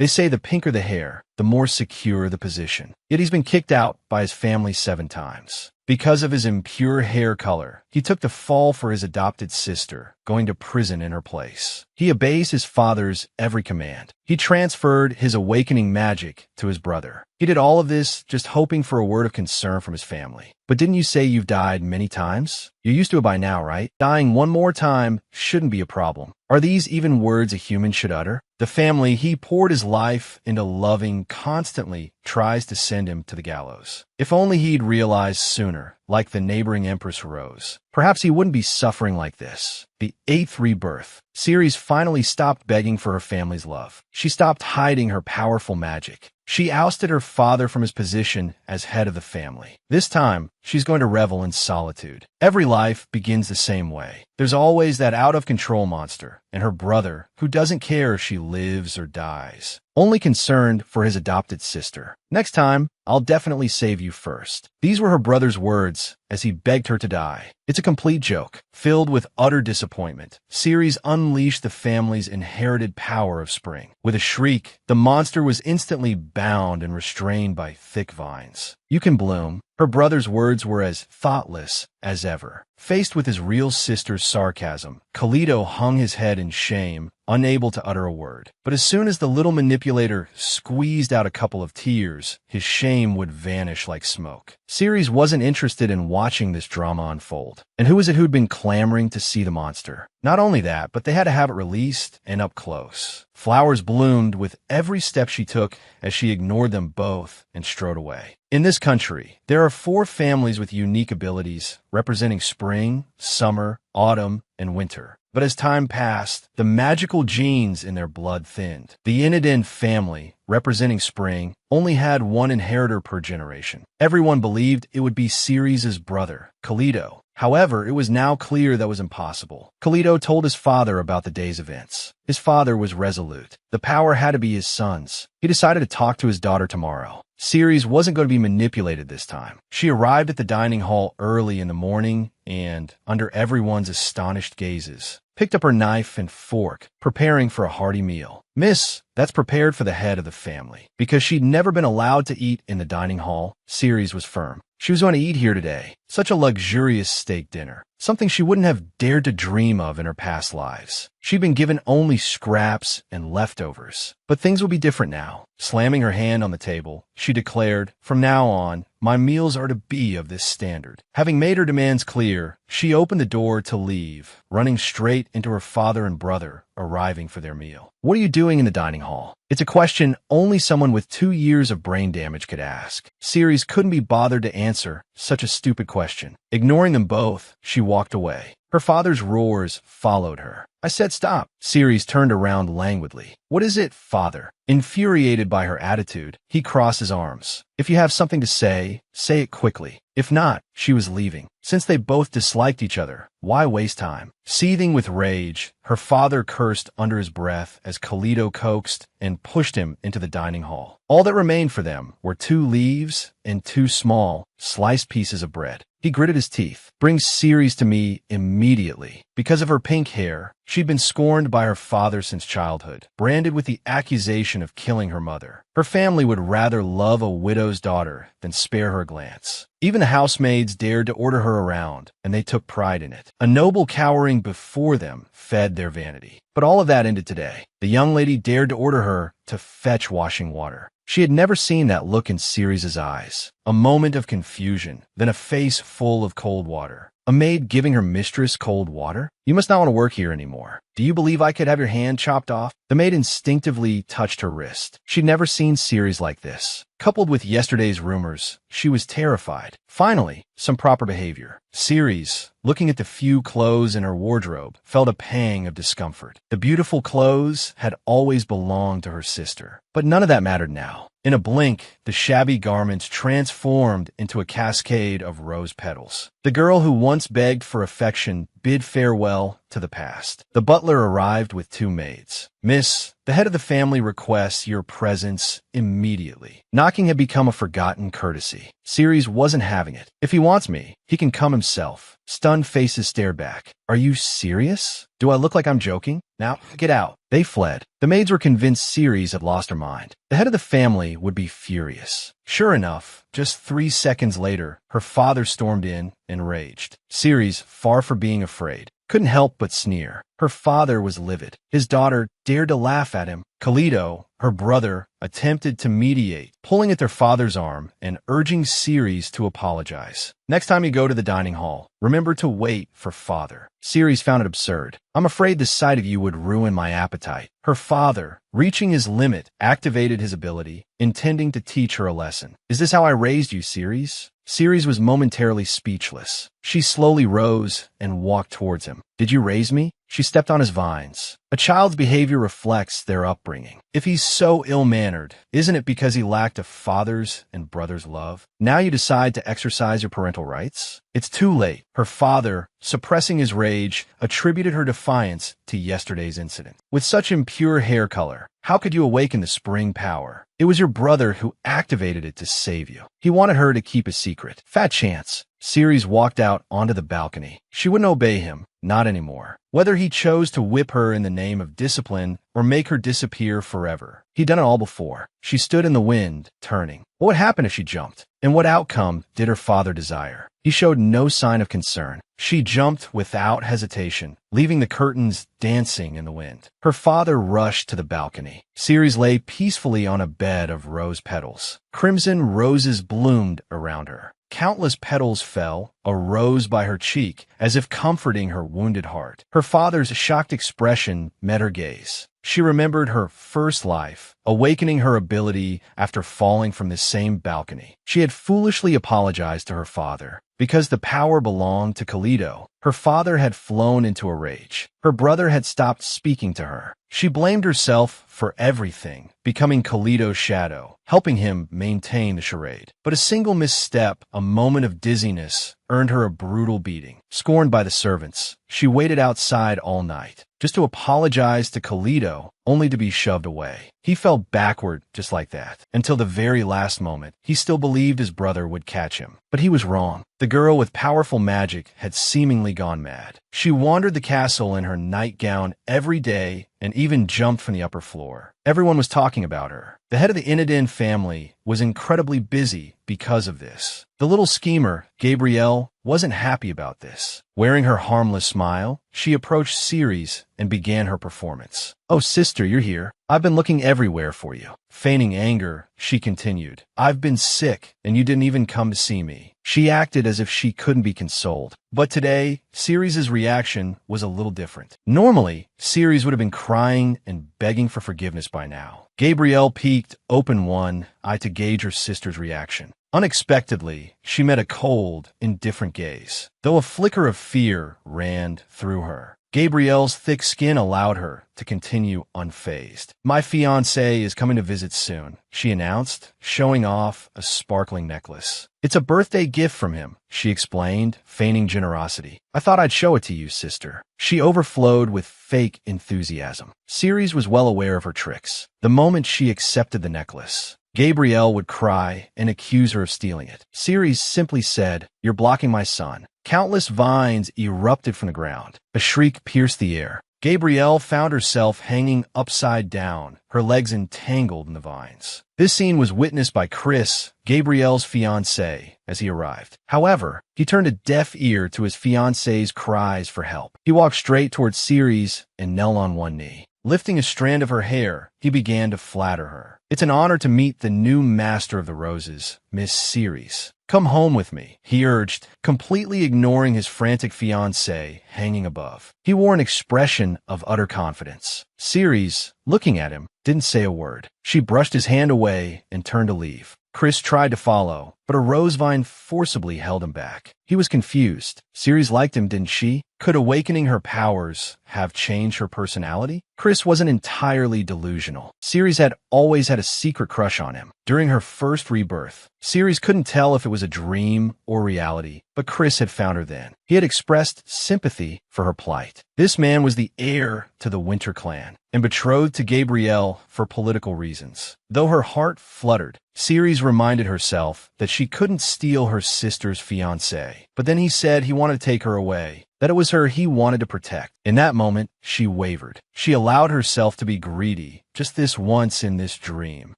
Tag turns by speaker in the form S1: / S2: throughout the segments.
S1: They say the pinker the hair, the more secure the position. Yet he's been kicked out by his family 7 times. Because of his impure hair color, he took the fall for his adopted sister, going to prison in her place. He obeys his father's every command. He transferred his awakening magic to his brother. He did all of this just hoping for a word of concern from his family. But didn't you say you've died many times? You're used to it by now, right? Dying one more time shouldn't be a problem. Are these even words a human should utter? The family he poured his life into loving constantly tries to send him to the gallows. If only he'd realized sooner, like the neighboring Empress Rose. Perhaps he wouldn't be suffering like this. The 8th rebirth. Ceres finally stopped begging for her family's love. She stopped hiding her powerful magic. She ousted her father from his position as head of the family. This time, she's going to revel in solitude. Every life begins the same way. There's always that out-of-control monster, and her brother, who doesn't care if she lives or dies, only concerned for his adopted sister. Next time, I'll definitely save you first. These were her brother's words as he begged her to die. It's a complete joke, filled with utter disappointment. Ceres unleashed the family's inherited power of spring. With a shriek, the monster was instantly bound and restrained by thick vines. You can bloom. Her brother's words were as thoughtless as ever. Faced with his real sister's sarcasm, Callisto hung his head in shame, unable to utter a word. But as soon as the little manipulator squeezed out a couple of tears, his shame would vanish like smoke. Ceres wasn't interested in watching this drama unfold. And who was it who'd been clamoring to see the monster? Not only that, but they had to have it released and up close. Flowers bloomed with every step she took as she ignored them both and strode away. In this country, there are 4 families with unique abilities representing spring, summer, autumn, and winter. But as time passed, the magical genes in their blood thinned. The Iniden family, representing spring, only had 1 inheritor per generation. Everyone believed it would be Ceres' brother, Callisto. However, it was now clear that was impossible. Callisto told his father about the day's events. His father was resolute. The power had to be his son's. He decided to talk to his daughter tomorrow. Ceres wasn't going to be manipulated this time. She arrived at the dining hall early in the morning and, under everyone's astonished gazes, picked up her knife and fork, preparing for a hearty meal. Miss, that's prepared for the head of the family. Because she'd never been allowed to eat in the dining hall, Ceres was firm. She was going to eat here today. Such a luxurious steak dinner. Something she wouldn't have dared to dream of in her past lives. She'd been given only scraps and leftovers. But things will be different now. Slamming her hand on the table, she declared, "From now on, my meals are to be of this standard." Having made her demands clear, she opened the door to leave, running straight into her father and brother arriving for their meal. "What are you doing in the dining hall?" It's a question only someone with 2 years of brain damage could ask. Ceres couldn't be bothered to answer such a stupid question. Ignoring them both, she walked away. Her father's roars followed her. "I said stop." Ceres turned around languidly. "What is it, father?" Infuriated by her attitude, he crossed his arms. "If you have something to say it quickly. If not," she was leaving. Since they both disliked each other, why waste time? Seething with rage, her father cursed under his breath as Callisto coaxed and pushed him into the dining hall. All that remained for them were 2 leaves and 2 small, sliced pieces of bread. He gritted his teeth. "Bring Ceres to me immediately." Because of her pink hair, she'd been scorned by her father since childhood, branded with the accusation of killing her mother. Her family would rather love a widow's daughter than spare her a glance. Even the housemaids dared to order her around, and they took pride in it. A noble cowering before them fed their vanity. But all of that ended today. The young lady dared to order her to fetch washing water. She had never seen that look in Ceres' eyes. A moment of confusion, then a face full of cold water. A maid giving her mistress cold water? "You must not want to work here anymore. Do you believe I could have your hand chopped off?" The maid instinctively touched her wrist. She'd never seen Ceres like this. Coupled with yesterday's rumors, she was terrified. Finally, some proper behavior. Ceres, looking at the few clothes in her wardrobe, felt a pang of discomfort. The beautiful clothes had always belonged to her sister. But none of that mattered now. In a blink, the shabby garments transformed into a cascade of rose petals. The girl who once begged for affection bid farewell to the past. The butler arrived with 2 maids. "Miss, The head of the family requests your presence immediately. Knocking had become a forgotten courtesy. Ceres wasn't having it. If he wants me, he can come himself. Stunned faces stared back. Are you serious? Do I look like I'm joking? Now, get out. They fled. The maids were convinced Ceres had lost her mind. The head of the family would be furious. Sure enough, just 3 seconds later, her father stormed in, enraged. Ceres, far from being afraid, couldn't help but sneer. Her father was livid. His daughter dared to laugh at him. Kalido, her brother, attempted to mediate, pulling at their father's arm and urging Ceres to apologize. Next time you go to the dining hall, remember to wait for father. Ceres found it absurd. I'm afraid the sight of you would ruin my appetite. Her father, reaching his limit, activated his ability, intending to teach her a lesson. Is this how I raised you, Ceres? Ceres was momentarily speechless. She slowly rose and walked towards him. Did you raise me? She stepped on his vines. A child's behavior reflects their upbringing. If he's so ill-mannered, isn't it because he lacked a father's and brother's love? Now you decide to exercise your parental rights? It's too late. Her father, suppressing his rage, attributed her defiance to yesterday's incident. With such impure hair color, how could you awaken the spring power? It was your brother who activated it to save you. He wanted her to keep a secret. Fat chance. Ceres walked out onto the balcony. She wouldn't obey him. Not anymore. Whether he chose to whip her in the name of discipline or make her disappear forever, he'd done it all before. She stood in the wind, turning. What would happen if she jumped? And what outcome did her father desire? He showed no sign of concern. She jumped without hesitation, leaving the curtains dancing in the wind. Her father rushed to the balcony. Ceres lay peacefully on a bed of rose petals. Crimson roses bloomed around her. Countless petals fell, a rose by her cheek, as if comforting her wounded heart. Her father's shocked expression met her gaze. She remembered her first life, awakening her ability after falling from the same balcony. She had foolishly apologized to her father. Because the power belonged to Kalido, her father had flown into a rage. Her brother had stopped speaking to her. She blamed herself for everything, becoming Kalido's shadow, helping him maintain the charade. But a single misstep, a moment of dizziness, earned her a brutal beating. Scorned by the servants, she waited outside all night, just to apologize to Kalido, only to be shoved away. He fell backward just like that. Until the very last moment, he still believed his brother would catch him. But he was wrong. The girl with powerful magic had seemingly gone mad. She wandered the castle in her nightgown every day and even jumped from the upper floor. Everyone was talking about her. The head of the Inadin family was incredibly busy because of this. The little schemer, Gabrielle, wasn't happy about this. Wearing her harmless smile, she approached Ceres and began her performance. Oh, sister, you're here. I've been looking everywhere for you. Feigning anger, she continued. I've been sick, and you didn't even come to see me. She acted as if she couldn't be consoled. But today, Ceres' reaction was a little different. Normally, Ceres would have been crying and begging for forgiveness by now. Gabrielle peeked, open one eye to gauge her sister's reaction. Unexpectedly, she met a cold, indifferent gaze, though a flicker of fear ran through her. Gabrielle's thick skin allowed her to continue unfazed. My fiancé is coming to visit soon, she announced, showing off a sparkling necklace. It's a birthday gift from him, she explained, feigning generosity. I thought I'd show it to you, sister. She overflowed with fake enthusiasm. Ceres was well aware of her tricks. The moment she accepted the necklace, Gabrielle would cry and accuse her of stealing it. Ceres simply said, "You're blocking my son." Countless vines erupted from the ground. A shriek pierced the air. Gabrielle found herself hanging upside down, her legs entangled in the vines. This scene was witnessed by Chris, Gabrielle's fiancé, as he arrived. However, he turned a deaf ear to his fiancé's cries for help. He walked straight towards Ceres and knelt on one knee. Lifting a strand of her hair, he began to flatter her. It's an honor to meet the new master of the roses, Miss Ceres. Come home with me, he urged, completely ignoring his frantic fiancée hanging above. He wore an expression of utter confidence. Ceres, looking at him, didn't say a word. She brushed his hand away and turned to leave. Chris tried to follow, but a rose vine forcibly held him back. He was confused. Ceres liked him, didn't she? Could awakening her powers have changed her personality? Chris wasn't entirely delusional. Ceres had always had a secret crush on him. During her first rebirth, Ceres couldn't tell if it was a dream or reality, but Chris had found her then. He had expressed sympathy for her plight. This man was the heir to the Winter clan and betrothed to Gabrielle for political reasons. Though her heart fluttered, Ceres reminded herself that she couldn't steal her sister's fiancé. But then he said he wanted to take her away, that it was her he wanted to protect. In that moment, she wavered. She allowed herself to be greedy, just this once in this dream.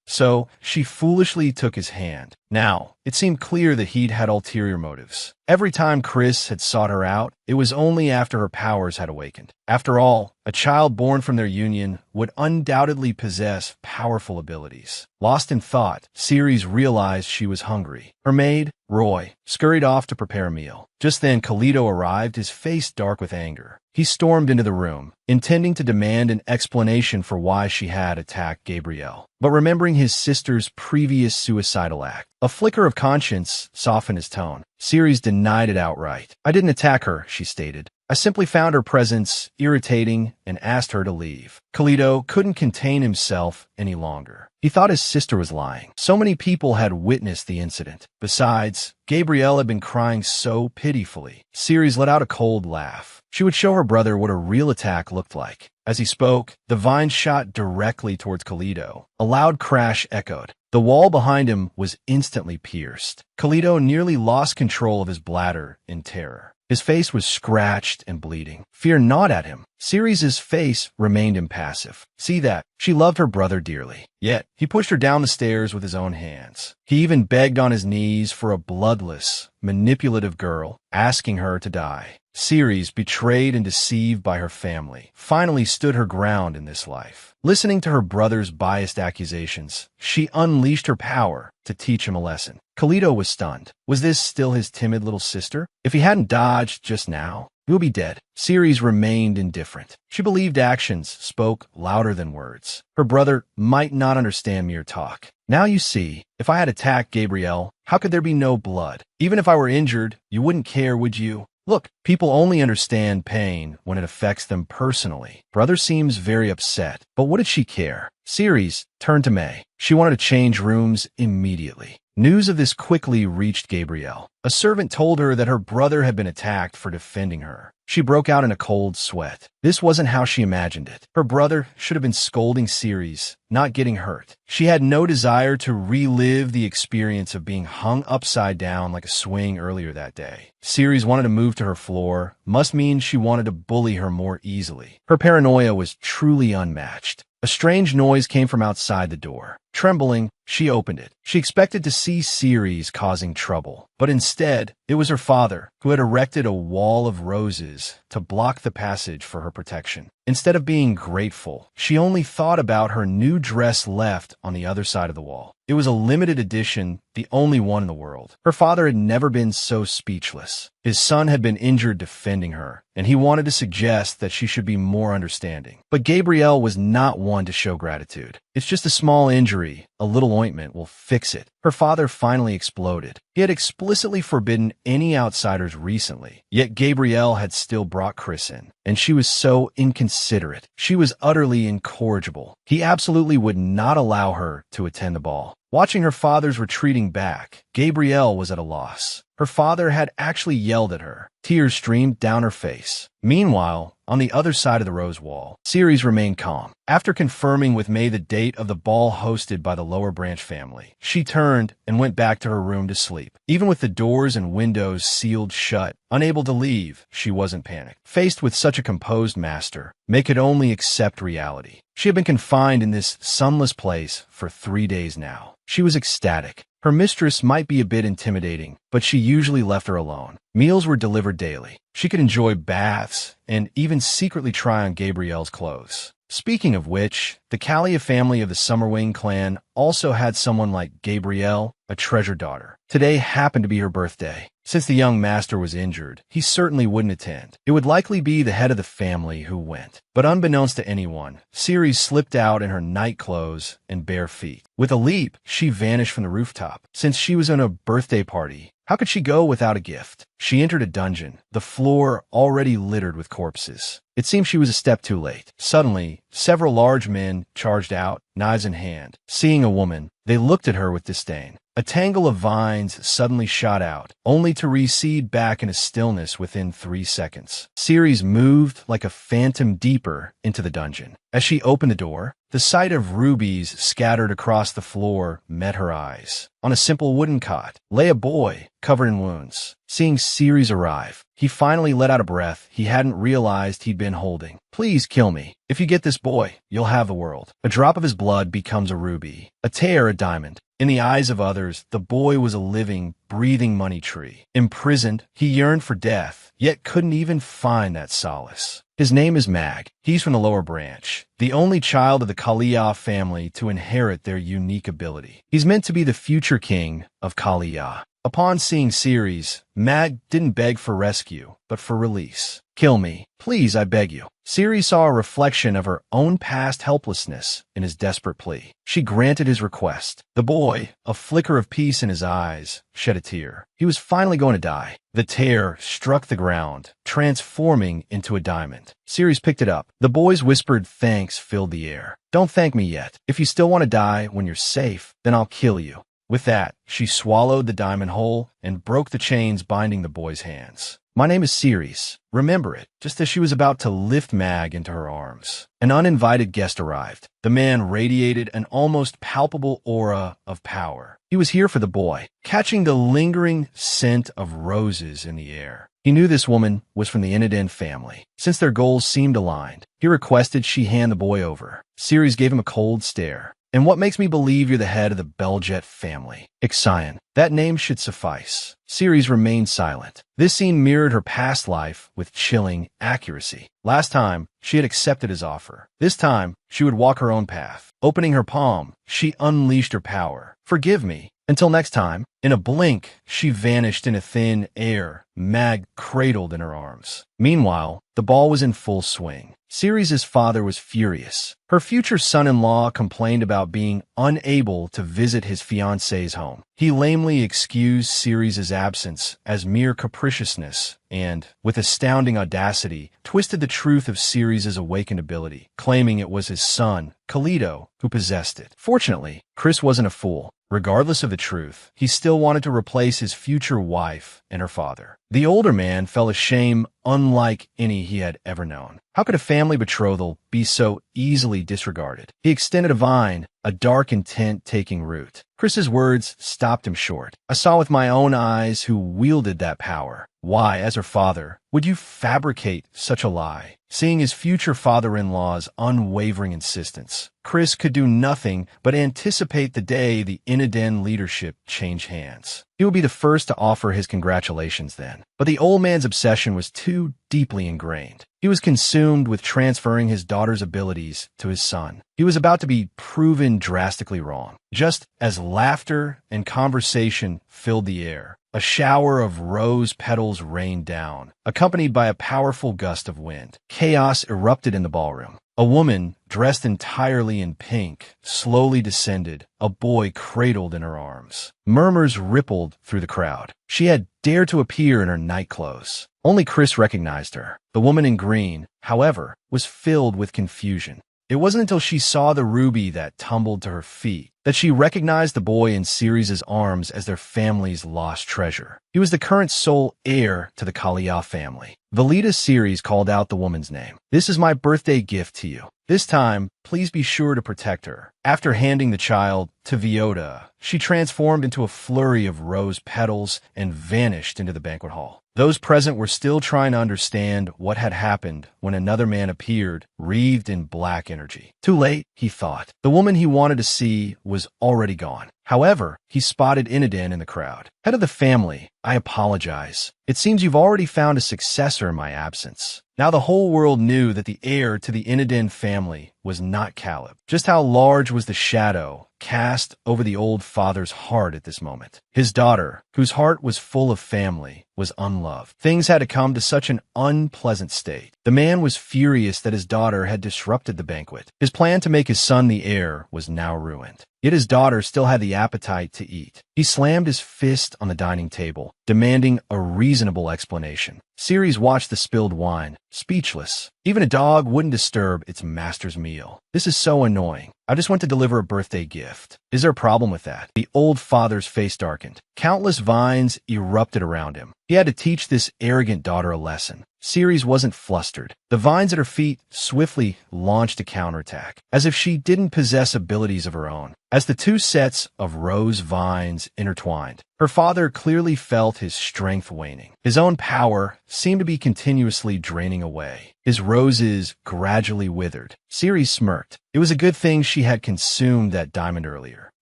S1: So, she foolishly took his hand. Now, it seemed clear that he'd had ulterior motives. Every time Chris had sought her out, it was only after her powers had awakened. After all, a child born from their union would undoubtedly possess powerful abilities. Lost in thought, Ceres realized she was hungry. Her maid, Roy, scurried off to prepare a meal. Just then, Kalito arrived, his face dark with anger. He stormed into the room, intending to demand an explanation for why she had attacked Gabrielle. But remembering his sister's previous suicidal act, a flicker of conscience softened his tone. Ceres denied it outright. "I didn't attack her," she stated. "I simply found her presence irritating and asked her to leave." Kalito couldn't contain himself any longer. He thought his sister was lying. So many people had witnessed the incident. Besides, Gabrielle had been crying so pitifully. Ceres let out a cold laugh. She would show her brother what a real attack looked like. As he spoke, the vine shot directly towards Kalito. A loud crash echoed. The wall behind him was instantly pierced. Kalito nearly lost control of his bladder in terror. His face was scratched and bleeding. Fear gnawed at him. Ceres' face remained impassive. See that? She loved her brother dearly. Yet, he pushed her down the stairs with his own hands. He even begged on his knees for a bloodless, manipulative girl, asking her to die. Ceres, betrayed and deceived by her family, finally stood her ground in this life. Listening to her brother's biased accusations, she unleashed her power to teach him a lesson. Kalito was stunned. Was this still his timid little sister? If he hadn't dodged just now, he would be dead. Ceres remained indifferent. She believed actions spoke louder than words. Her brother might not understand mere talk. "Now you see, if I had attacked Gabrielle, how could there be no blood? Even if I were injured, you wouldn't care, would you? Look, people only understand pain when it affects them personally." Brother seems very upset, but what did she care? Ceres turned to May. She wanted to change rooms immediately. News of this quickly reached Gabrielle. A servant told her that her brother had been attacked for defending her. She broke out in a cold sweat. This wasn't how she imagined it. Her brother should have been scolding Ceres, not getting hurt. She had no desire to relive the experience of being hung upside down like a swing earlier that day. Ceres wanted to move to her floor, must mean she wanted to bully her more easily. Her paranoia was truly unmatched. A strange noise came from outside the door. Trembling, she opened it. She expected to see Ceres causing trouble, but instead, it was her father, who had erected a wall of roses to block the passage for her protection. Instead of being grateful, she only thought about her new dress left on the other side of the wall. It was a limited edition, the only one in the world. Her father had never been so speechless. His son had been injured defending her, and he wanted to suggest that she should be more understanding. But Gabrielle was not one to show gratitude. "It's just a small injury. A little ointment will fix it." Her father finally exploded. He had explicitly forbidden any outsiders recently, yet Gabrielle had still brought Chris in, and she was so inconsiderate. She was utterly incorrigible. He absolutely would not allow her to attend the ball. Watching her father's retreating back, Gabrielle was at a loss. Her father had actually yelled at her. Tears streamed down her face. Meanwhile, on the other side of the rose wall, Ceres remained calm. After confirming with May the date of the ball hosted by the Lower Branch family, she turned and went back to her room to sleep. Even with the doors and windows sealed shut, unable to leave, she wasn't panicked. Faced with such a composed master, May could only accept reality. She had been confined in this sunless place for 3 days now. She was ecstatic. Her mistress might be a bit intimidating, but she usually left her alone. Meals were delivered daily. She could enjoy baths and even secretly try on Gabrielle's clothes. Speaking of which, the Callia family of the Summerwing clan also had someone like Gabrielle, a treasured daughter. Today happened to be her birthday. Since the young master was injured, he certainly wouldn't attend. It would likely be the head of the family who went. But unbeknownst to anyone, Ceres slipped out in her night clothes and bare feet. With a leap, she vanished from the rooftop. Since she was in a birthday party, how could she go without a gift? She entered a dungeon, the floor already littered with corpses. It seemed she was a step too late. Suddenly, several large men charged out, knives in hand. Seeing a woman, they looked at her with disdain. A tangle of vines suddenly shot out, only to recede back into stillness within 3 seconds. Ceres moved like a phantom deeper into the dungeon. As she opened the door, the sight of rubies scattered across the floor met her eyes. On a simple wooden cot lay a boy covered in wounds. Seeing Ceres arrive, he finally let out a breath he hadn't realized he'd been holding. "Please kill me. If you get this boy, you'll have the world." A drop of his blood becomes a ruby, a tear a diamond. In the eyes of others, the boy was a living, breathing money tree. Imprisoned, he yearned for death, yet couldn't even find that solace. His name is Mag. He's from the lower branch, the only child of the Kaliya family to inherit their unique ability. He's meant to be the future king of Kaliya. Upon seeing Ceres, Mag didn't beg for rescue, but for release. "Kill me, please, I beg you." Ceres saw a reflection of her own past helplessness in his desperate plea. She granted his request. The boy, a flicker of peace in his eyes, shed a tear. He was finally going to die. The tear struck the ground, transforming into a diamond. Ceres picked it up. The boy's whispered thanks filled the air. "Don't thank me yet. If you still want to die when you're safe, then I'll kill you." With that, she swallowed the diamond whole and broke the chains binding the boy's hands. "My name is Ceres. Remember it." Just as she was about to lift Mag into her arms, an uninvited guest arrived. The man radiated an almost palpable aura of power. He was here for the boy, catching the lingering scent of roses in the air. He knew this woman was from the Iniden family. Since their goals seemed aligned, he requested she hand the boy over. Ceres gave him a cold stare. "And what makes me believe you're the head of the Beljet family?" "Ixion. That name should suffice." Ceres remained silent. This scene mirrored her past life with chilling accuracy. Last time, she had accepted his offer. This time, she would walk her own path. Opening her palm, she unleashed her power. "Forgive me." Until next time, in a blink, she vanished into thin air, Mag cradled in her arms. Meanwhile, the ball was in full swing. Ceres' father was furious. Her future son-in-law complained about being unable to visit his fiancée's home. He lamely excused Ceres' absence as mere capriciousness and, with astounding audacity, twisted the truth of Ceres' awakened ability, claiming it was his son, Kalido, who possessed it. Fortunately, Chris wasn't a fool. Regardless of the truth, he still wanted to replace his future wife and her father. The older man felt a shame unlike any he had ever known. How could a family betrothal be so easily disregarded? He extended a vine, a dark intent taking root. Chris's words stopped him short. "I saw with my own eyes who wielded that power. Why, as her father, would you fabricate such a lie?" Seeing his future father-in-law's unwavering insistence, Chris could do nothing but anticipate the day the Iniden leadership changed hands. He would be the first to offer his congratulations then. But the old man's obsession was too deeply ingrained. He was consumed with transferring his daughter's abilities to his son. He was about to be proven drastically wrong. Just as laughter and conversation filled the air, a shower of rose petals rained down, accompanied by a powerful gust of wind. Chaos erupted in the ballroom. A woman, dressed entirely in pink, slowly descended, a boy cradled in her arms. Murmurs rippled through the crowd. She had dared to appear in her night clothes. Only Chris recognized her. The woman in green, however, was filled with confusion. It wasn't until she saw the ruby that tumbled to her feet that she recognized the boy in Ceres' arms as their family's lost treasure. He was the current sole heir to the Kaliya family. Velita Ceres called out the woman's name. "This is my birthday gift to you. This time, please be sure to protect her." After handing the child to Viota, she transformed into a flurry of rose petals and vanished into the banquet hall. Those present were still trying to understand what had happened when another man appeared, wreathed in black energy. Too late, he thought. The woman he wanted to see was already gone. However, he spotted Inadan in the crowd. "Head of the family, I apologize. It seems you've already found a successor in my absence." Now the whole world knew that the heir to the Inadan family was not Caleb. Just how large was the shadow cast over the old father's heart at this moment? His daughter, whose heart was full of family, was unloved. Things had to come to such an unpleasant state. The man was furious that his daughter had disrupted the banquet. His plan to make his son the heir was now ruined. Yet his daughter still had the appetite to eat. He slammed his fist on the dining table, demanding a reasonable explanation. Ceres watched the spilled wine, speechless. Even a dog wouldn't disturb its master's meal. "This is so annoying. I just went to deliver a birthday gift. Is there a problem with that?" The old father's face darkened. Countless vines erupted around him. He had to teach this arrogant daughter a lesson. Ceres wasn't flustered. The vines at her feet swiftly launched a counterattack, as if she didn't possess abilities of her own. As the two sets of rose vines intertwined, her father clearly felt his strength waning. His own power seemed to be continuously draining away. His roses gradually withered. Ceres smirked. It was a good thing she had consumed that diamond earlier.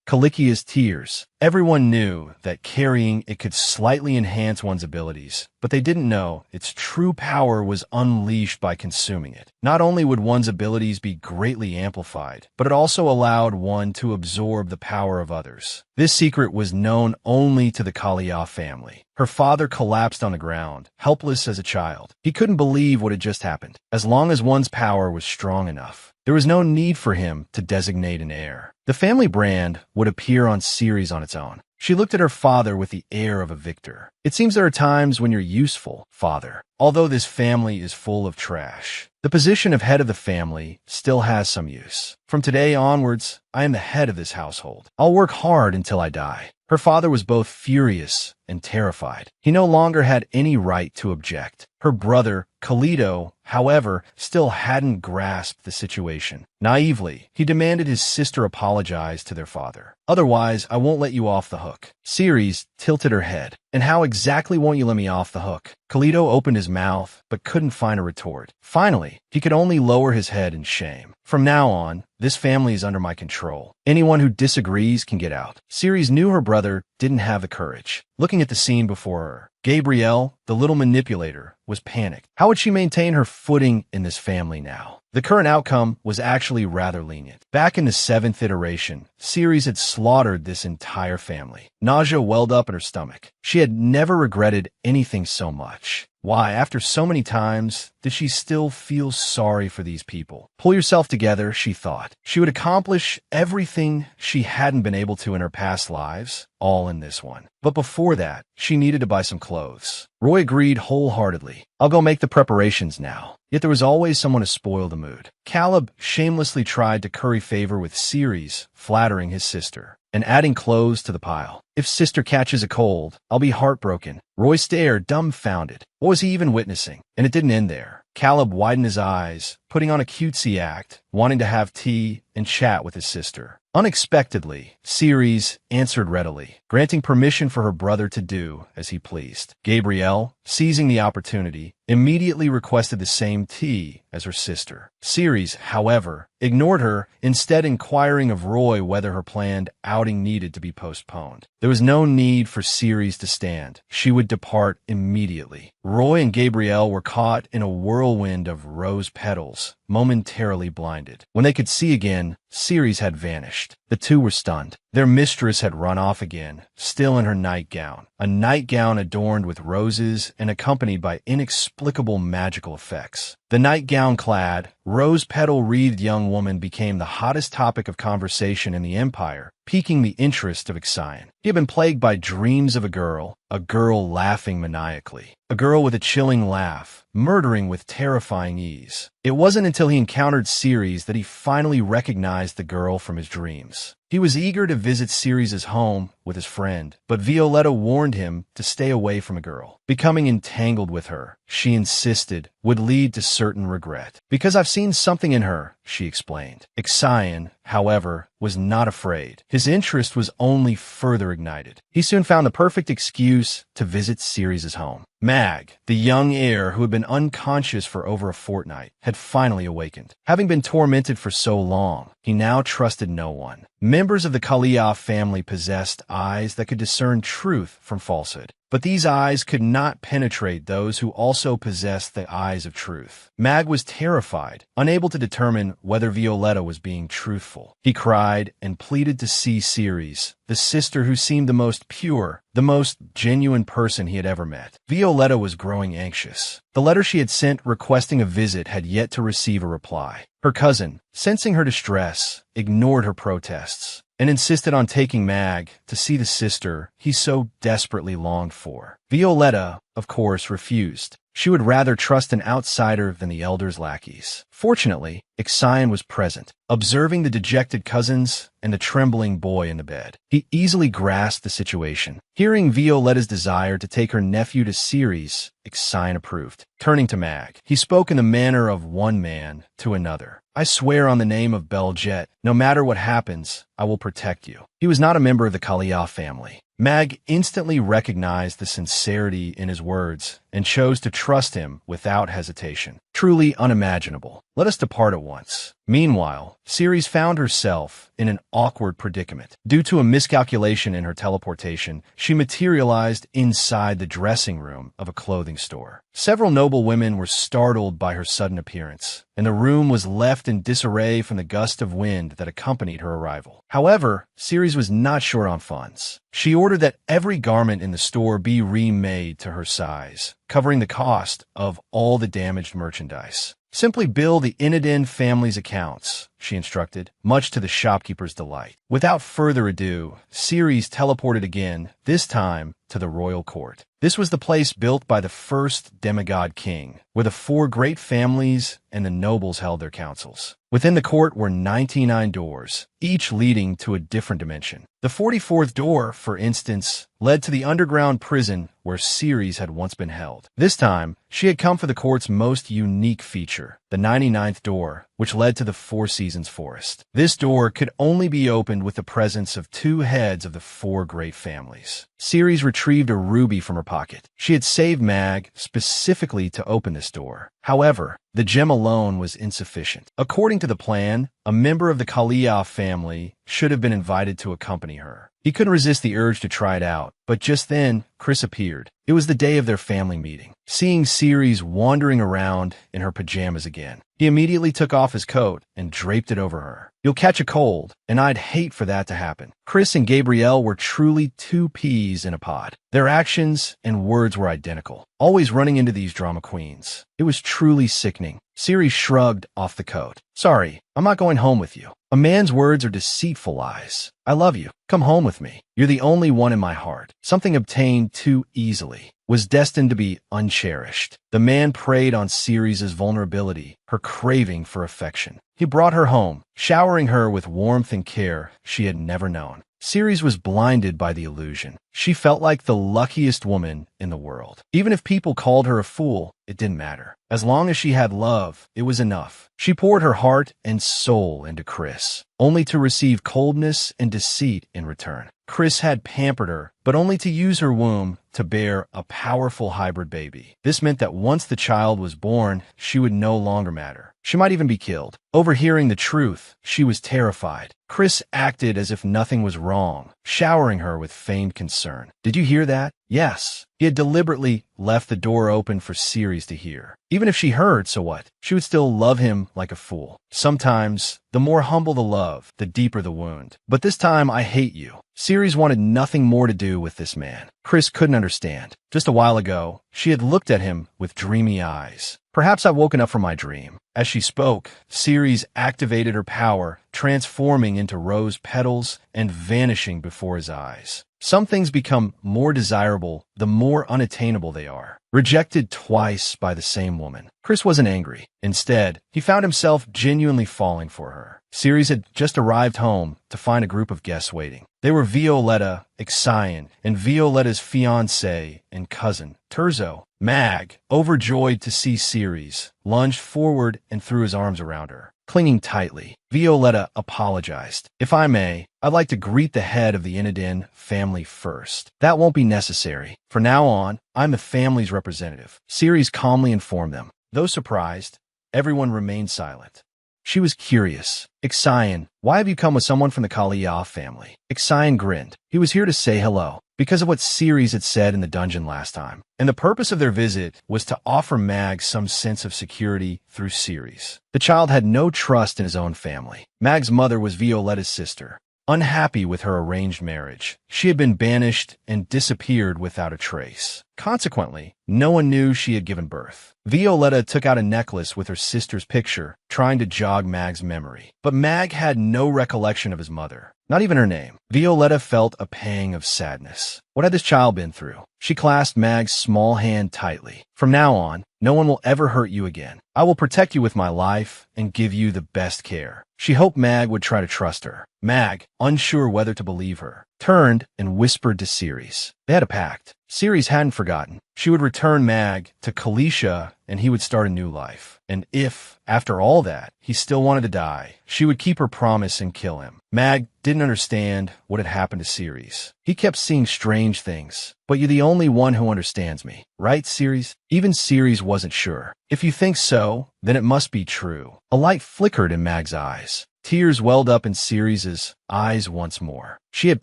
S1: Calicia's tears. Everyone knew that carrying it could slightly enhance one's abilities, but they didn't know its true power was unleashed by consuming it. Not only would one's abilities be greatly amplified, but it also allowed one to absorb the power of others. This secret was known only to the Kalia family. Her father collapsed on the ground, helpless as a child. He couldn't believe what had just happened. As long as one's power was strong enough, there was no need for him to designate an heir. The family brand would appear on Ceres on its own. She looked at her father with the air of a victor. "It seems there are times when you're useful, father. Although this family is full of trash, the position of head of the family still has some use. From today onwards, I am the head of this household. I'll work hard until I die." Her father was both furious and terrified. He no longer had any right to object. Her brother, Callido, however, still hadn't grasped the situation. Naively, he demanded his sister apologize to their father. "Otherwise, I won't let you off the hook." Ceres tilted her head. "And how exactly won't you let me off the hook?" Callido opened his mouth, but couldn't find a retort. Finally, he could only lower his head in shame. "From now on, this family is under my control. Anyone who disagrees can get out." Ceres knew her brother didn't have the courage. Looking at the scene before her, Gabrielle, the little manipulator, was panicked. How would she maintain her footing in this family now? The current outcome was actually rather lenient. Back in the 7th iteration, Ceres had slaughtered this entire family. Nausea welled up in her stomach. She had never regretted anything so much. Why, after so many times, did she still feel sorry for these people? Pull yourself together, she thought. She would accomplish everything she hadn't been able to in her past lives, all in this one. But before that, she needed to buy some clothes. Roy agreed wholeheartedly. "I'll go make the preparations now." Yet there was always someone to spoil the mood. Caleb shamelessly tried to curry favor with Ceres, flattering his sister and adding clothes to the pile. "If sister catches a cold, I'll be heartbroken." Roy stared, dumbfounded. What was he even witnessing? And it didn't end there. Caleb widened his eyes, putting on a cutesy act, wanting to have tea and chat with his sister. Unexpectedly, Ceres answered readily, granting permission for her brother to do as he pleased. Gabrielle, seizing the opportunity, immediately requested the same tea as her sister. Ceres, however, ignored her, instead inquiring of Roy whether her planned outing needed to be postponed. There was no need for Ceres to stand. She would depart immediately. Roy and Gabrielle were caught in a whirlwind of rose petals, momentarily blinded. When they could see again, Ceres had vanished. The two were stunned. Their mistress had run off again, still in her nightgown. A nightgown adorned with roses and accompanied by inexplicable magical effects. The nightgown-clad, rose-petal-wreathed young woman became the hottest topic of conversation in the Empire, piquing the interest of Ixion. He had been plagued by dreams of a girl laughing maniacally, a girl with a chilling laugh, murdering with terrifying ease. It wasn't until he encountered Ceres that he finally recognized the girl from his dreams. He was eager to visit Ceres' home with his friend, but Violetta warned him to stay away from a girl. Becoming entangled with her, she insisted, would lead to certain regret. "Because I've seen something in her," she explained. Ixion, however, was not afraid. His interest was only further ignited. He soon found the perfect excuse to visit Ceres' home. Mag, the young heir who had been unconscious for over a fortnight, had finally awakened. Having been tormented for so long, he now trusted no one. Members of the Kaliya family possessed eyes that could discern truth from falsehood. But these eyes could not penetrate those who also possessed the eyes of truth. Mag was terrified, unable to determine whether Violetta was being truthful. He cried and pleaded to see Ceres, the sister who seemed the most pure, the most genuine person he had ever met. Violetta was growing anxious. The letter she had sent requesting a visit had yet to receive a reply. Her cousin, sensing her distress, ignored her protests and insisted on taking Mag to see the sister he so desperately longed for. Violetta, of course, refused. She would rather trust an outsider than the elder's lackeys. Fortunately, Ixion was present, observing the dejected cousins and the trembling boy in the bed. He easily grasped the situation. Hearing Violetta's desire to take her nephew to Ceres, Ixion approved. Turning to Mag, he spoke in the manner of one man to another. I swear on the name of Beljet, no matter what happens, I will protect you. He was not a member of the Kaliya family. Mag instantly recognized the sincerity in his words and chose to trust him without hesitation. Truly unimaginable. Let us depart at once. Meanwhile, Ceres found herself in an awkward predicament. Due to a miscalculation in her teleportation, she materialized inside the dressing room of a clothing store. Several noble women were startled by her sudden appearance, and the room was left in disarray from the gust of wind that accompanied her arrival. However, Ceres was not short on funds. She ordered that every garment in the store be remade to her size, covering the cost of all the damaged merchandise. Simply bill the Inadin family's accounts, she instructed, much to the shopkeeper's delight. Without further ado, Ceres teleported again, this time to the royal court. This was the place built by the first demigod king, where the 4 great families and the nobles held their councils. Within the court were 99 doors, each leading to a different dimension. The 44th door, for instance, led to the underground prison where Ceres had once been held. This time, she had come for the court's most unique feature, the 99th door, which led to the Four Seasons Forest. This door could only be opened with the presence of 2 heads of the 4 great families. Ceres retrieved a ruby from her pocket. She had saved Mag specifically to open this door. However, the gem alone was insufficient. According to the plan, a member of the Kaliya family should have been invited to accompany her. He couldn't resist the urge to try it out, but just then, Chris appeared. It was the day of their family meeting. Seeing Ceres wandering around in her pajamas again, he immediately took off his coat and draped it over her. You'll catch a cold, and I'd hate for that to happen. Chris and Gabrielle were truly 2 peas in a pod. Their actions and words were identical, always running into these drama queens. It was truly sickening. Ceres shrugged off the coat. Sorry, I'm not going home with you. A man's words are deceitful lies. I love you. Come home with me. You're the only one in my heart. Something obtained too easily was destined to be uncherished. The man preyed on Ceres' vulnerability, her craving for affection. He brought her home, showering her with warmth and care she had never known. Ceres was blinded by the illusion. She felt like the luckiest woman in the world. Even if people called her a fool, it didn't matter. As long as she had love, it was enough. She poured her heart and soul into Chris, only to receive coldness and deceit in return. Chris had pampered her, but only to use her womb to bear a powerful hybrid baby. This meant that once the child was born, she would no longer matter. She might even be killed. Overhearing the truth, she was terrified. Chris acted as if nothing was wrong, showering her with feigned concern. Did you hear that? Yes. He had deliberately left the door open for Ceres to hear. Even if she heard, so what? She would still love him like a fool. Sometimes, the more humble the love, the deeper the wound. But this time, I hate you. Ceres wanted nothing more to do with this man. Chris couldn't understand. Just a while ago, she had looked at him with dreamy eyes. Perhaps I've woken up from my dream. As she spoke, Ceres activated her power, transforming into rose petals and vanishing before his eyes. Some things become more desirable the more unattainable they are. Rejected twice by the same woman, Chris wasn't angry. Instead, he found himself genuinely falling for her. Ceres had just arrived home to find a group of guests waiting. They were Violetta, Ixion, and Violetta's fiancé and cousin, Terzo. Mag, overjoyed to see Ceres, lunged forward and threw his arms around her. Clinging tightly, Violetta apologized. If I may, I'd like to greet the head of the Inadin family first. That won't be necessary. From now on, I'm the family's representative. Ceres calmly informed them. Though surprised, everyone remained silent. She was curious. Ixion, why have you come with someone from the Kaliyah family? Ixion grinned. He was here to say hello, because of what Ceres had said in the dungeon last time. And the purpose of their visit was to offer Mag some sense of security through Ceres. The child had no trust in his own family. Mag's mother was Violetta's sister. Unhappy with her arranged marriage, she had been banished and disappeared without a trace. Consequently, no one knew she had given birth. Violetta took out a necklace with her sister's picture, trying to jog Mag's memory. But Mag had no recollection of his mother, not even her name. Violetta felt a pang of sadness. What had this child been through? She clasped Mag's small hand tightly. From now on, no one will ever hurt you again. I will protect you with my life and give you the best care. She hoped Mag would try to trust her. Mag, unsure whether to believe her, turned and whispered to Ceres. They had a pact. Ceres hadn't forgotten. She would return Mag to Kalisha and he would start a new life. And if, after all that, he still wanted to die, she would keep her promise and kill him. Mag didn't understand what had happened to Ceres. He kept seeing strange things. But you're the only one who understands me, right, Ceres? Even Ceres wasn't sure. If you think so, then it must be true. A light flickered in Mag's eyes. Tears welled up in Ceres's eyes once more. She had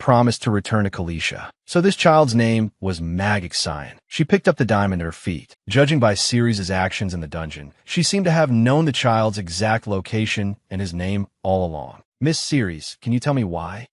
S1: promised to return to Kalisha. So this child's name was Mag Ixion. She picked up the diamond at her feet. Judging by Ceres's actions in the dungeon, she seemed to have known the child's exact location and his name all along. Miss Ceres, can you tell me why?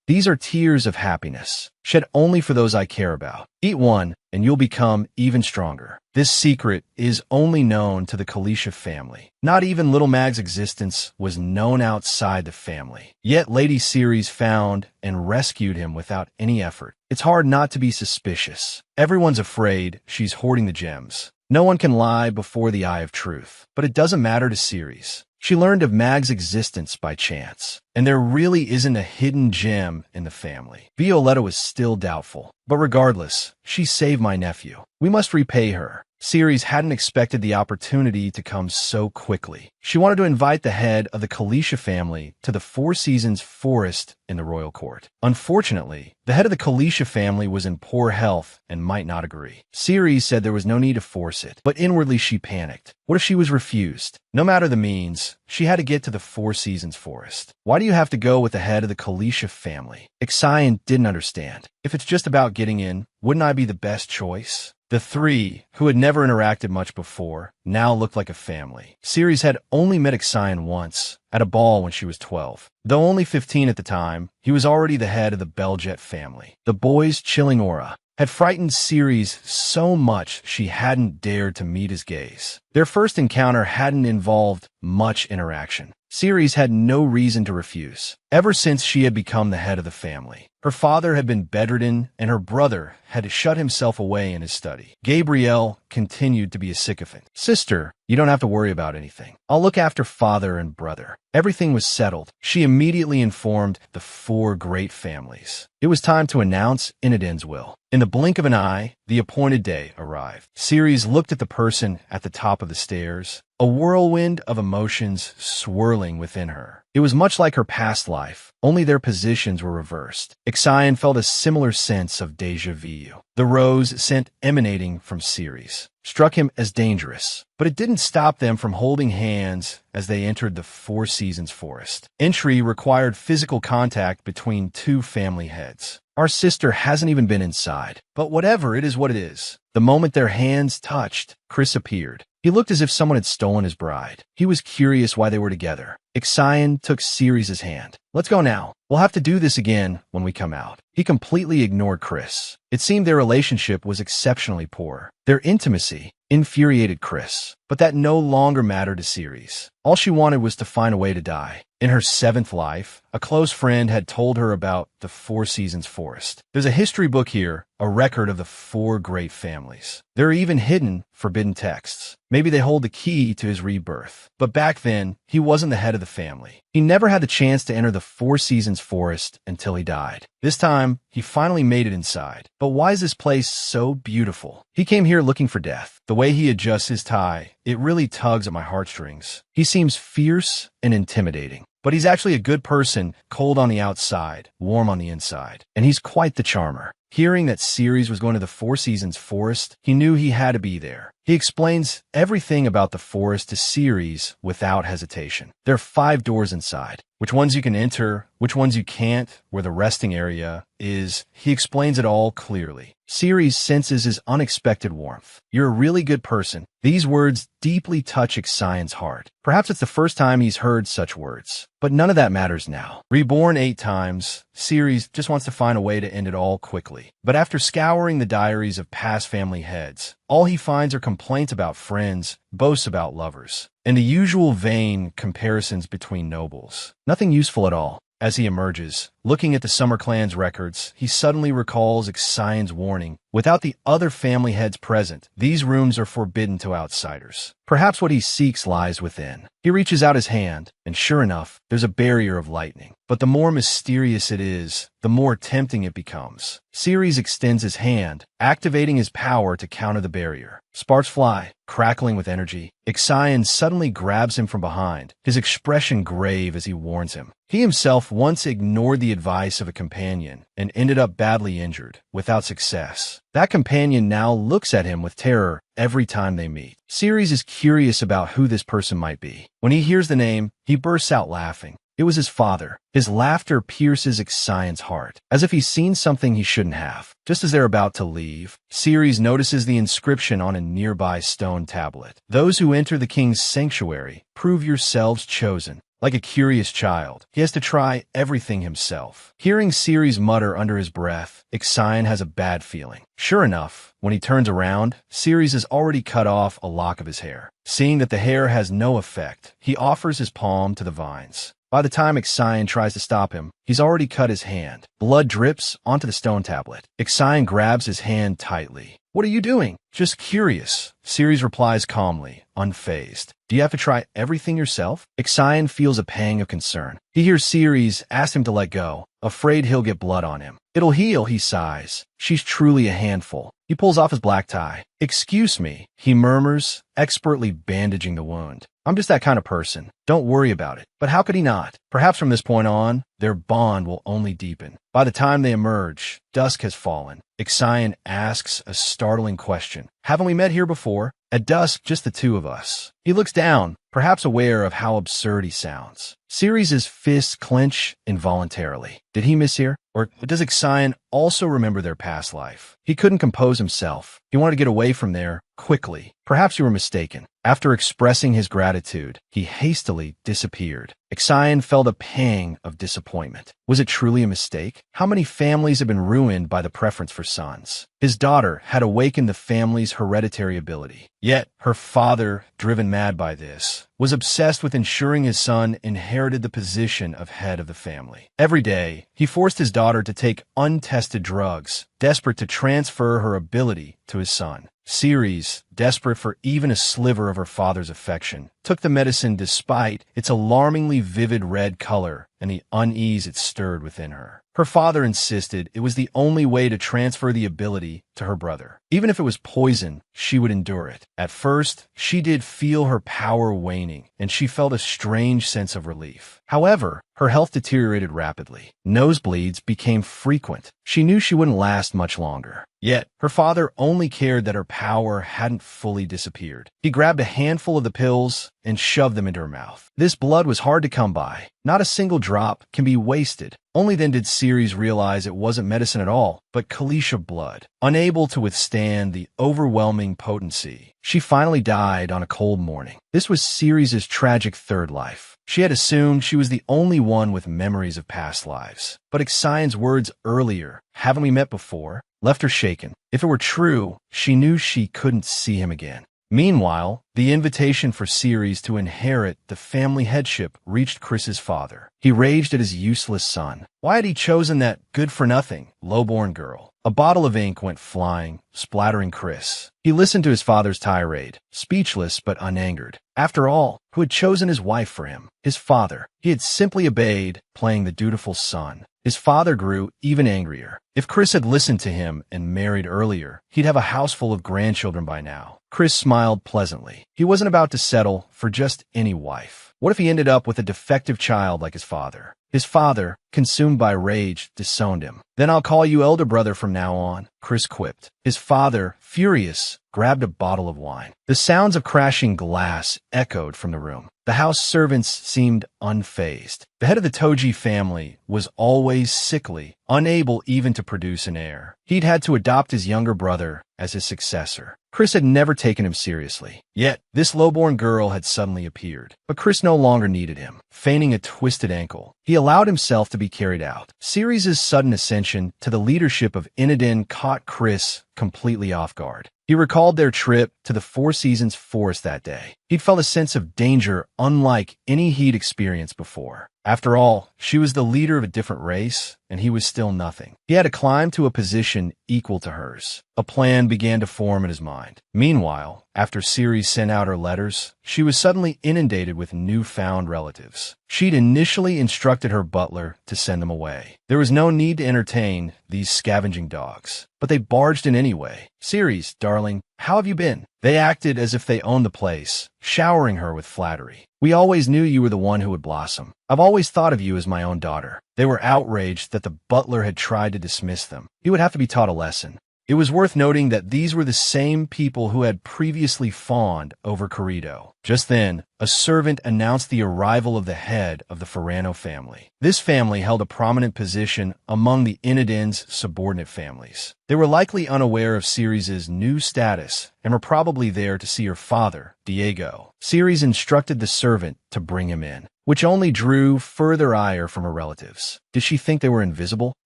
S1: These are tears of happiness, shed only for those I care about. Eat one, and you'll become even stronger. This secret is only known to the Kalisha family. Not even little Mag's existence was known outside the family. Yet Lady Ceres found and rescued him without any effort. It's hard not to be suspicious. Everyone's afraid she's hoarding the gems. No one can lie before the eye of truth. But it doesn't matter to Ceres. She learned of Mag's existence by chance, and there really isn't a hidden gem in the family. Violetta was still doubtful, but regardless, she saved my nephew. We must repay her. Ceres hadn't expected the opportunity to come so quickly. She wanted to invite the head of the Kalisha family to the Four Seasons forest in the royal court. Unfortunately, the head of the Kalisha family was in poor health and might not agree. Ceres said there was no need to force it, but inwardly she panicked. What if she was refused? No matter the means, she had to get to the Four Seasons forest. Why do you have to go with the head of the Kalisha family? Ixion didn't understand. If it's just about getting in, wouldn't I be the best choice? The three, who had never interacted much before, now looked like a family. Ceres had only met Ixion once, at a ball when she was 12. Though only 15 at the time, he was already the head of the Beljet family. The boy's chilling aura had frightened Ceres so much she hadn't dared to meet his gaze. Their first encounter hadn't involved much interaction. Ceres had no reason to refuse, ever since she had become the head of the family. Her father had been bedridden, and her brother had shut himself away in his study. Gabrielle continued to be a sycophant. Sister, you don't have to worry about anything. I'll look after father and brother. Everything was settled. She immediately informed the four great families. It was time to announce Inadin's will. In the blink of an eye, the appointed day arrived. Ceres looked at the person at the top of the stairs, a whirlwind of emotions swirling within her. It was much like her past life, only their positions were reversed. Ixion felt a similar sense of déjà vu. The rose scent emanating from Ceres struck him as dangerous, but it didn't stop them from holding hands as they entered the Four Seasons forest. Entry required physical contact between two family heads. Our sister hasn't even been inside, but whatever, it is what it is. The moment their hands touched, Chris appeared. He looked as if someone had stolen his bride. He was curious why they were together. Ixion took Ceres' hand. Let's go now. We'll have to do this again when we come out. He completely ignored Chris. It seemed their relationship was exceptionally poor. Their intimacy infuriated Chris, but that no longer mattered to Ceres. All she wanted was to find a way to die. In her 7th life, a close friend had told her about the Four Seasons forest. There's a history book here, a record of the 4 great families. There are even hidden, forbidden texts. Maybe they hold the key to his rebirth. But back then, he wasn't the head of the family. He never had the chance to enter the Four Seasons forest until he died. This time, he finally made it inside. But why is this place so beautiful? He came here looking for death. The way he adjusts his tie, it really tugs at my heartstrings. He seems fierce and intimidating. but he's actually a good person, cold on the outside, warm on the inside. And he's quite the charmer. Hearing that Ceres was going to the Four Seasons forest, he knew he had to be there. He explains everything about the forest to Ceres without hesitation. There are 5 doors inside. Which ones you can enter, which ones you can't, where the resting area is. He explains it all clearly. Ceres senses his unexpected warmth. You're a really good person. These words deeply touch Ixion's heart. Perhaps it's the first time he's heard such words. But none of that matters now. Reborn 8 times, Ceres just wants to find a way to end it all quickly. But after scouring the diaries of past family heads, all he finds are complaints about friends, boasts about lovers, and the usual vain comparisons between nobles. Nothing useful at all. As he emerges, looking at the Summer Clan's records, he suddenly recalls Ixion's warning. Without the other family heads present, these rooms are forbidden to outsiders. Perhaps what he seeks lies within. He reaches out his hand, and sure enough, there's a barrier of lightning. But the more mysterious it is, the more tempting it becomes. Ceres extends his hand, activating his power to counter the barrier. Sparks fly, crackling with energy. Ixion suddenly grabs him from behind, his expression grave as he warns him. He himself once ignored the advice of a companion and ended up badly injured, without success. That companion now looks at him with terror every time they meet. Ceres is curious about who this person might be. When he hears the name, he bursts out laughing. It was his father. His laughter pierces Ixion's heart, as if he's seen something he shouldn't have. Just as they're about to leave, Ceres notices the inscription on a nearby stone tablet. Those who enter the king's sanctuary, prove yourselves chosen. Like a curious child, he has to try everything himself. Hearing Ceres mutter under his breath, Ixion has a bad feeling. Sure enough, when he turns around, Ceres has already cut off a lock of his hair. Seeing that the hair has no effect, he offers his palm to the vines. By the time Ixion tries to stop him, he's already cut his hand. Blood drips onto the stone tablet. Ixion grabs his hand tightly. "What are you doing?" "Just curious," Ceres replies calmly, unfazed. "Do you have to try everything yourself?" Ixion feels a pang of concern. He hears Ceres ask him to let go, afraid he'll get blood on him. "It'll heal," he sighs. "She's truly a handful." He pulls off his black tie. "Excuse me," he murmurs, expertly bandaging the wound. "I'm just that kind of person. Don't worry about it." But how could he not? Perhaps from this point on, their bond will only deepen. By the time they emerge, dusk has fallen. Ixion asks a startling question. "Haven't we met here before?" At dusk, just the two of us. He looks down, perhaps aware of how absurd he sounds. Ceres' fists clench involuntarily. Did he mishear? Or does Ixion also remember their past life? He couldn't compose himself. He wanted to get away from there, quickly. Perhaps you were mistaken. After expressing his gratitude, he hastily disappeared. Ixion felt a pang of disappointment. Was it truly a mistake? How many families have been ruined by the preference for sons? His daughter had awakened the family's hereditary ability. Yet, her father, driven mad by this, was obsessed with ensuring his son inherited the position of head of the family. Every day, he forced his daughter to take untested drugs, desperate to transfer her ability to his son. Ceres, desperate for even a sliver of her father's affection, took the medicine despite its alarmingly vivid red color and the unease it stirred within her. Her father insisted it was the only way to transfer the ability to her brother. Even if it was poison, she would endure it. At first, she did feel her power waning, and she felt a strange sense of relief. However, her health deteriorated rapidly. Nosebleeds became frequent. She knew she wouldn't last much longer. Yet, her father only cared that her power hadn't fully disappeared. He grabbed a handful of the pills and shoved them into her mouth. This blood was hard to come by. Not a single drop can be wasted. Only then did Ceres realize it wasn't medicine at all, but Kalisha blood. Unable to withstand the overwhelming potency, she finally died on a cold morning. This was Ceres' tragic third life. She had assumed she was the only one with memories of past lives. But Ixion's words earlier, "Haven't we met before?" left her shaken. If it were true, she knew she couldn't see him again. Meanwhile, the invitation for Ceres to inherit the family headship reached Chris's father. He raged at his useless son. Why had he chosen that good-for-nothing, low-born girl? A bottle of ink went flying, splattering Chris. He listened to his father's tirade, speechless but unangered. After all, who had chosen his wife for him? His father. He had simply obeyed, playing the dutiful son. His father grew even angrier. If Chris had listened to him and married earlier, he'd have a house full of grandchildren by now. Chris smiled pleasantly. He wasn't about to settle for just any wife. What if he ended up with a defective child like his father? His father, consumed by rage, disowned him. Then I'll call you elder brother from now on, Chris quipped. His father, furious, grabbed a bottle of wine. The sounds of crashing glass echoed from the room. The house servants seemed unfazed. The head of the Toji family was always sickly, unable even to produce an heir. He'd had to adopt his younger brother as his successor. Chris had never taken him seriously. Yet, this lowborn girl had suddenly appeared. But Chris no longer needed him. Feigning a twisted ankle, he allowed himself to be carried out. Ceres' sudden ascension to the leadership of Inadin caught Chris completely off guard. He recalled their trip to the Four Seasons forest that day. He'd felt a sense of danger unlike any he'd experienced before. After all, she was the leader of a different race, and he was still nothing. He had to climb to a position equal to hers. A plan began to form in his mind. Meanwhile, after Ceres sent out her letters, she was suddenly inundated with newfound relatives. She'd initially instructed her butler to send them away. There was no need to entertain these scavenging dogs, but they barged in anyway. Ceres, darling, how have you been? They acted as if they owned the place, showering her with flattery. We always knew you were the one who would blossom. I've always thought of you as my own daughter. They were outraged that the butler had tried to dismiss them. He would have to be taught a lesson. It was worth noting that these were the same people who had previously fawned over Corrido. Just then, a servant announced the arrival of the head of the Ferrano family. This family held a prominent position among the Inadin's subordinate families. They were likely unaware of Ceres' new status and were probably there to see her father, Diego. Ceres instructed the servant to bring him in, which only drew further ire from her relatives. Did she think they were invisible?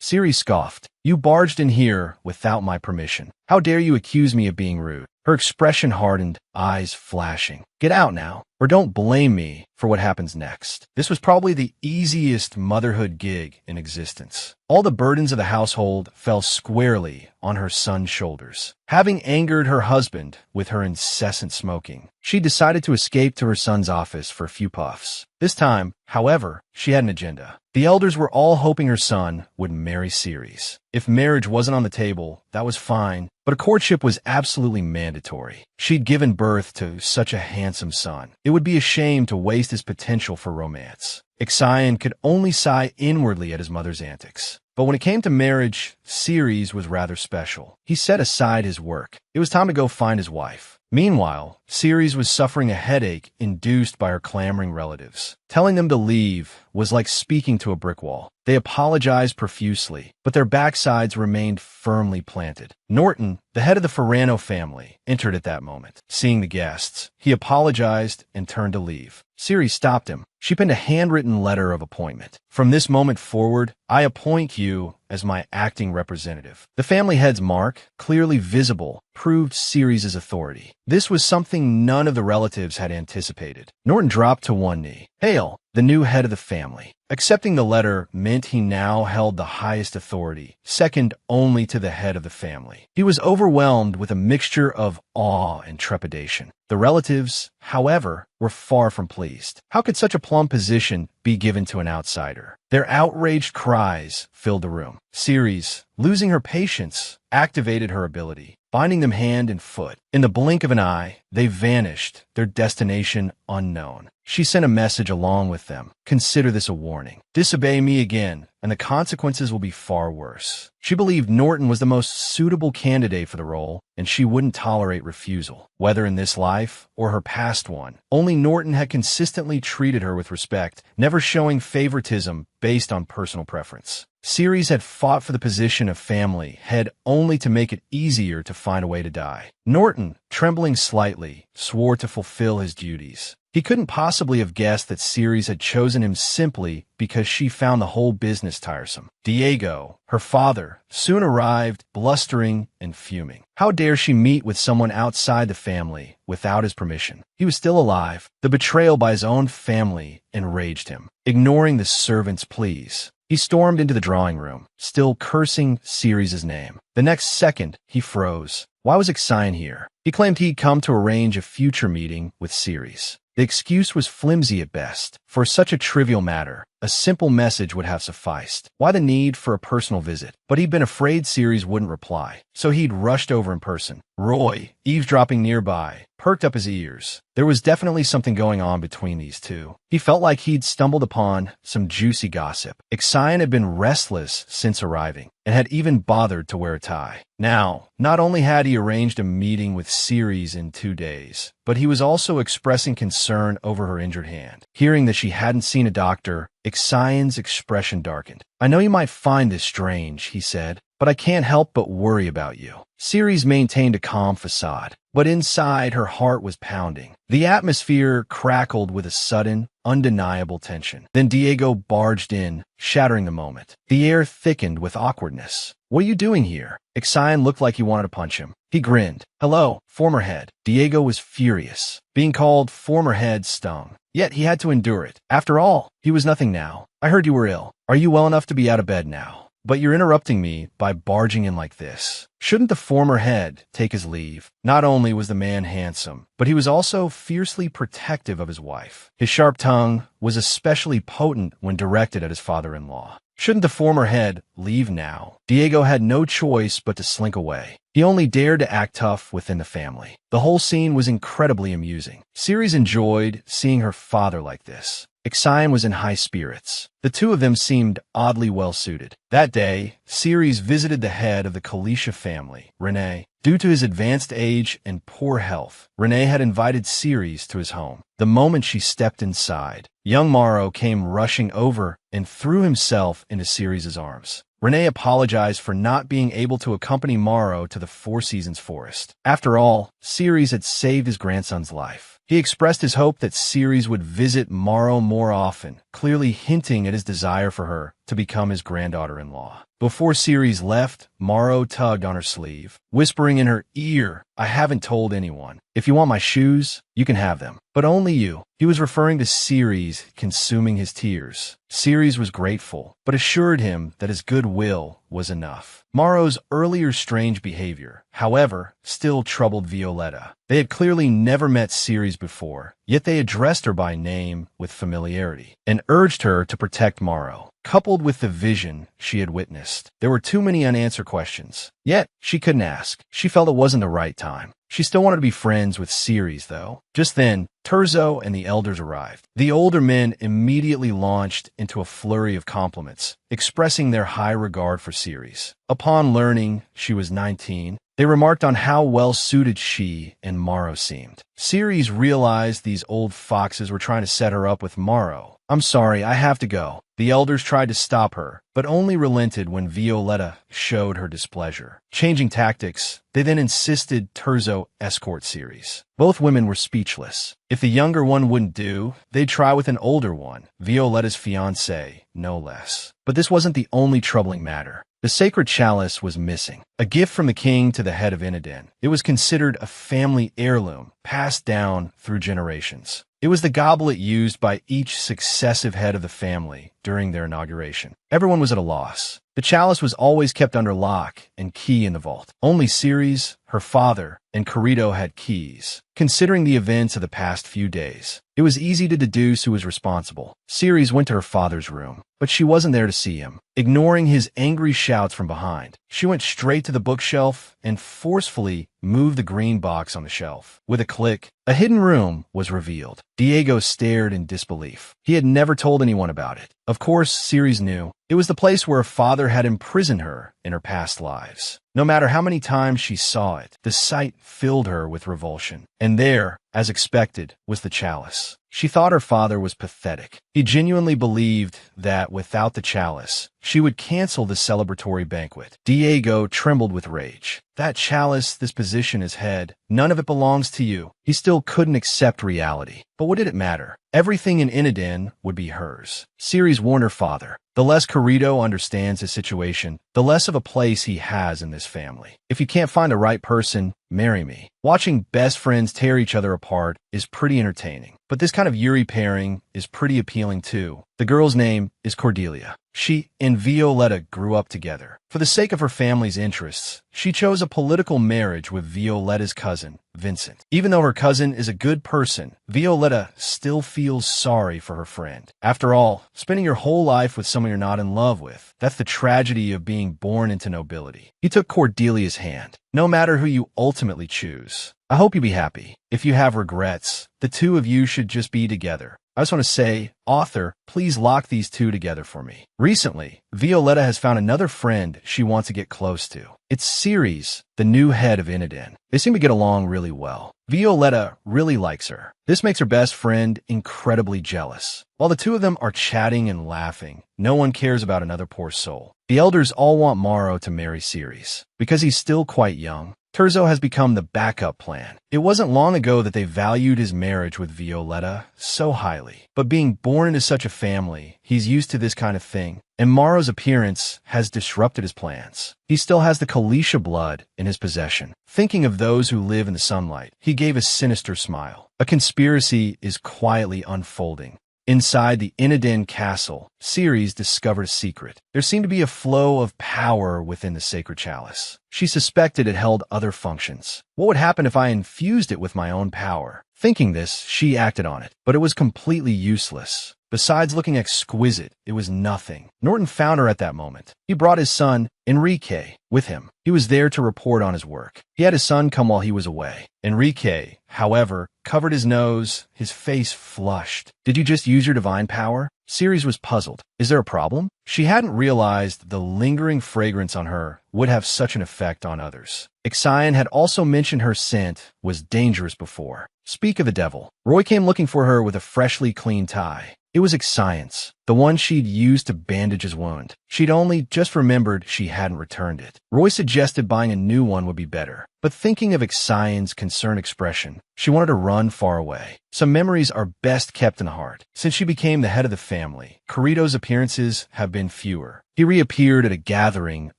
S1: Ceres scoffed. You barged in here without my permission. How dare you accuse me of being rude? Her expression hardened, eyes flashing. Get out now, or don't blame me for what happens next. This was probably the easiest motherhood gig in existence. All the burdens of the household fell squarely on her son's shoulders. Having angered her husband with her incessant smoking, she decided to escape to her son's office for a few puffs. This time, however, she had an agenda. The elders were all hoping her son would marry Ceres. If marriage wasn't on the table, that was fine, but a courtship was absolutely mandatory. She'd given birth to such a handsome son. It would be a shame to waste his potential for romance. Ixion could only sigh inwardly at his mother's antics. But when it came to marriage, Ceres was rather special. He set aside his work. It was time to go find his wife. Meanwhile, Ceres was suffering a headache induced by her clamoring relatives. Telling them to leave was like speaking to a brick wall. They apologized profusely, but their backsides remained firmly planted. Norton, the head of the Ferrano family, entered at that moment. Seeing the guests, he apologized and turned to leave. Ceres stopped him. She penned a handwritten letter of appointment. From this moment forward, I appoint you as my acting representative. The family head's mark, clearly visible, proved Ceres' authority. This was something none of the relatives had anticipated. Norton dropped to one knee. Hail, the new head of the family. Accepting the letter meant he now held the highest authority, second only to the head of the family. He was overwhelmed with a mixture of awe and trepidation. The relatives, however, were far from pleased. How could such a plum position be given to an outsider? Their outraged cries filled the room. Ceres, losing her patience, activated her ability, binding them hand and foot. In the blink of an eye, they vanished, their destination unknown. She sent a message along with them. Consider this a warning. Disobey me again, and the consequences will be far worse. She believed Norton was the most suitable candidate for the role, and she wouldn't tolerate refusal, whether in this life or her past one. Only Norton had consistently treated her with respect, never showing favoritism based on personal preference. Ceres had fought for the position of family head only to make it easier to find a way to die. Norton, trembling slightly, swore to fulfill his duties. He couldn't possibly have guessed that Ceres had chosen him simply because she found the whole business tiresome. Diego, her father, soon arrived, blustering and fuming. How dare she meet with someone outside the family without his permission? He was still alive. The betrayal by his own family enraged him. Ignoring the servant's pleas, he stormed into the drawing room, still cursing Ceres' name. The next second, he froze. Why was Ixion here? He claimed he'd come to arrange a future meeting with Ceres. The excuse was flimsy at best. For such a trivial matter, a simple message would have sufficed. Why the need for a personal visit? But he'd been afraid Ceres wouldn't reply, so he'd rushed over in person. Roy, eavesdropping nearby, perked up his ears. There was definitely something going on between these two. He felt like he'd stumbled upon some juicy gossip. Ixion had been restless since arriving, and had even bothered to wear a tie. Now, not only had he arranged a meeting with Ceres in 2 days, but he was also expressing concern over her injured hand. Hearing that she hadn't seen a doctor, Ixion's expression darkened. "I know you might find this strange," he said, "but I can't help but worry about you." Ceres maintained a calm facade, but inside her heart was pounding. The atmosphere crackled with a sudden, undeniable tension. Then Diego barged in, shattering the moment. The air thickened with awkwardness. "What are you doing here?" Ixion looked like he wanted to punch him. He grinned. "Hello, former head." Diego was furious. Being called former head stung. Yet he had to endure it. After all, he was nothing now. "I heard you were ill. Are you well enough to be out of bed now? But you're interrupting me by barging in like this." Shouldn't the former head take his leave? Not only was the man handsome, but he was also fiercely protective of his wife. His sharp tongue was especially potent when directed at his father-in-law. Shouldn't the former head leave now? Diego had no choice but to slink away. He only dared to act tough within the family. The whole scene was incredibly amusing. Ceres enjoyed seeing her father like this. Ixion was in high spirits. The two of them seemed oddly well-suited. That day, Ceres visited the head of the Kalisha family, Renee. Due to his advanced age and poor health, Renee had invited Ceres to his home. The moment she stepped inside, young Morrow came rushing over and threw himself into Ceres' arms. Renee apologized for not being able to accompany Morrow to the Four Seasons forest. After all, Ceres had saved his grandson's life. He expressed his hope that Ceres would visit Morrow more often, clearly hinting at his desire for her to become his granddaughter-in-law. Before Ceres left, Morrow tugged on her sleeve, whispering in her ear, "I haven't told anyone. If you want my shoes, you can have them. But only you." He was referring to Ceres consuming his tears. Ceres was grateful, but assured him that his goodwill was enough. Morrow's earlier strange behavior, however, still troubled Violetta. They had clearly never met Ceres before, yet they addressed her by name with familiarity, and urged her to protect Morrow. Coupled with the vision she had witnessed, there were too many unanswered questions. Yet, she couldn't ask. She felt it wasn't the right time. She still wanted to be friends with Ceres, though. Just then, Terzo and the elders arrived. The older men immediately launched into a flurry of compliments, expressing their high regard for Ceres. Upon learning she was 19, they remarked on how well-suited she and Morrow seemed. Ceres realized these old foxes were trying to set her up with Morrow. "I'm sorry, I have to go." The elders tried to stop her, but only relented when Violetta showed her displeasure. Changing tactics, they then insisted Terzo escort Ceres. Both women were speechless. If the younger one wouldn't do, they'd try with an older one, Violetta's fiancé, no less. But this wasn't the only troubling matter. The sacred chalice was missing, a gift from the king to the head of Inaden. It was considered a family heirloom, passed down through generations. It was the goblet used by each successive head of the family during their inauguration. Everyone was at a loss. The chalice was always kept under lock and key in the vault. Only Ceres, her father, and Corrido had keys. Considering the events of the past few days, it was easy to deduce who was responsible. Ceres went to her father's room, but she wasn't there to see him. Ignoring his angry shouts from behind, she went straight to the bookshelf and forcefully moved the green box on the shelf. With a click, a hidden room was revealed. Diego stared in disbelief. He had never told anyone about it. Of course, Ceres knew. It was the place where her father had imprisoned her in her past lives. No matter how many times she saw it, the sight filled her with revulsion. And there, as expected, was the chalice. She thought her father was pathetic. He genuinely believed that without the chalice, she would cancel the celebratory banquet. Diego trembled with rage. "That chalice, this position as head, none of it belongs to you." He still couldn't accept reality. But what did it matter? Everything in Inaden would be hers. Ceres warned her father. The less Corrido understands his situation, the less of a place he has in this family. If you can't find the right person, marry me. Watching best friends tear each other apart is pretty entertaining. But this kind of Yuri pairing is pretty appealing too. The girl's name is Cordelia. She and Violetta grew up together. For the sake of her family's interests, she chose a political marriage with Violetta's cousin, Vincent. Even though her cousin is a good person, Violetta still feels sorry for her friend. After all, spending your whole life with someone you're not in love with, that's the tragedy of being born into nobility. He took Cordelia's hand. No matter who you ultimately choose, I hope you be happy. If you have regrets, the two of you should just be together. I just want to say, author, please lock these two together for me. Recently, Violetta has found another friend she wants to get close to. It's Ceres, the new head of Iniden. They seem to get along really well. Violetta really likes her. This makes her best friend incredibly jealous. While the two of them are chatting and laughing, no one cares about another poor soul. The elders all want Morrow to marry Ceres. Because he's still quite young, Terzo has become the backup plan. It wasn't long ago that they valued his marriage with Violetta so highly. But being born into such a family, he's used to this kind of thing, and Morrow's appearance has disrupted his plans. He still has the Kalisha blood in his possession. Thinking of those who live in the sunlight, he gave a sinister smile. A conspiracy is quietly unfolding. Inside the Iniden castle, Ceres discovered a secret. There seemed to be a flow of power within the sacred chalice. She suspected it held other functions. What would happen if I infused it with my own power? Thinking this, she acted on it, but it was completely useless. Besides looking exquisite, it was nothing. Norton found her at that moment. He brought his son, Enrique, with him. He was there to report on his work. He had his son come while he was away. Enrique, however, covered his nose, his face flushed. Did you just use your divine power? Ceres was puzzled. Is there a problem? She hadn't realized the lingering fragrance on her would have such an effect on others. Ixion had also mentioned her scent was dangerous before. Speak of the devil. Roy came looking for her with a freshly clean tie. It was Ixion's, the one she'd used to bandage his wound. She'd only just remembered she hadn't returned it. Roy suggested buying a new one would be better, but thinking of Ixion's concerned expression, she wanted to run far away. Some memories are best kept in the heart. Since she became the head of the family, Corrido's appearances have been fewer. He reappeared at a gathering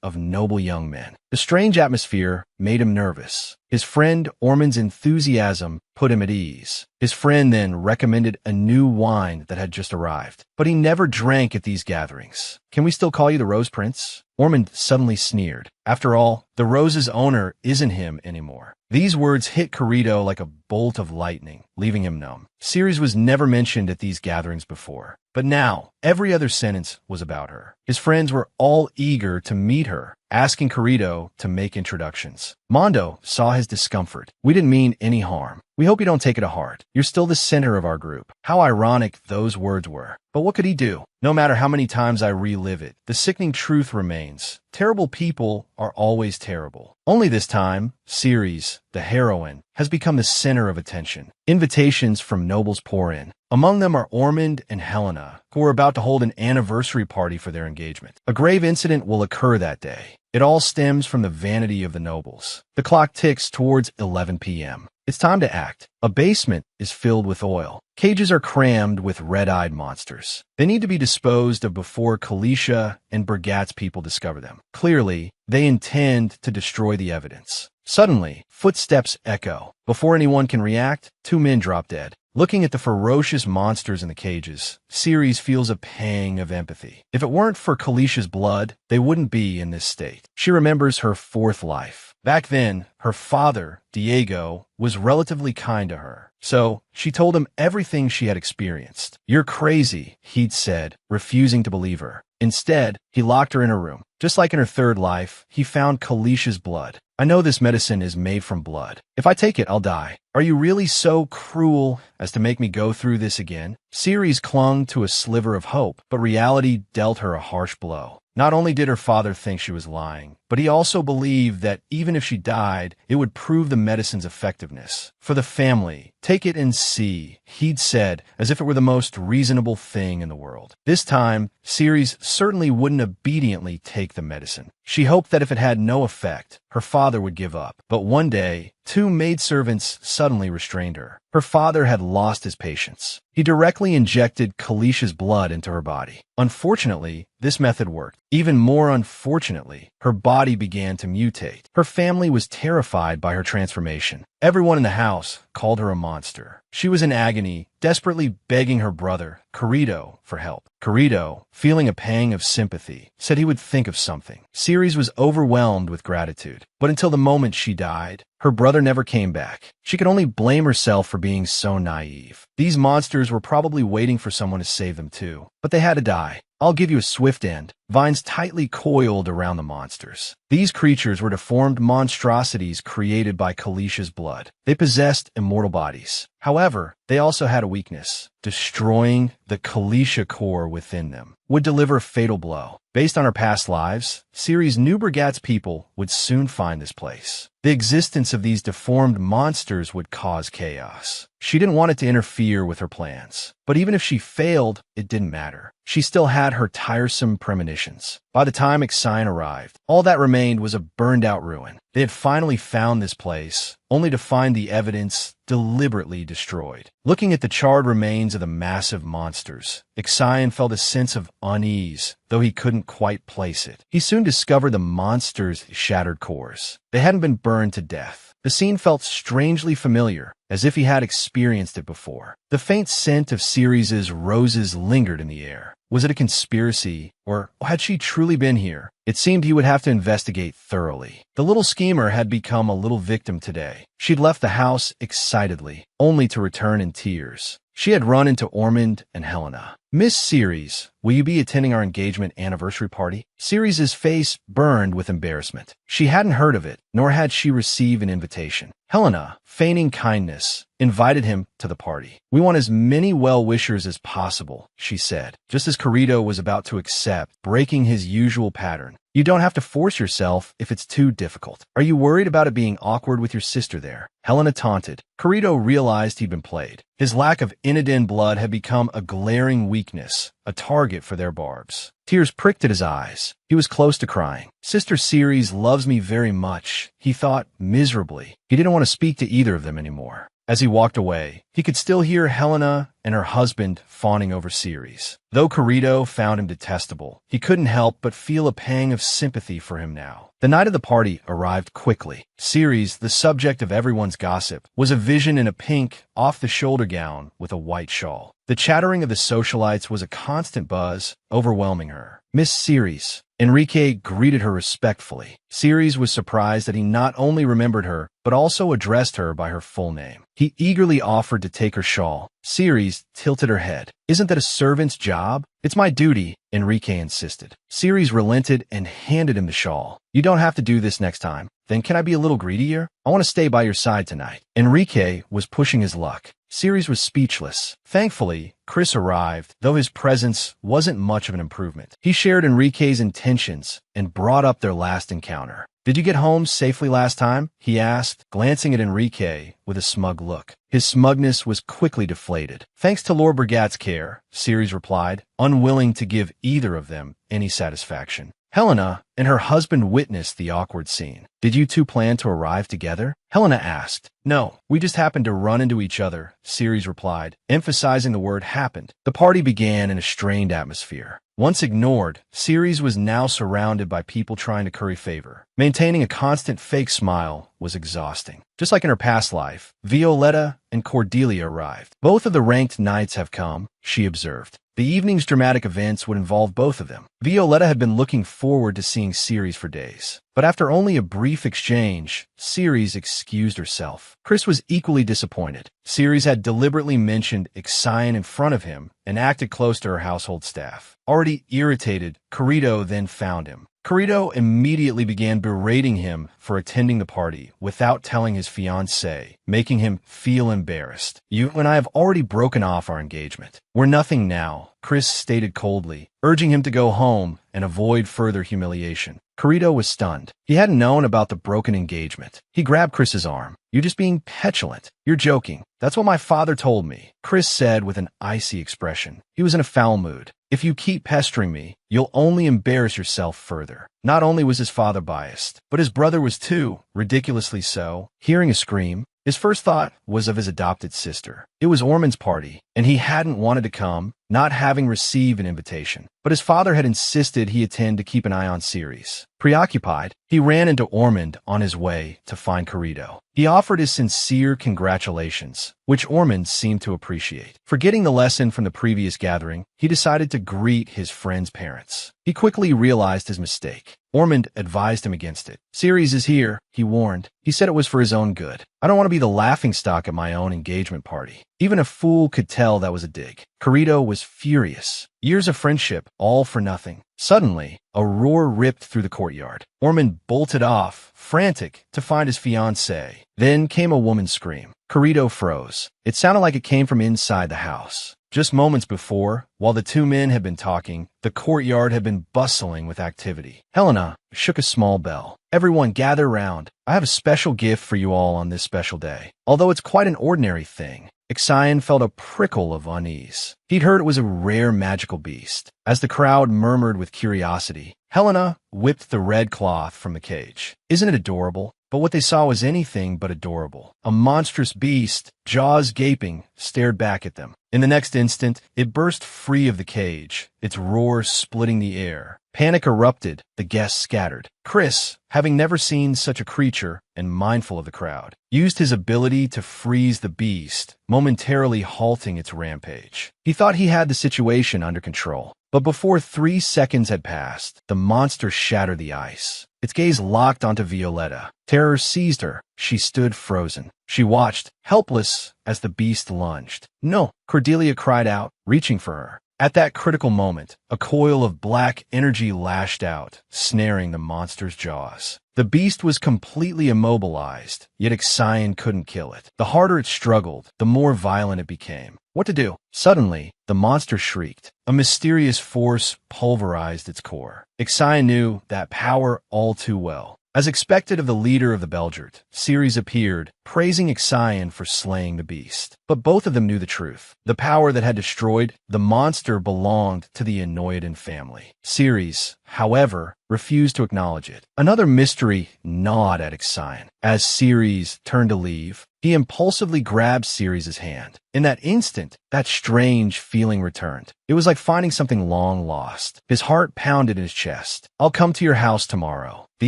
S1: of noble young men. The strange atmosphere made him nervous. His friend Ormond's enthusiasm put him at ease. His friend then recommended a new wine that had just arrived. But he never drank at these gatherings. Can we still call you the Rose Prince? Ormond suddenly sneered. After all, the Rose's owner isn't him anymore. These words hit Corrido like a bolt of lightning, leaving him numb. Ceres was never mentioned at these gatherings before, but now every other sentence was about her. His friends were all eager to meet her, asking Corrido to make introductions. Mondo saw his discomfort. We didn't mean any harm. We hope you don't take it to heart. You're still the center of our group. How ironic those words were. But what could he do? No matter how many times I relive it, the sickening truth remains. Terrible people are always terrible. Only this time, Ceres, the heroine, has become the center of attention. Invitations from nobles pour in. Among them are Ormond and Helena, who are about to hold an anniversary party for their engagement. A grave incident will occur that day. It all stems from the vanity of the nobles. The clock ticks towards 11 p.m. It's time to act. A basement is filled with oil. Cages are crammed with red-eyed monsters. They need to be disposed of before Kalisha and Brigat's people discover them. Clearly, they intend to destroy the evidence. Suddenly, footsteps echo. Before anyone can react, two men drop dead. Looking at the ferocious monsters in the cages, Ceres feels a pang of empathy. If it weren't for Kalisha's blood, they wouldn't be in this state. She remembers her fourth life. Back then, her father, Diego, was relatively kind to her. So, she told him everything she had experienced. "You're crazy," he'd said, refusing to believe her. Instead, he locked her in her room. Just like in her third life, he found Kalisha's blood. "I know this medicine is made from blood. If I take it, I'll die. Are you really so cruel as to make me go through this again?" Ceres clung to a sliver of hope, but reality dealt her a harsh blow. Not only did her father think she was lying, but he also believed that even if she died, it would prove the medicine's effectiveness. "For the family, take it and see," he'd said, as if it were the most reasonable thing in the world. This time, Ceres certainly wouldn't obediently take the medicine. She hoped that if it had no effect, her father would give up. But one day, two maidservants suddenly restrained her. Her father had lost his patience. He directly injected Kalisha's blood into her body. Unfortunately, this method worked. Even more unfortunately, her body began to mutate. Her family was terrified by her transformation. Everyone in the house called her a monster. She was in agony, desperately begging her brother, Corrido, for help. Corrido, feeling a pang of sympathy, said he would think of something. Ceres was overwhelmed with gratitude. But until the moment she died, her brother never came back. She could only blame herself for being so naive. These monsters were probably waiting for someone to save them too. But they had to die. I'll give you a swift end. Vines tightly coiled around the monsters. These creatures were deformed monstrosities created by Kalicia's blood. They possessed immortal bodies. However, they also had a weakness. Destroying the Kalicia core within them would deliver a fatal blow. Based on her past lives, Ceres knew Brigatte's people would soon find this place. The existence of these deformed monsters would cause chaos. She didn't want it to interfere with her plans. But even if she failed, it didn't matter. She still had her tiresome premonitions. By the time Ixine arrived, all that remained was a burned-out ruin. They had finally found this place, only to find the evidence deliberately destroyed. Looking at the charred remains of the massive monsters, Ixine felt a sense of unease, though he couldn't quite place it. He soon discovered the monsters' shattered cores. They hadn't been burned to death. The scene felt strangely familiar, as if he had experienced it before. The faint scent of Ceres's roses lingered in the air. Was it a conspiracy, or had she truly been here? It seemed he would have to investigate thoroughly. The little schemer had become a little victim today. She'd left the house excitedly, only to return in tears. She had run into Ormond and Helena. "Miss Ceres, will you be attending our engagement anniversary party?" Ceres's face burned with embarrassment. She hadn't heard of it, nor had she received an invitation. Helena, feigning kindness, invited him to the party. "We want as many well-wishers as possible," she said, just as Corrido was about to accept, breaking his usual pattern. "You don't have to force yourself if it's too difficult. Are you worried about it being awkward with your sister there?" Helena taunted. Corrido realized he'd been played. His lack of Innoden blood had become a glaring weakness, a target for their barbs. Tears pricked at his eyes. He was close to crying. "Sister Ceres loves me very much," he thought miserably. He didn't want to speak to either of them anymore. As he walked away, he could still hear Helena and her husband fawning over Ceres. Though Corrido found him detestable, he couldn't help but feel a pang of sympathy for him now. The night of the party arrived quickly. Ceres, the subject of everyone's gossip, was a vision in a pink, off-the-shoulder gown with a white shawl. The chattering of the socialites was a constant buzz, overwhelming her. "Miss Ceres." Enrique greeted her respectfully. Ceres was surprised that he not only remembered her, but also addressed her by her full name. He eagerly offered to take her shawl. Ceres tilted her head. "Isn't that a servant's job?" "It's my duty," Enrique insisted. Ceres relented and handed him the shawl. "You don't have to do this next time." "Then can I be a little greedier? I want to stay by your side tonight." Enrique was pushing his luck. Ceres was speechless. Thankfully, Chris arrived, though his presence wasn't much of an improvement. He shared Enrique's intentions and brought up their last encounter. "Did you get home safely last time?" he asked, glancing at Enrique with a smug look. His smugness was quickly deflated. "Thanks to Lord Brigatte's care," Ceres replied, unwilling to give either of them any satisfaction. Helena and her husband witnessed the awkward scene. "Did you two plan to arrive together?" Helena asked. "No, we just happened to run into each other," Ceres replied, emphasizing the word happened. The party began in a strained atmosphere. Once ignored, Ceres was now surrounded by people trying to curry favor. Maintaining a constant fake smile was exhausting. Just like in her past life, Violetta and Cordelia arrived. "Both of the ranked knights have come," she observed. The evening's dramatic events would involve both of them. Violetta had been looking forward to seeing Ceres for days. But after only a brief exchange, Ceres excused herself. Chris was equally disappointed. Ceres had deliberately mentioned Ixine in front of him and acted close to her household staff. Already irritated, Corrido then found him. Corrido immediately began berating him for attending the party without telling his fiancée, making him feel embarrassed. "You and I have already broken off our engagement. We're nothing now," Chris stated coldly, urging him to go home and avoid further humiliation. Corrido was stunned. He hadn't known about the broken engagement. He grabbed Chris's arm. "You're just being petulant. You're joking. That's what my father told me," Chris said with an icy expression. He was in a foul mood. "If you keep pestering me, you'll only embarrass yourself further." Not only was his father biased, but his brother was too, ridiculously so. Hearing a scream, His first thought was of his adopted sister. It was Ormond's party, and he hadn't wanted to come, not having received an invitation. But his father had insisted he attend to keep an eye on Ceres. Preoccupied, he ran into Ormond on his way to find Corrido. He offered his sincere congratulations, which Ormond seemed to appreciate. Forgetting the lesson from the previous gathering, he decided to greet his friend's parents. He quickly realized his mistake. Ormond advised him against it. Ceres is here, he warned. He said it was for his own good. I don't want to be the laughingstock at my own engagement party. Even a fool could tell that was a dig. Corrido was furious. Years of friendship, all for nothing. Suddenly, a roar ripped through the courtyard. Ormond bolted off, frantic, to find his fiancée. Then came a woman's scream. Corrido froze. It sounded like it came from inside the house. Just moments before, while the two men had been talking, the courtyard had been bustling with activity. Helena shook a small bell. Everyone gather round. I have a special gift for you all on this special day. Although it's quite an ordinary thing, Ixion felt a prickle of unease. He'd heard it was a rare magical beast. As the crowd murmured with curiosity, Helena whipped the red cloth from the cage. Isn't it adorable? But what they saw was anything but adorable. A monstrous beast, jaws gaping, stared back at them. In the next instant, it burst free of the cage, its roar splitting the air. Panic erupted, the guests scattered. Chris, having never seen such a creature and mindful of the crowd, used his ability to freeze the beast, momentarily halting its rampage. He thought he had the situation under control. But before 3 seconds had passed, the monster shattered the ice. Its gaze locked onto Violetta. Terror seized her. She stood frozen. She watched, helpless, as the beast lunged. No, Cordelia cried out, reaching for her. At that critical moment, a coil of black energy lashed out, snaring the monster's jaws. The beast was completely immobilized, yet Ixion couldn't kill it. The harder it struggled, the more violent it became. What to do? Suddenly, the monster shrieked. A mysterious force pulverized its core. Ixion knew that power all too well. As expected of the leader of the Belgert, Ceres appeared, praising Ixion for slaying the beast. But both of them knew the truth. The power that had destroyed the monster belonged to the Enoidan family. Ceres, however, refused to acknowledge it. Another mystery gnawed at Ixion. As Ceres turned to leave, he impulsively grabbed Ceres' hand. In that instant, that strange feeling returned. It was like finding something long lost. His heart pounded in his chest. I'll come to your house tomorrow. The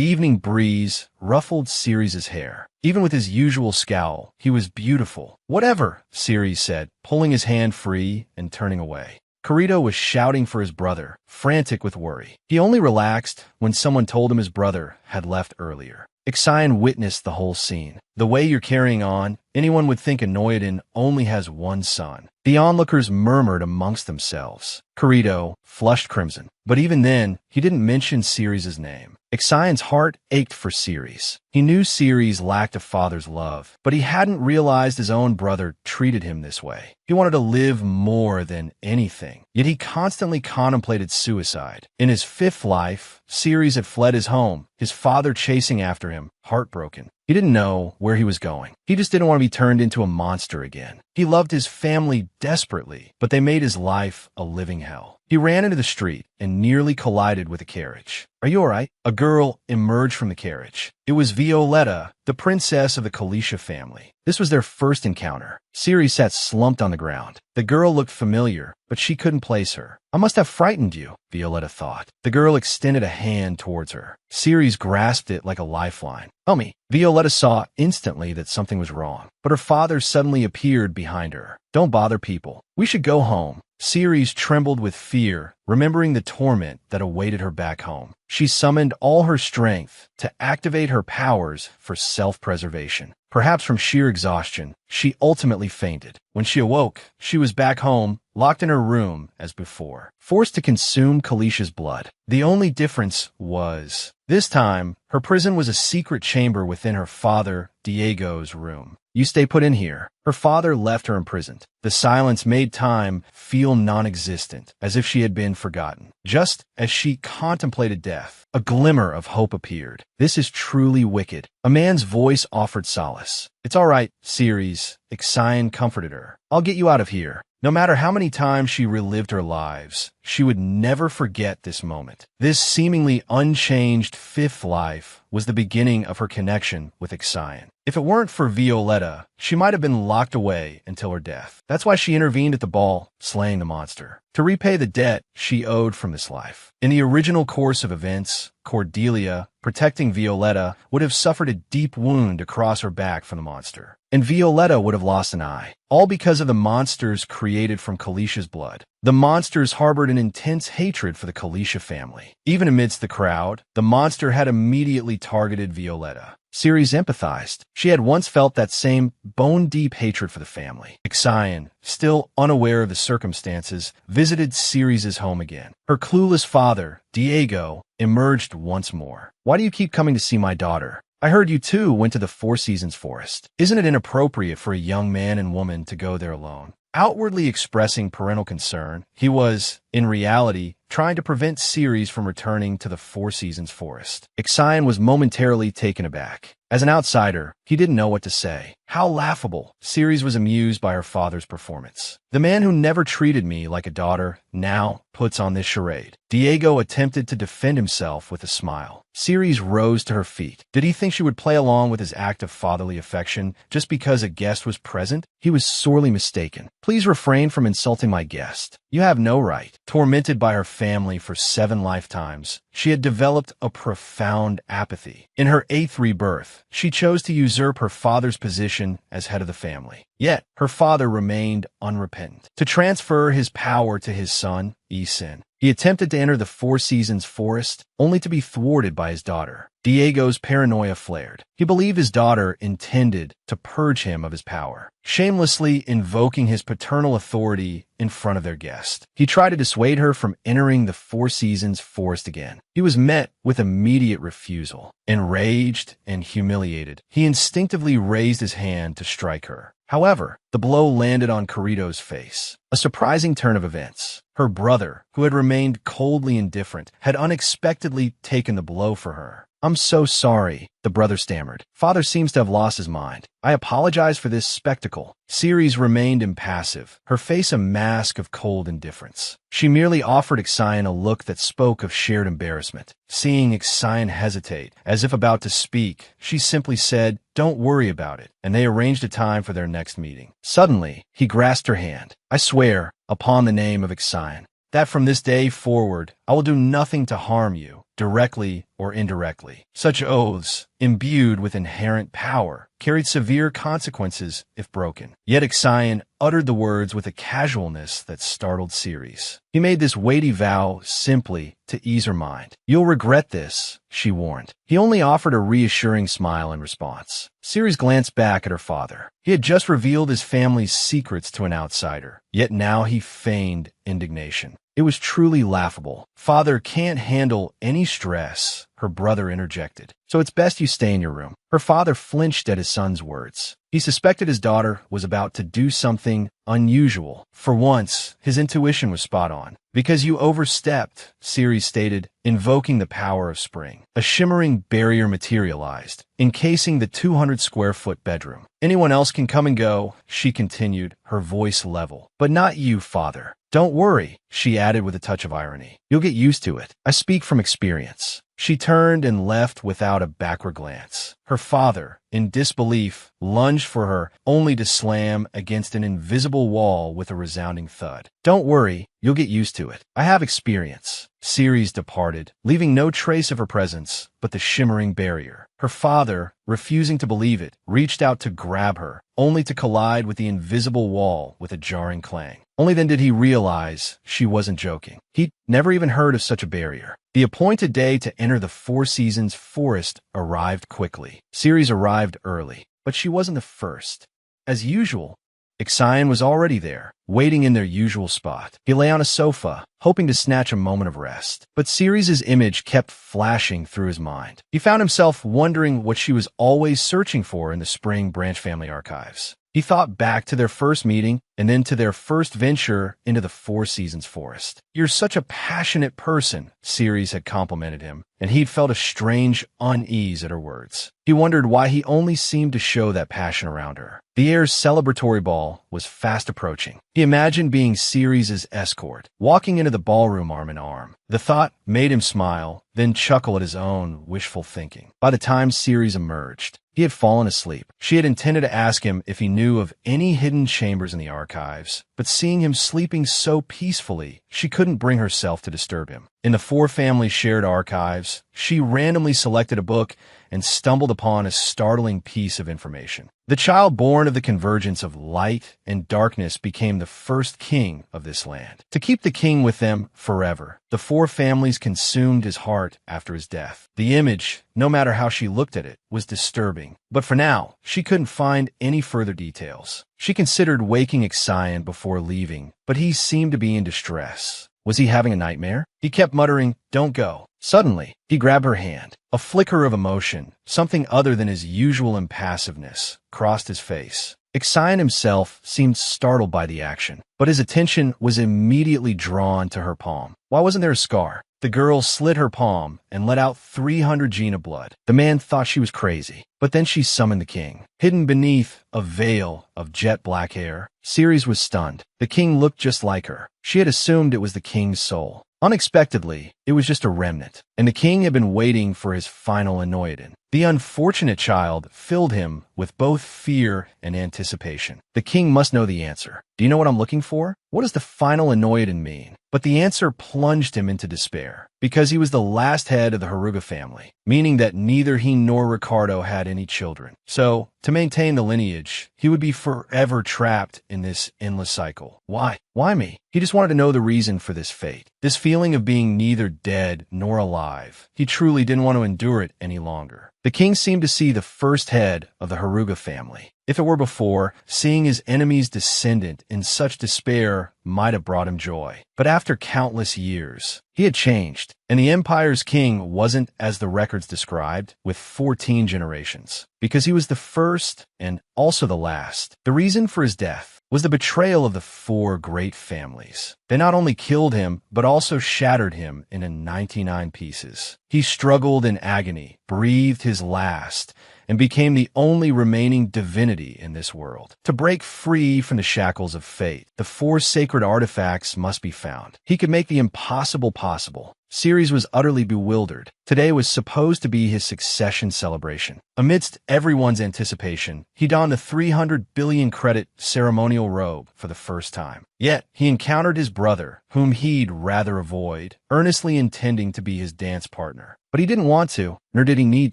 S1: evening breeze ruffled Ceres' hair. Even with his usual scowl, he was beautiful. Whatever, Ceres said, pulling his hand free and turning away. Corrido was shouting for his brother, frantic with worry. He only relaxed when someone told him his brother had left earlier. Ixion witnessed the whole scene. The way you're carrying on, anyone would think Enoidan only has one son. The onlookers murmured amongst themselves. Corrido flushed crimson, but even then, he didn't mention Ceres' name. Ixion's heart ached for Ceres. He knew Ceres lacked a father's love, but he hadn't realized his own brother treated him this way. He wanted to live more than anything, yet he constantly contemplated suicide. In his 5th life, Ceres had fled his home, his father chasing after him, heartbroken. He didn't know where he was going. He just didn't want to be turned into a monster again. He loved his family desperately, but they made his life a living hell. He ran into the street and nearly collided with a carriage. Are you all right? A girl emerged from the carriage. It was Violetta, the princess of the Kalisha family. This was their first encounter. Ceres sat slumped on the ground. The girl looked familiar, but she couldn't place her. I must have frightened you, Violetta thought. The girl extended a hand towards her. Ceres grasped it like a lifeline. Help me. Violetta saw instantly that something was wrong, but her father suddenly appeared behind her. Don't bother people. We should go home. Ceres trembled with fear, remembering the torment that awaited her back home. She summoned all her strength to activate her powers for self-preservation. Perhaps from sheer exhaustion, she ultimately fainted. When she awoke, she was back home, locked in her room as before, forced to consume Kalisha's blood. The only difference was, this time, her prison was a secret chamber within her father, Diego's room. You stay put in here. Her father left her imprisoned. The silence made time feel non-existent, as if she had been forgotten. Just as she contemplated death, a glimmer of hope appeared. This is truly wicked. A man's voice offered solace. It's all right, Ceres. Ixion comforted her. I'll get you out of here. No matter how many times she relived her lives, she would never forget this moment. This seemingly unchanged 5th life was the beginning of her connection with Ixion. If it weren't for Violetta, she might have been locked away until her death. That's why she intervened at the ball, slaying the monster, to repay the debt she owed from this life. In the original course of events, Cordelia, protecting Violetta, would have suffered a deep wound across her back from the monster, and Violetta would have lost an eye, all because of the monsters created from Kalicia's blood. The monsters harbored an intense hatred for the Kalicia family. Even amidst the crowd, the monster had immediately targeted Violetta. Ceres empathized. She had once felt that same bone-deep hatred for the family. Ixion, still unaware of the circumstances, visited Ceres' home again. Her clueless father, Diego, emerged once more. "Why do you keep coming to see my daughter? I heard you too went to the Four Seasons forest. Isn't it inappropriate for a young man and woman to go there alone?" Outwardly expressing parental concern, he was, in reality, trying to prevent Ceres from returning to the Four Seasons forest. Ixion was momentarily taken aback. As an outsider, he didn't know what to say. How laughable! Ceres was amused by her father's performance. "The man who never treated me like a daughter now puts on this charade." Diego attempted to defend himself with a smile. Ceres rose to her feet. Did he think she would play along with his act of fatherly affection just because a guest was present? He was sorely mistaken. "Please refrain from insulting my guest. You have no right." Tormented by her family for 7 lifetimes, she had developed a profound apathy. In her 8th rebirth, she chose to usurp her father's position as head of the family. Yet, her father remained unrepentant. To transfer his power to his son, Isin, he attempted to enter the Four Seasons forest, only to be thwarted by his daughter. Diego's paranoia flared. He believed his daughter intended to purge him of his power, shamelessly invoking his paternal authority in front of their guest. He tried to dissuade her from entering the Four Seasons forest again. He was met with immediate refusal. Enraged and humiliated, he instinctively raised his hand to strike her. However, the blow landed on Corrido's face. A surprising turn of events. Her brother, who had remained coldly indifferent, had unexpectedly taken the blow for her. "I'm so sorry," the brother stammered. "Father seems to have lost his mind. I apologize for this spectacle." Ceres remained impassive, her face a mask of cold indifference. She merely offered Ixion a look that spoke of shared embarrassment. Seeing Ixion hesitate, as if about to speak, she simply said, "Don't worry about it," and they arranged a time for their next meeting. Suddenly, he grasped her hand. "I swear, upon the name of Ixion, that from this day forward, I will do nothing to harm you, directly or indirectly." Such oaths, imbued with inherent power, carried severe consequences if broken. Yet Ixion uttered the words with a casualness that startled Ceres. He made this weighty vow simply to ease her mind. "You'll regret this," she warned. He only offered a reassuring smile in response. Ceres glanced back at her father. He had just revealed his family's secrets to an outsider, yet now he feigned indignation. It was truly laughable. "Father can't handle any stress," her brother interjected, "so it's best you stay in your room." Her father flinched at his son's words. He suspected his daughter was about to do something unusual. For once, his intuition was spot on. "Because you overstepped," Ceres stated, invoking the power of spring. A shimmering barrier materialized, encasing the 200-square-foot bedroom. "Anyone else can come and go," she continued, her voice level. "But not you, father. Don't worry," she added with a touch of irony. "You'll get used to it. I speak from experience." She turned and left without a backward glance. Her father, in disbelief, lunged for her, only to slam against an invisible wall with a resounding thud. "Don't worry, you'll get used to it. I have experience." Ceres departed, leaving no trace of her presence but the shimmering barrier. Her father, refusing to believe it, reached out to grab her, only to collide with the invisible wall with a jarring clang. Only then did he realize she wasn't joking. He'd never even heard of such a barrier. The appointed day to enter the Four Seasons forest arrived quickly. Ceres arrived early, but she wasn't the first. As usual, Ixion was already there, waiting in their usual spot. He lay on a sofa, hoping to snatch a moment of rest. But Ceres' image kept flashing through his mind. He found himself wondering what she was always searching for in the Spring Branch family archives. He thought back to their first meeting and then to their first venture into the Four Seasons forest. "You're such a passionate person," Ceres had complimented him, and he'd felt a strange unease at her words. He wondered why he only seemed to show that passion around her. The heir's celebratory ball was fast approaching. He imagined being Ceres' escort, walking into the ballroom arm in arm. The thought made him smile, then chuckle at his own wishful thinking. By the time Ceres emerged, he had fallen asleep. She had intended to ask him if he knew of any hidden chambers in the archives, but seeing him sleeping so peacefully, she couldn't bring herself to disturb him. In the four families' shared archives, she randomly selected a book and stumbled upon a startling piece of information. The child born of the convergence of light and darkness became the first king of this land. To keep the king with them forever, the four families consumed his heart after his death. The image, no matter how she looked at it, was disturbing. But for now, she couldn't find any further details. She considered waking Ixion before leaving, but he seemed to be in distress. Was he having a nightmare? He kept muttering, "Don't go." Suddenly, he grabbed her hand. A flicker of emotion, something other than his usual impassiveness, crossed his face. Ixion himself seemed startled by the action, but his attention was immediately drawn to her palm. Why wasn't there a scar? The girl slit her palm and let out 300 Gene of blood. The man thought she was crazy, but then she summoned the king. Hidden beneath a veil of jet black hair, Ceres was stunned. The king looked just like her. She had assumed it was the king's soul. Unexpectedly, it was just a remnant, and the king had been waiting for his final anoiton. The unfortunate child filled him with both fear and anticipation. The king must know the answer. "Do you know what I'm looking for? What does the final anoiton mean?" But the answer plunged him into despair, because he was the last head of the Heruga family, meaning that neither he nor Ricardo had any children. So, to maintain the lineage, he would be forever trapped in this endless cycle. Why? Why me? He just wanted to know the reason for this fate. This feeling of being neither dead nor alive. He truly didn't want to endure it any longer. The king seemed to see the first head of the Heruga family. If it were before, seeing his enemy's descendant in such despair might have brought him joy. But after countless years, he had changed, and the empire's king wasn't as the records described, with 14 generations, because he was the first and also the last. The reason for his death was the betrayal of the four great families. They not only killed him, but also shattered him into 99 pieces. He struggled in agony, breathed his last, and became the only remaining divinity in this world. To break free from the shackles of fate, the four sacred artifacts must be found. He could make the impossible possible. Ceres was utterly bewildered. Today was supposed to be his succession celebration. Amidst everyone's anticipation, he donned the 300 billion credit ceremonial robe for the first time. Yet, he encountered his brother, whom he'd rather avoid, earnestly intending to be his dance partner. But he didn't want to, nor did he need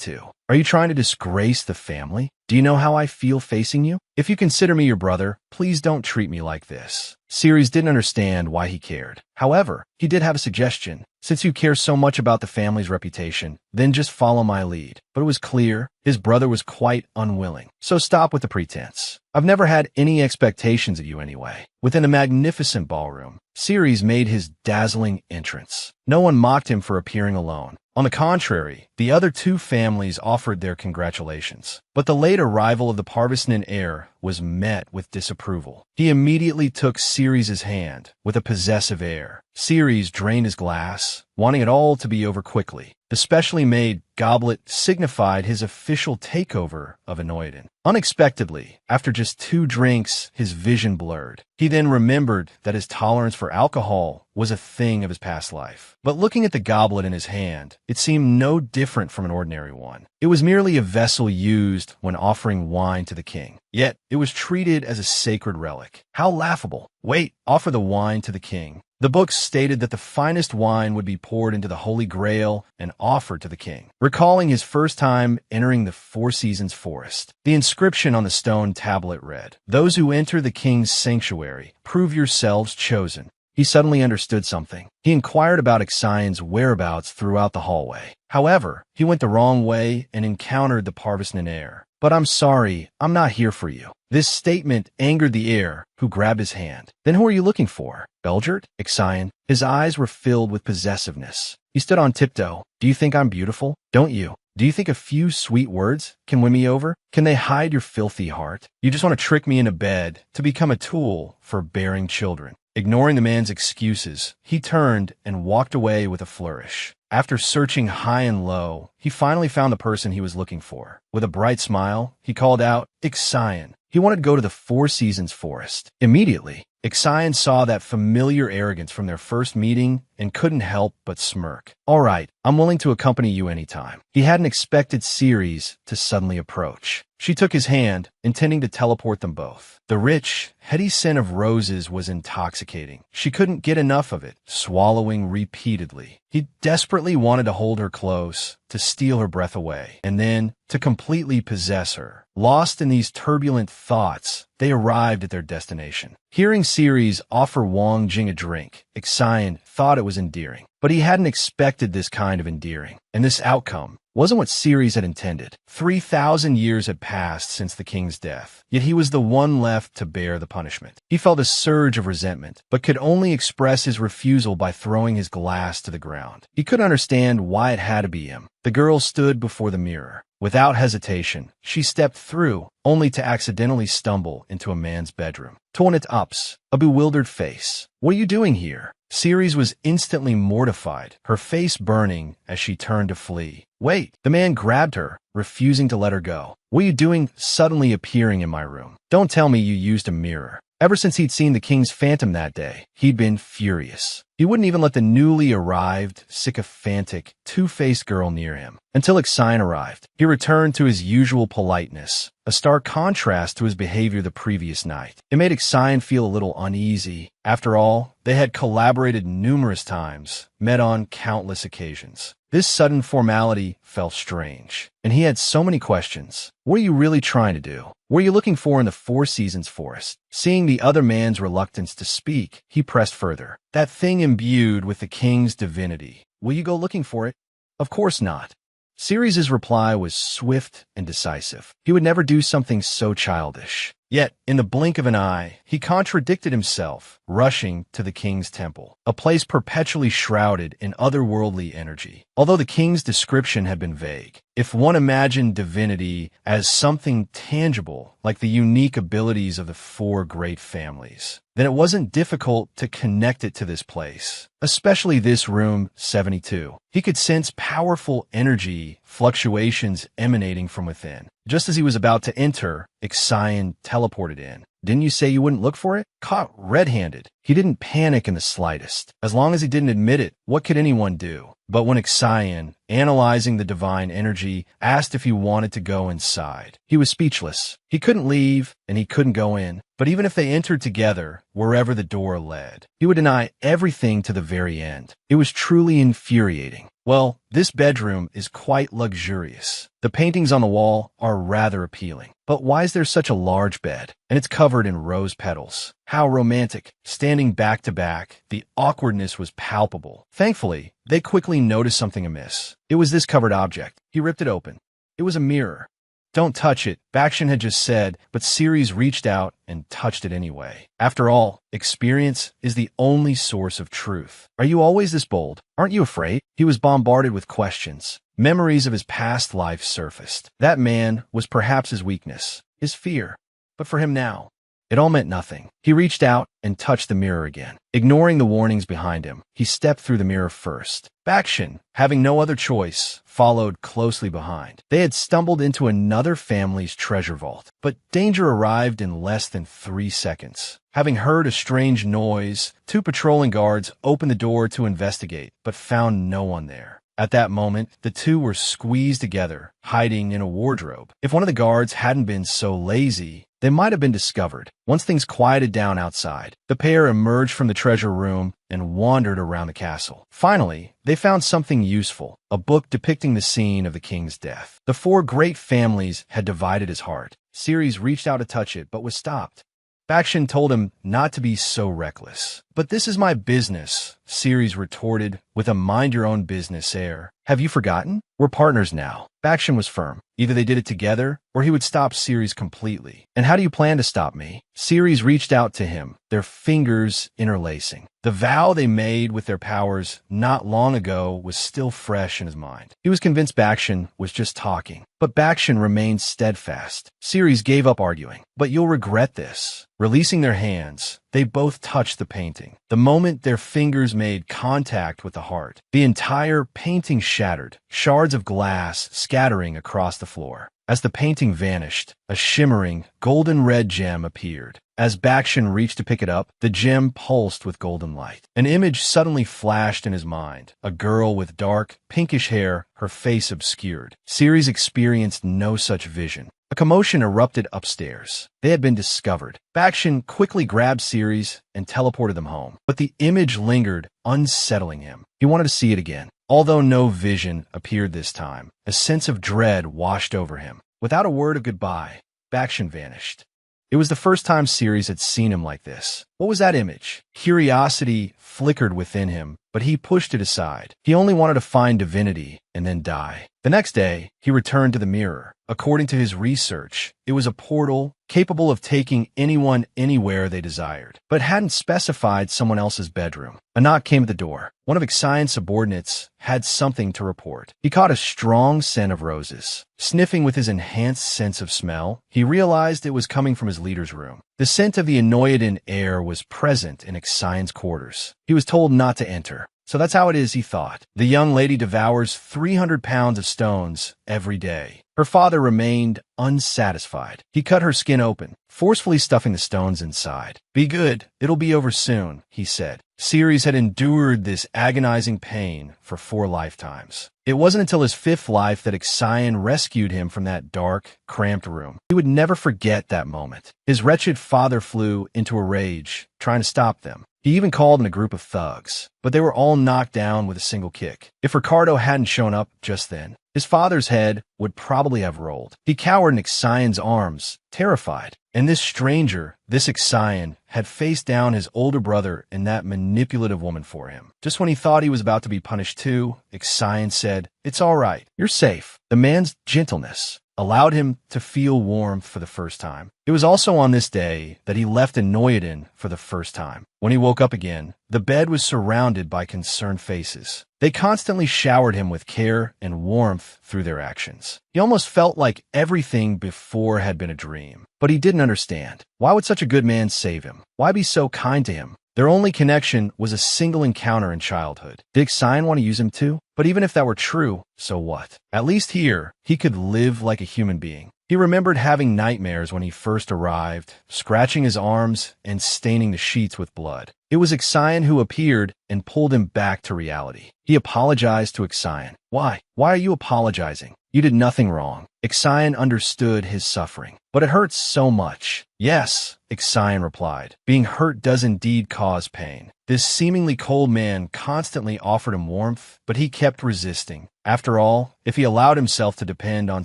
S1: to. "Are you trying to disgrace the family? Do you know how I feel facing you? If you consider me your brother, please don't treat me like this." Ceres didn't understand why he cared. However, he did have a suggestion. "Since you care so much about the family's reputation, then just follow my lead." But it was clear his brother was quite unwilling. "So stop with the pretense. I've never had any expectations of you anyway." Within a magnificent ballroom, Ceres made his dazzling entrance. No one mocked him for appearing alone. On the contrary, the other two families offered their congratulations. But the late arrival of the Parvisnan heir was met with disapproval. He immediately took Ceres' hand with a possessive air. Ceres drained his glass, wanting it all to be over quickly. The specially made goblet signified his official takeover of Anoiton. Unexpectedly, after just 2 drinks, his vision blurred. He then remembered that his tolerance for alcohol was a thing of his past life. But looking at the goblet in his hand, it seemed no different from an ordinary one. It was merely a vessel used when offering wine to the king. Yet, it was treated as a sacred relic. How laughable. Wait, offer the wine to the king. The book stated that the finest wine would be poured into the Holy Grail and offered to the king. Recalling his first time entering the Four Seasons forest, the inscription on the stone tablet read, "Those who enter the king's sanctuary, prove yourselves chosen." He suddenly understood something. He inquired about Ixion's whereabouts throughout the hallway. However, he went the wrong way and encountered the Parvisnan heir. "But I'm sorry, I'm not here for you." This statement angered the heir, who grabbed his hand. "Then who are you looking for? Belgert? Ixion?" His eyes were filled with possessiveness. He stood on tiptoe. "Do you think I'm beautiful? Don't you? Do you think a few sweet words can win me over? Can they hide your filthy heart? You just want to trick me into bed to become a tool for bearing children. Ignoring the man's excuses, he turned and walked away with a flourish. After searching high and low, he finally found the person he was looking for. With a bright smile, he called out, Ixion. He wanted to go to the Four Seasons forest. Immediately, Ixion saw that familiar arrogance from their first meeting and couldn't help but smirk. All right, I'm willing to accompany you anytime. He hadn't expected Ceres to suddenly approach. She took his hand, intending to teleport them both. The rich, heady scent of roses was intoxicating. She couldn't get enough of it, swallowing repeatedly. He desperately wanted to hold her close, to steal her breath away, and then to completely possess her. Lost in these turbulent thoughts, they arrived at their destination. Hearing Ceres offer Wang Jing a drink, Ixion thought it was endearing. But he hadn't expected this kind of endearing, and this outcome wasn't what Ceres had intended. 3,000 years had passed since the king's death, yet he was the one left to bear the punishment. He felt a surge of resentment, but could only express his refusal by throwing his glass to the ground. He couldn't understand why it had to be him. The girl stood before the mirror. Without hesitation, she stepped through, only to accidentally stumble into a man's bedroom. Torn ups, a bewildered face. What are you doing here? Ceres was instantly mortified, her face burning as she turned to flee. Wait, the man grabbed her, refusing to let her go. What are you doing suddenly appearing in my room? Don't tell me you used a mirror. Ever since he'd seen the king's phantom that day, he'd been furious. He wouldn't even let the newly arrived, sycophantic, two-faced girl near him. Until Ixion arrived, he returned to his usual politeness, a stark contrast to his behavior the previous night. It made Ixion feel a little uneasy. After all, they had collaborated numerous times, met on countless occasions. This sudden formality felt strange, and he had so many questions. What are you really trying to do? What are you looking for in the Four Seasons forest? Seeing the other man's reluctance to speak, he pressed further. That thing imbued with the king's divinity. Will you go looking for it? Of course not. Ceres' reply was swift and decisive. He would never do something so childish. Yet, in the blink of an eye, he contradicted himself, rushing to the king's temple, a place perpetually shrouded in otherworldly energy. Although the king's description had been vague, if one imagined divinity as something tangible, like the unique abilities of the four great families, then it wasn't difficult to connect it to this place, especially this room 72. He could sense powerful energy fluctuations emanating from within. Just as he was about to enter, Ixion teleported in. Didn't you say you wouldn't look for it? Caught red-handed. He didn't panic in the slightest. As long as he didn't admit it, what could anyone do? But when Ixion, analyzing the divine energy, asked if he wanted to go inside, he was speechless. He couldn't leave, and he couldn't go in. But even if they entered together, wherever the door led, he would deny everything to the very end. It was truly infuriating. Well, this bedroom is quite luxurious. The paintings on the wall are rather appealing. But why is there such a large bed? And it's covered in rose petals. How romantic. Standing back to back, the awkwardness was palpable. Thankfully, they quickly noticed something amiss. It was this covered object. He ripped it open. It was a mirror. Don't touch it, Bakshin had just said, but Ceres reached out and touched it anyway. After all, experience is the only source of truth. Are you always this bold? Aren't you afraid? He was bombarded with questions. Memories of his past life surfaced. That man was perhaps his weakness, his fear. But for him now, it all meant nothing. He reached out and touched the mirror again. Ignoring the warnings behind him, he stepped through the mirror first. Bakshin, having no other choice, followed closely behind. They had stumbled into another family's treasure vault, but danger arrived in less than 3 seconds. Having heard a strange noise, 2 patrolling guards opened the door to investigate, but found no one there. At that moment, the two were squeezed together, hiding in a wardrobe. If one of the guards hadn't been so lazy, they might have been discovered. Once things quieted down outside, the pair emerged from the treasure room and wandered around the castle. Finally, they found something useful, a book depicting the scene of the king's death. The 4 great families had divided his heart. Ceres reached out to touch it, but was stopped. Bakshin told him not to be so reckless. But this is my business, Ceres retorted with a mind-your-own-business air. Have you forgotten? We're partners now. Bakshin was firm. Either they did it together, or he would stop Ceres completely. And how do you plan to stop me? Ceres reached out to him, their fingers interlacing. The vow they made with their powers not long ago was still fresh in his mind. He was convinced Bakshin was just talking. But Bakshin remained steadfast. Ceres gave up arguing. But you'll regret this. Releasing their hands, they both touched the painting. The moment their fingers made contact with the heart, the entire painting shattered, shards of glass scattering across the floor. As the painting vanished, a shimmering, golden-red gem appeared. As Bakshin reached to pick it up, the gem pulsed with golden light. An image suddenly flashed in his mind. A girl with dark, pinkish hair, her face obscured. Ceres experienced no such vision. A commotion erupted upstairs. They had been discovered. Bakshin quickly grabbed Ceres and teleported them home. But the image lingered, unsettling him. He wanted to see it again. Although no vision appeared this time, a sense of dread washed over him. Without a word of goodbye, Bakshin vanished. It was the first time Ceres had seen him like this. What was that image? Curiosity flickered within him, but he pushed it aside. He only wanted to find divinity and then die. The next day, he returned to the mirror. According to his research, it was a portal capable of taking anyone anywhere they desired, but hadn't specified someone else's bedroom. A knock came at the door. One of Ixine's subordinates had something to report. He caught a strong scent of roses. Sniffing with his enhanced sense of smell, he realized it was coming from his leader's room. The scent of the Enoidan air was present in Ixine's quarters. He was told not to enter. So that's how it is, he thought. The young lady devours 300 pounds of stones every day. Her father remained unsatisfied. He cut her skin open, forcefully stuffing the stones inside. Be good, it'll be over soon, he said. Ceres had endured this agonizing pain for 4 lifetimes. It wasn't until his 5th life that Ixine rescued him from that dark, cramped room. He would never forget that moment. His wretched father flew into a rage, trying to stop them. He even called in a group of thugs, but they were all knocked down with a single kick. If Ricardo hadn't shown up just then, his father's head would probably have rolled. He cowered in Ixine's arms, terrified. And this stranger, this Ixine, had faced down his older brother and that manipulative woman for him. Just when he thought he was about to be punished too, Ixine said, "It's all right. You're safe." The man's gentleness allowed him to feel warmth for the first time. It was also on this day that he left Enoidan for the first time. When he woke up again, the bed was surrounded by concerned faces. They constantly showered him with care and warmth through their actions. He almost felt like everything before had been a dream. But he didn't understand. Why would such a good man save him? Why be so kind to him? Their only connection was a single encounter in childhood. Did Ixine want to use him too? But even if that were true, so what? At least here, he could live like a human being. He remembered having nightmares when he first arrived, scratching his arms and staining the sheets with blood. It was Ixine who appeared and pulled him back to reality. He apologized to Ixine. Why? Why are you apologizing? You did nothing wrong. Ixine understood his suffering. But it hurts so much. Yes, Ixine replied. Being hurt does indeed cause pain. This seemingly cold man constantly offered him warmth, but he kept resisting. After all, if he allowed himself to depend on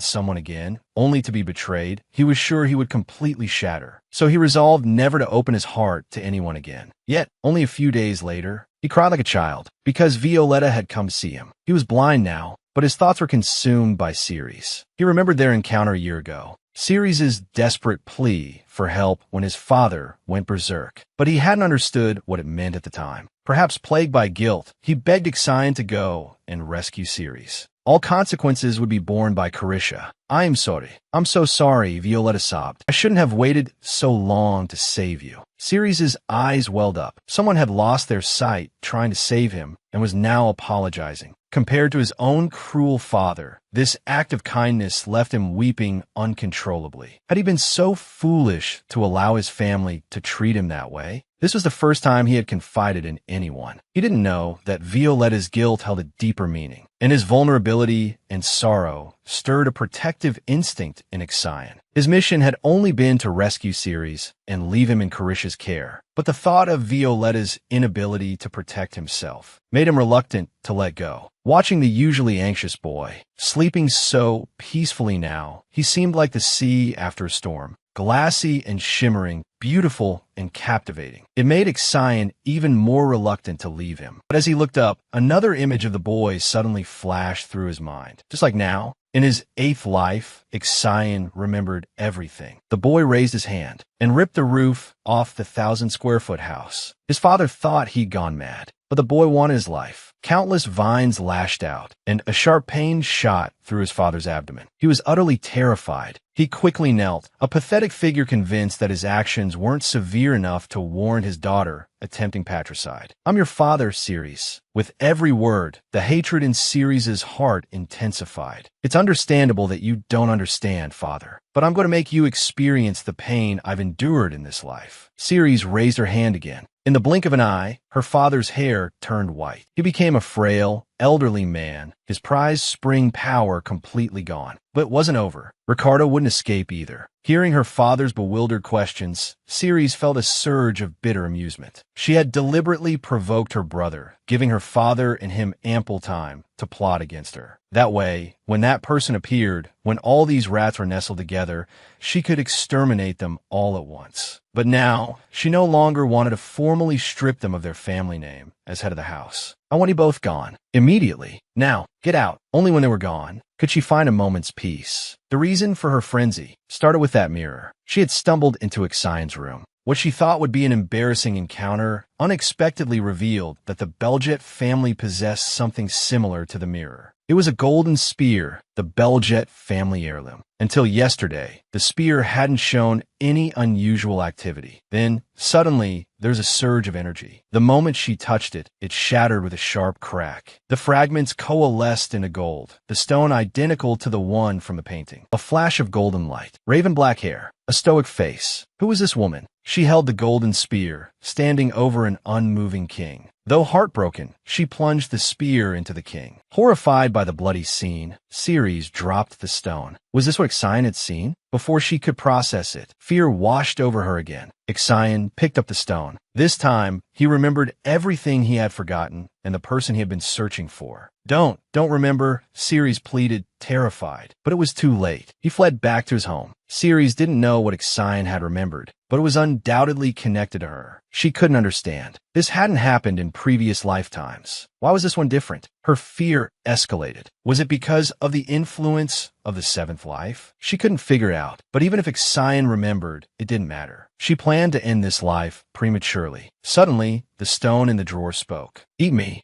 S1: someone again, only to be betrayed, he was sure he would completely shatter. So he resolved never to open his heart to anyone again. Yet, only a few days later, he cried like a child, because Violetta had come to see him. He was blind now, but his thoughts were consumed by Ceres. He remembered their encounter a year ago. Ceres' desperate plea for help when his father went berserk. But he hadn't understood what it meant at the time. Perhaps plagued by guilt, he begged Ixine to go and rescue Ceres. All consequences would be borne by Carisha. I'm sorry. I'm so sorry, Violetta sobbed. I shouldn't have waited so long to save you. Ceres' eyes welled up. Someone had lost their sight trying to save him and was now apologizing. Compared to his own cruel father, this act of kindness left him weeping uncontrollably. Had he been so foolish to allow his family to treat him that way? This was the first time he had confided in anyone. He didn't know that Violetta's guilt held a deeper meaning, and his vulnerability and sorrow stirred a protective instinct in Ixine. His mission had only been to rescue Ceres and leave him in Carisha's care. But the thought of Violetta's inability to protect himself made him reluctant to let go. Watching the usually anxious boy, sleeping so peacefully now, he seemed like the sea after a storm. glassy and shimmering, beautiful and captivating. It made Ixion even more reluctant to leave him. But as he looked up, another image of the boy suddenly flashed through his mind. Just like now, in his 8th life, Ixion remembered everything. The boy raised his hand and ripped the roof off the 1,000-square-foot house. His father thought he'd gone mad, but the boy wanted his life. Countless vines lashed out, and a sharp pain shot through his father's abdomen. He was utterly terrified. He quickly knelt, a pathetic figure convinced that his actions weren't severe enough to warrant his daughter attempting patricide. "I'm your father, Ceres." With every word, the hatred in Ceres's heart intensified. "It's understandable that you don't understand, father, but I'm going to make you experience the pain I've endured in this life." Ceres raised her hand again. In the blink of an eye, her father's hair turned white. He became a frail, elderly man, his prized spring power completely gone. But it wasn't over. Ricardo wouldn't escape either. Hearing her father's bewildered questions, Ceres felt a surge of bitter amusement. She had deliberately provoked her brother, giving her father and him ample time to plot against her. That way, when that person appeared, when all these rats were nestled together, she could exterminate them all at once. But now, she no longer wanted to formally strip them of their family name as head of the house. "I want you both gone. Immediately. Now, get out." Only when they were gone could she find a moment's peace. The reason for her frenzy started with that mirror. She had stumbled into Ixion's room. What she thought would be an embarrassing encounter unexpectedly revealed that the Beljet family possessed something similar to the mirror. It was a golden spear, the Beljet family heirloom. Until yesterday, the spear hadn't shown any unusual activity. Then, suddenly, there's a surge of energy. The moment she touched it, it shattered with a sharp crack. The fragments coalesced into gold, the stone identical to the one from the painting. A flash of golden light, raven black hair, a stoic face. Who was this woman? She held the golden spear, standing over an unmoving king. Though heartbroken, she plunged the spear into the king. Horrified by the bloody scene, Ceres dropped the stone. Was this what Ixion had seen? Before she could process it, fear washed over her again. Ixion picked up the stone. This time, he remembered everything he had forgotten and the person he had been searching for. Don't remember," Ceres pleaded, terrified. But it was too late. He fled back to his home. Ceres didn't know what Ixion had remembered, but it was undoubtedly connected to her. She couldn't understand. This hadn't happened in previous lifetimes. Why was this one different? Her fear escalated. Was it because of the influence of the 7th life? She couldn't figure it out, but even if Ixion remembered, it didn't matter. She planned to end this life prematurely. Suddenly, the stone in the drawer spoke. Eat me,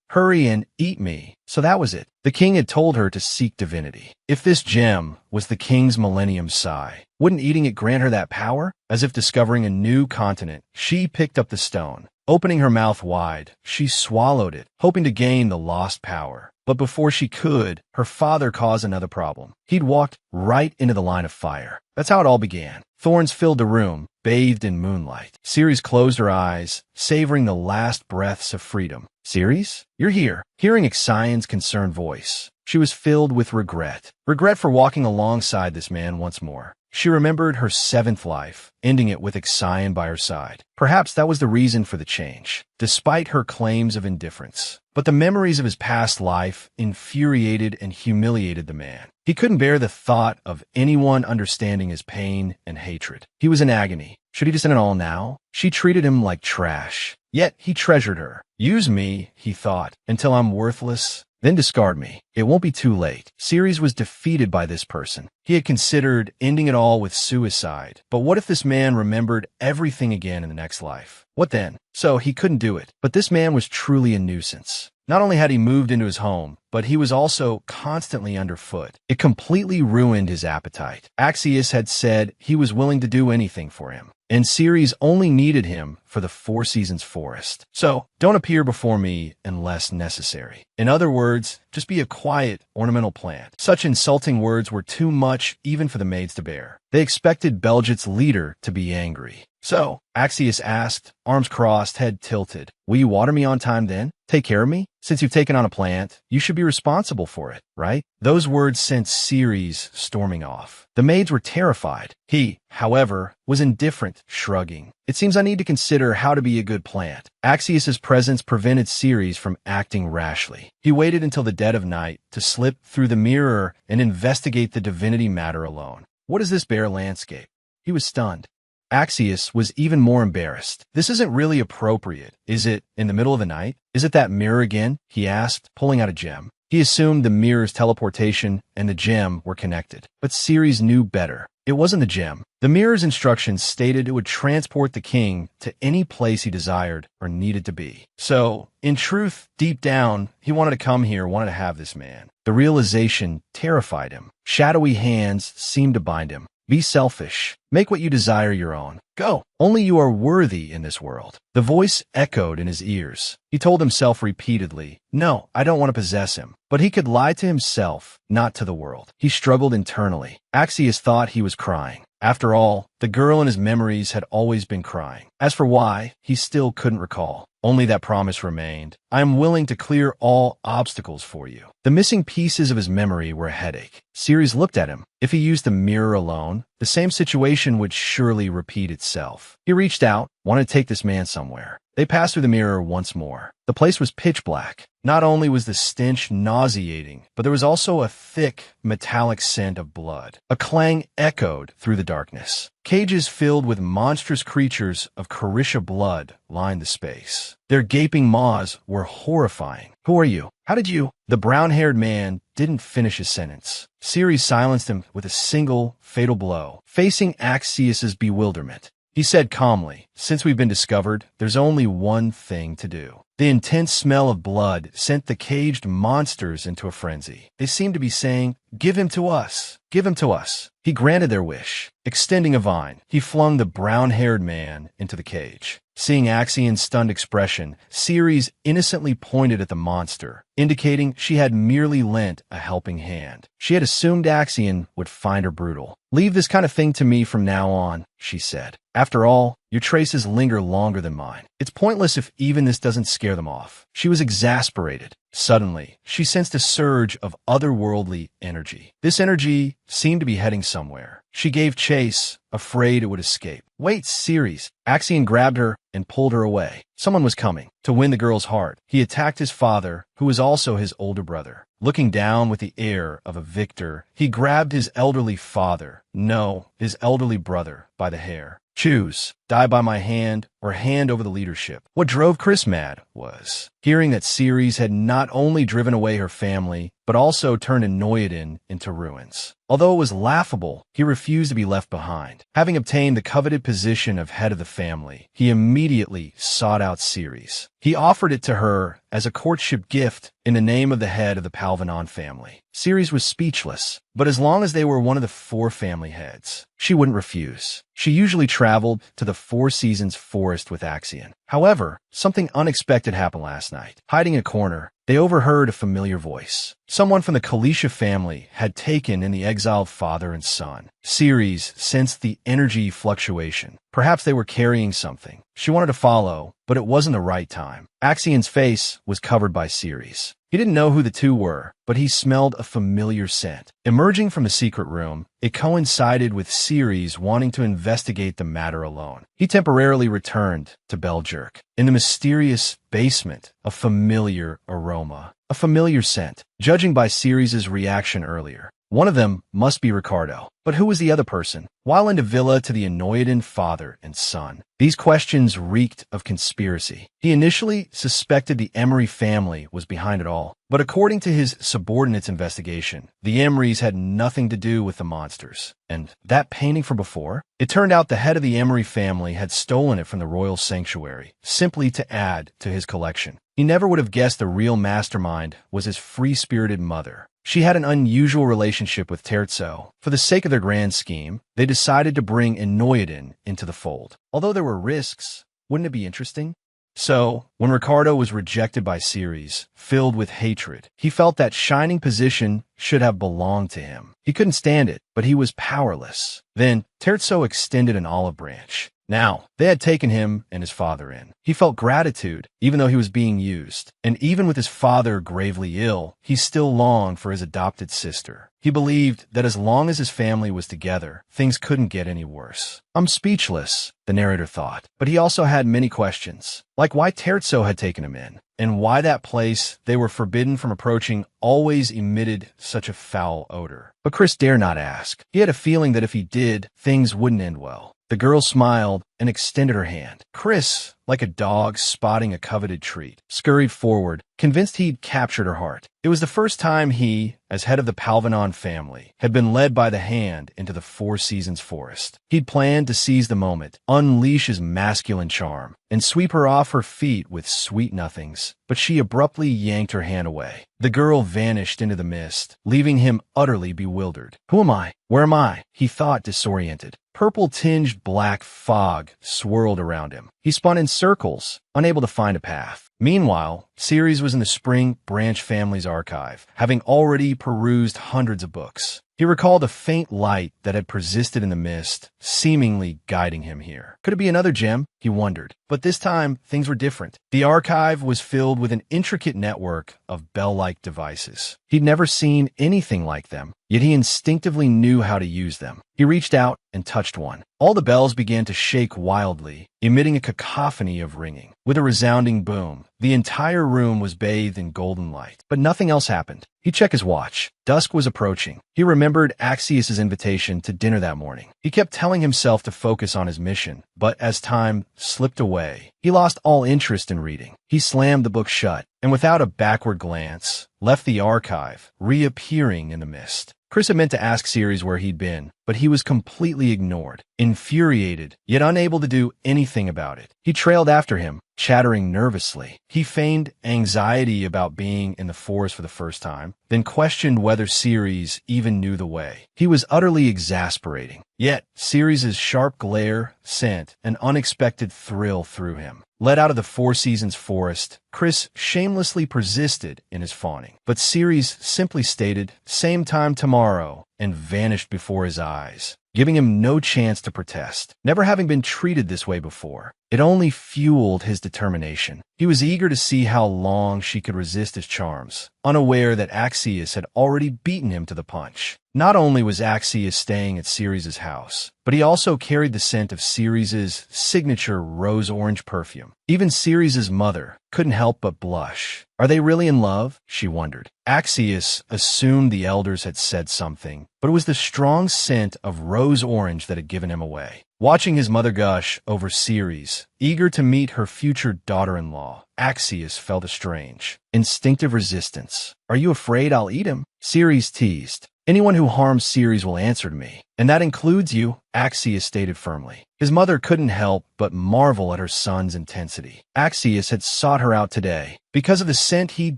S1: hurry and eat me." So that was it. The king had told her to seek divinity. If this gem was the king's millennium sigh, wouldn't eating it grant her that power? As if discovering a new continent, she picked up the stone. Opening her mouth wide, she swallowed it, hoping to gain the lost power. But before she could, her father caused another problem. He'd walked right into the line of fire. That's how it all began. Thorns filled the room, bathed in moonlight. Ceres closed her eyes, savoring the last breaths of freedom. "Ceres, you're here." Hearing Ixion's concerned voice, she was filled with regret. Regret for walking alongside this man once more. She remembered her 7th life, ending it with Ixion by her side. Perhaps that was the reason for the change, despite her claims of indifference. But the memories of his past life infuriated and humiliated the man. He couldn't bear the thought of anyone understanding his pain and hatred. He was in agony. Should he just end it all now? She treated him like trash. Yet he treasured her. "Use me," he thought, "until I'm worthless. Then discard me. It won't be too late." Ceres was defeated by this person. He had considered ending it all with suicide. But what if this man remembered everything again in the next life? What then? So he couldn't do it. But this man was truly a nuisance. Not only had he moved into his home, but he was also constantly underfoot. It completely ruined his appetite. Axios had said he was willing to do anything for him, and Ceres only needed him for the 4 seasons forest. So, don't appear before me unless necessary. In other words, just be a quiet, ornamental plant. Such insulting words were too much even for the maids to bear. They expected Beljet's leader to be angry. So, Axios asked, arms crossed, head tilted, "Will you water me on time then? Take care of me? Since you've taken on a plant, you should be responsible for it, right?" Those words sent Ceres storming off. The maids were terrified. He, however, was indifferent, shrugging. "It seems I need to consider how to be a good plant." Axios' presence prevented Ceres from acting rashly. He waited until the dead of night to slip through the mirror and investigate the divinity matter alone. What is this bare landscape? He was stunned. Axius was even more embarrassed. This isn't really appropriate, is it, in the middle of the night? Is it that mirror again? He asked, pulling out a gem. He assumed the mirror's teleportation and the gem were connected. But Ceres knew better. It wasn't the gem. The mirror's instructions stated it would transport the king to any place he desired or needed to be. So, in truth, deep down, he wanted to come here, wanted to have this man. The realization terrified him. Shadowy hands seemed to bind him. Be selfish. Make what you desire your own. Go. Only you are worthy in this world. The voice echoed in his ears. He told himself repeatedly, no, I don't want to possess him. But he could lie to himself, not to the world. He struggled internally. Axius thought he was crying. After all, the girl in his memories had always been crying. As for why, he still couldn't recall. Only that promise remained. I am willing to clear all obstacles for you. The missing pieces of his memory were a headache. Ceres looked at him. If he used the mirror alone, the same situation would surely repeat itself. He reached out, wanted to take this man somewhere. They passed through the mirror once more. The place was pitch black. Not only was the stench nauseating, but there was also a thick, metallic scent of blood. A clang echoed through the darkness. Cages filled with monstrous creatures of Carisha blood lined the space. Their gaping maws were horrifying. Who are you? How did you? The brown-haired man didn't finish his sentence. Ceres silenced him with a single, fatal blow, facing Axius's bewilderment. He said calmly, since we've been discovered, there's only one thing to do. The intense smell of blood sent the caged monsters into a frenzy. They seemed to be saying, give him to us. Give him to us. He granted their wish. Extending a vine, he flung the brown-haired man into the cage. Seeing Axion's stunned expression, Ceres innocently pointed at the monster, indicating she had merely lent a helping hand. She had assumed Axion would find her brutal. Leave this kind of thing to me from now on, she said. After all, your traces linger longer than mine. It's pointless if even this doesn't scare them off. She was exasperated. Suddenly, she sensed a surge of otherworldly energy. This energy seemed to be heading somewhere. She gave chase, afraid it would escape. Wait, Ceres! Axion grabbed her and pulled her away. Someone was coming. To win the girl's heart, he attacked his father, who was also his older brother. Looking down with the air of a victor, he grabbed his elderly father, no, his elderly brother, by the hair. Choose, die by my hand or hand over the leadership. What drove Chris mad was hearing that Ceres had not only driven away her family, but also turned Enoidan into ruins. Although it was laughable, he refused to be left behind. Having obtained the coveted position of head of the family, he immediately sought out Ceres. He offered it to her as a courtship gift in the name of the head of the Palvanon family. Ceres was speechless, but as long as they were one of the 4 family heads, she wouldn't refuse. She usually traveled to the Four Seasons forest with Axion. However, something unexpected happened last night. Hiding in a corner, they overheard a familiar voice. Someone from the Kalisha family had taken in the exiled father and son. Ceres sensed the energy fluctuation. Perhaps they were carrying something. She wanted to follow, but it wasn't the right time. Axion's face was covered by Ceres. He didn't know who the two were, but he smelled a familiar scent. Emerging from the secret room, it coincided with Ceres wanting to investigate the matter alone. He temporarily returned to Beljerk. In the mysterious basement, a familiar aroma, a familiar scent. Judging by Ceres's reaction earlier, one of them must be Ricardo. But who was the other person? While in the villa to the Enoidan father and son, these questions reeked of conspiracy. He initially suspected the Emery family was behind it all, but according to his subordinate's investigation, the Emerys had nothing to do with the monsters. And that painting from before? It turned out the head of the Emery family had stolen it from the royal sanctuary, simply to add to his collection. He never would have guessed the real mastermind was his free-spirited mother. She had an unusual relationship with Terzo. For the sake of their grand scheme, they decided to bring Enoidan into the fold. Although there were risks, wouldn't it be interesting? So, when Ricardo was rejected by Ceres, filled with hatred, he felt that shining position should have belonged to him. He couldn't stand it, but he was powerless. Then, Terzo extended an olive branch. Now, they had taken him and his father in. He felt gratitude, even though he was being used. And even with his father gravely ill, he still longed for his adopted sister. He believed that as long as his family was together, things couldn't get any worse. I'm speechless, the narrator thought. But he also had many questions, like why Terzo had taken him in. and why that place they were forbidden from approaching always emitted such a foul odor. But Chris dare not ask. He had a feeling that if he did, things wouldn't end well. The girl smiled and extended her hand. Chris, like a dog spotting a coveted treat, scurried forward, convinced he'd captured her heart. It was the first time he, as head of the Palvanon family, had been led by the hand into the Four Seasons forest. He'd planned to seize the moment, unleash his masculine charm, and sweep her off her feet with sweet nothings. But she abruptly yanked her hand away. The girl vanished into the mist, leaving him utterly bewildered. Who am I? Where am I? He thought, disoriented. Purple-tinged black fog swirled around him. He spun in circles, unable to find a path. Meanwhile, Ceres was in the Spring Branch family's archive, having already perused hundreds of books. He recalled a faint light that had persisted in the mist, seemingly guiding him here. Could it be another gem? He wondered. But this time, things were different. The archive was filled with an intricate network of bell-like devices. He'd never seen anything like them, yet he instinctively knew how to use them. He reached out and touched one. All the bells began to shake wildly, emitting a cacophony of ringing. With a resounding boom, the entire room was bathed in golden light. But nothing else happened. He checked his watch. Dusk was approaching. He remembered Axios's invitation to dinner that morning. He kept telling himself to focus on his mission, but as time slipped away, he lost all interest in reading. He slammed the book shut, and without a backward glance, left the archive, reappearing in the mist. Chris had meant to ask Ceres where he'd been, but he was completely ignored, infuriated, yet unable to do anything about it. He trailed after him, chattering nervously. He feigned anxiety about being in the forest for the first time, then questioned whether Ceres even knew the way. He was utterly exasperating. Yet, Ceres's sharp glare sent an unexpected thrill through him. Led out of the Four Seasons forest, Chris shamelessly persisted in his fawning. But Ceres simply stated, "Same time tomorrow," and vanished before his eyes, giving him no chance to protest. Never having been treated this way before, it only fueled his determination. He was eager to see how long she could resist his charms, unaware that Axios had already beaten him to the punch. Not only was Axios staying at Ceres's house, but he also carried the scent of Ceres's signature rose-orange perfume. Even Ceres's mother couldn't help but blush. Are they really in love? She wondered. Axios assumed the elders had said something, but it was the strong scent of rose-orange that had given him away. Watching his mother gush over Ceres, eager to meet her future daughter-in-law, Axios felt a strange, instinctive resistance. "Are you afraid I'll eat him?" Ceres teased. "Anyone who harms Ceres will answer to me, and that includes you," Axios stated firmly. His mother couldn't help but marvel at her son's intensity. Axios had sought her out today because of the scent he'd